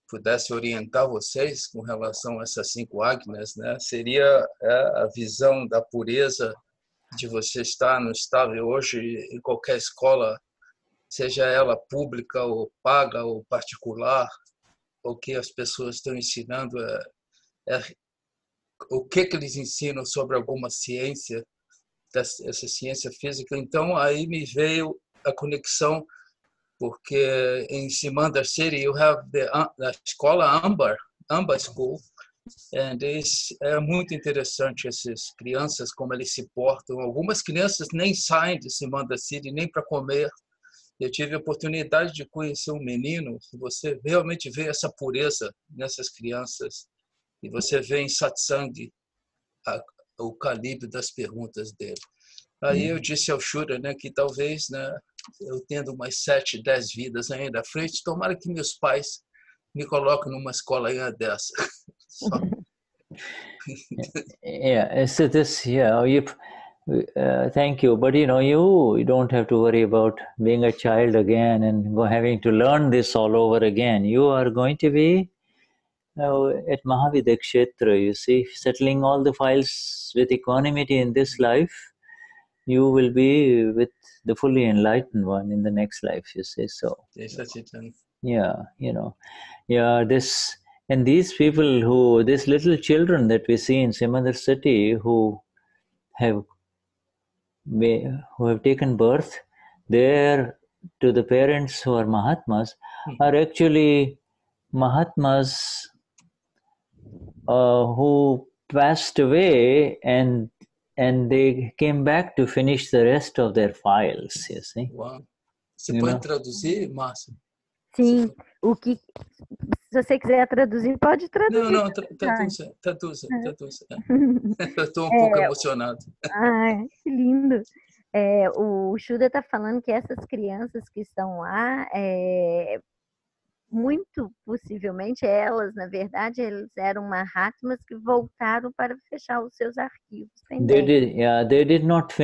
[SPEAKER 8] pudesse orientar vocês com relação a essas 5 Agnas, né? Seria a visão da pureza de você estar no estável hoje em qualquer escola, seja ela pública ou paga ou particular, o que as pessoas estão ensinando, o que eles ensinam sobre alguma ciência, essa ciência física. Então aí me veio a conexão, porque em Simandar City you have a escola Amba School, é muito interessante essas crianças, como eles se portam. Algumas crianças nem saem de Simandar City nem para comer. Eu tive a oportunidade de conhecer um menino, você realmente vê essa pureza nessas crianças, e você vê em satsang o calibre das perguntas dele. Aí eu disse ao Shuddha, né, que talvez, né, eu tendo umas 7, 10 vidas ainda à frente, tomara que meus pais me coloque numa escola dessa.
[SPEAKER 1] Yeah, so this, thank you. But you don't have to worry about being a child again and having to learn this all over again. You are going to be at Mahavidya Kshetra, you see, settling all the files with equanimity in this life. You will be with the fully enlightened one in the next life, you see. So, this. And these people these little children that we see in Simandar city who have taken birth there to the parents who are Mahatmas are actually Mahatmas who passed away and they came back to finish the rest of their files, you see.
[SPEAKER 8] Wow. Você pode traduzir, Marcia?
[SPEAKER 2] Sim, se você quiser traduzir, pode traduzir.
[SPEAKER 8] Não, traduza. Eu estou pouco emocionado.
[SPEAKER 2] Que lindo. O Shuddha está falando que essas crianças que estão lá, muito possivelmente elas, na verdade, eles eram Mahatmas que voltaram para fechar os seus arquivos.
[SPEAKER 1] They did not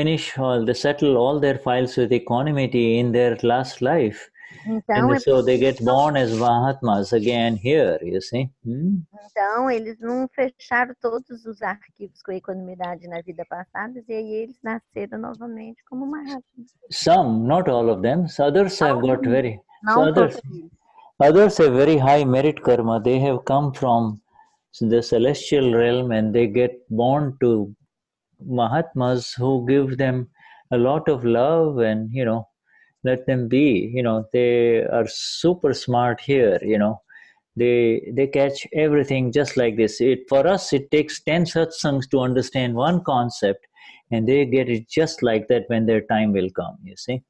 [SPEAKER 1] settle all their files with equanimity in their last life.
[SPEAKER 2] Então,
[SPEAKER 1] so they get born as Mahatmas again here, you see.
[SPEAKER 2] Então, eles não fecharam todos os arquivos com equanimidade na vida passada, e aí eles nasceram novamente como Mahatmas.
[SPEAKER 1] Some, not all of them. So others have got others have very high merit karma. They have come from the celestial realm and they get born to Mahatmas who give them a lot of love and, let them be, they are super smart here, they catch everything just like this. For us, it takes 10 satsangs to understand one concept, and they get it just like that when their time will come, you see.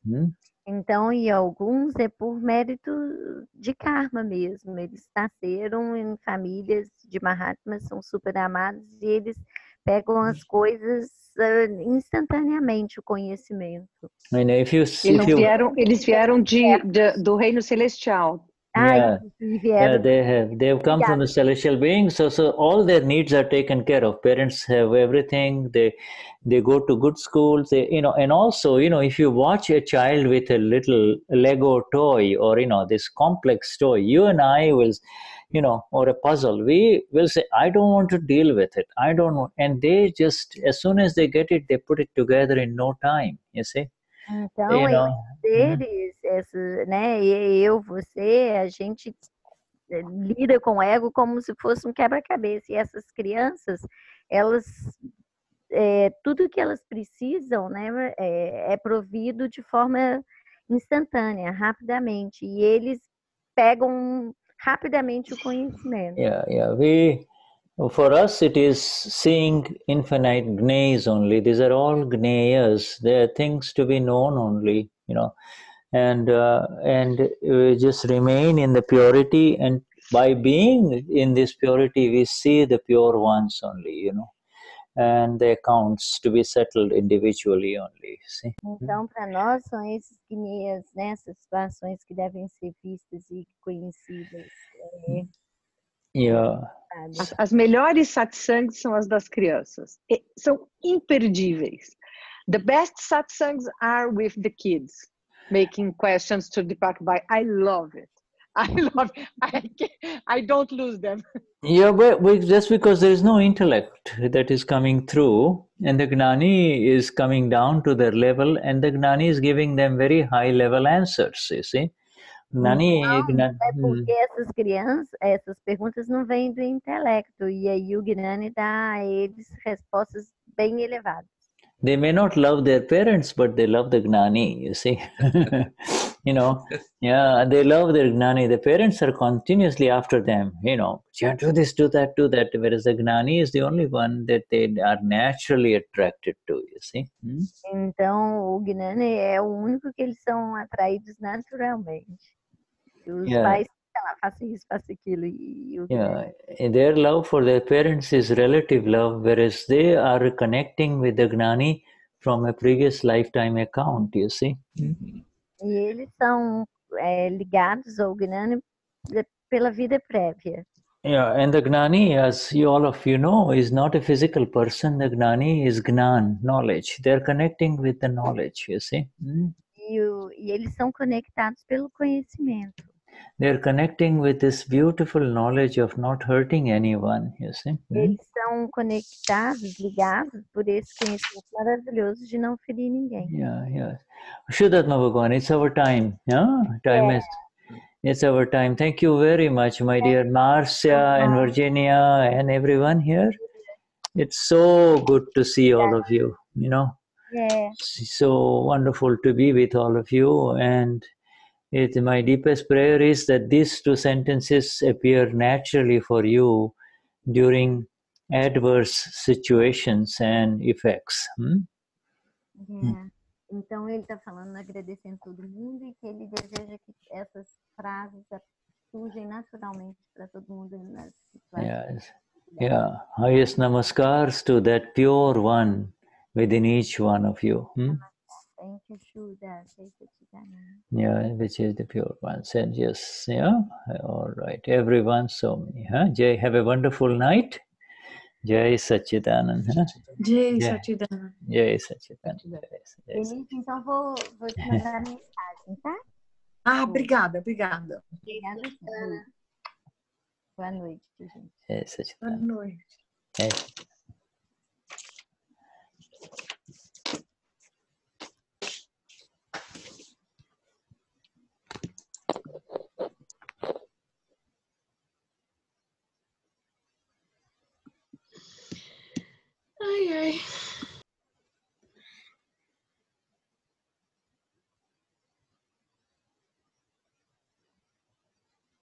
[SPEAKER 2] Então, e alguns é por mérito de karma mesmo. Eles nasceram em famílias de Mahatmas, são super amados, e eles pegam as coisas instantaneamente, o conhecimento.
[SPEAKER 5] Eles vieram do reino celestial.
[SPEAKER 1] They have come from the celestial beings, so all their needs are taken care of. Parents have everything. They go to good schools. And also, if you watch a child with a little Lego toy or this complex toy, you and I will, or a puzzle, we will say, I don't want to deal with it. I don't know. And they just, as soon as they get it, they put it together in no time. You see.
[SPEAKER 2] Então, eles, eu, você, a gente lida com o ego como se fosse um quebra-cabeça. E essas crianças, elas, tudo que elas precisam, é provido de forma instantânea, rapidamente. E eles pegam rapidamente o conhecimento.
[SPEAKER 1] For us, it is seeing infinite gneyas only. These are all gneyas. They are things to be known only, and we just remain in the purity. And by being in this purity, we see the pure ones only, and the accounts to be settled individually only. See?
[SPEAKER 2] Então, para nós, são esses gneyas, essas situações que devem ser vistas e conhecidas.
[SPEAKER 5] As melhores satsangs são as das crianças. São imperdíveis. The best satsangs are with the kids, making questions to depart by. I love it. I don't lose them.
[SPEAKER 1] But just because there is no intellect that is coming through, and the Gnani is coming down to their level, and the Gnani is giving them very high level answers, you see.
[SPEAKER 2] Porque essas perguntas não vêm do intelecto, e aí o Gnani dá a eles respostas bem elevadas.
[SPEAKER 1] They may not love their parents, but they love the Gnani, you see. They love their Gnani. The parents are continuously after them, do this, do that, whereas the Gnani is the only one that they are naturally attracted to, you see.
[SPEAKER 2] Então, o Gnani é o único que eles são atraídos naturalmente. Os pais façam isso, façam aquilo.
[SPEAKER 1] Their love for their parents is relative love, whereas they are connecting with the Gnani from a previous lifetime account, you see.
[SPEAKER 2] E eles são ligados ao Gnani pela vida prévia.
[SPEAKER 1] Yeah, and the Gnani, as all of you know, is not a physical person. The Gnani is Gnan, knowledge. They're connecting with the knowledge, you see.
[SPEAKER 2] E eles são conectados pelo conhecimento.
[SPEAKER 1] They're connecting with this beautiful knowledge of not hurting anyone, you see.
[SPEAKER 2] Eles são conectados, ligados por esse conhecimento maravilhoso de não ferir ninguém.
[SPEAKER 1] Yeah. Shuddha Bhagwan, it's our time. Yeah? It's our time. Thank you very much, my dear Marcia and Virginia and everyone here. It's so good to see all of you, you know.
[SPEAKER 2] Yeah.
[SPEAKER 1] So wonderful to be with all of you. And my deepest prayer is that these two sentences appear naturally for you during adverse situations and effects.
[SPEAKER 2] Então ele está falando, agradecendo todo mundo e que ele deseja que essas frases surgem naturalmente para todo mundo nas situações.
[SPEAKER 1] Yeah. Highest namaskars to that pure one within each one of you.
[SPEAKER 2] Thank you, Shuddha.
[SPEAKER 1] Yeah, which is the pure one. Said yes. Yeah. All right. Everyone saw me. Jai, have a wonderful night. Jai Satchidanand.
[SPEAKER 9] Jai Satchidanand.
[SPEAKER 1] Jai Satchidanand.
[SPEAKER 2] Feliz, então vou te mandar mensagem, tá?
[SPEAKER 9] Obrigada.
[SPEAKER 2] Obrigada. Boa noite, gente.
[SPEAKER 1] Jai Satchidanand.
[SPEAKER 9] Boa noite.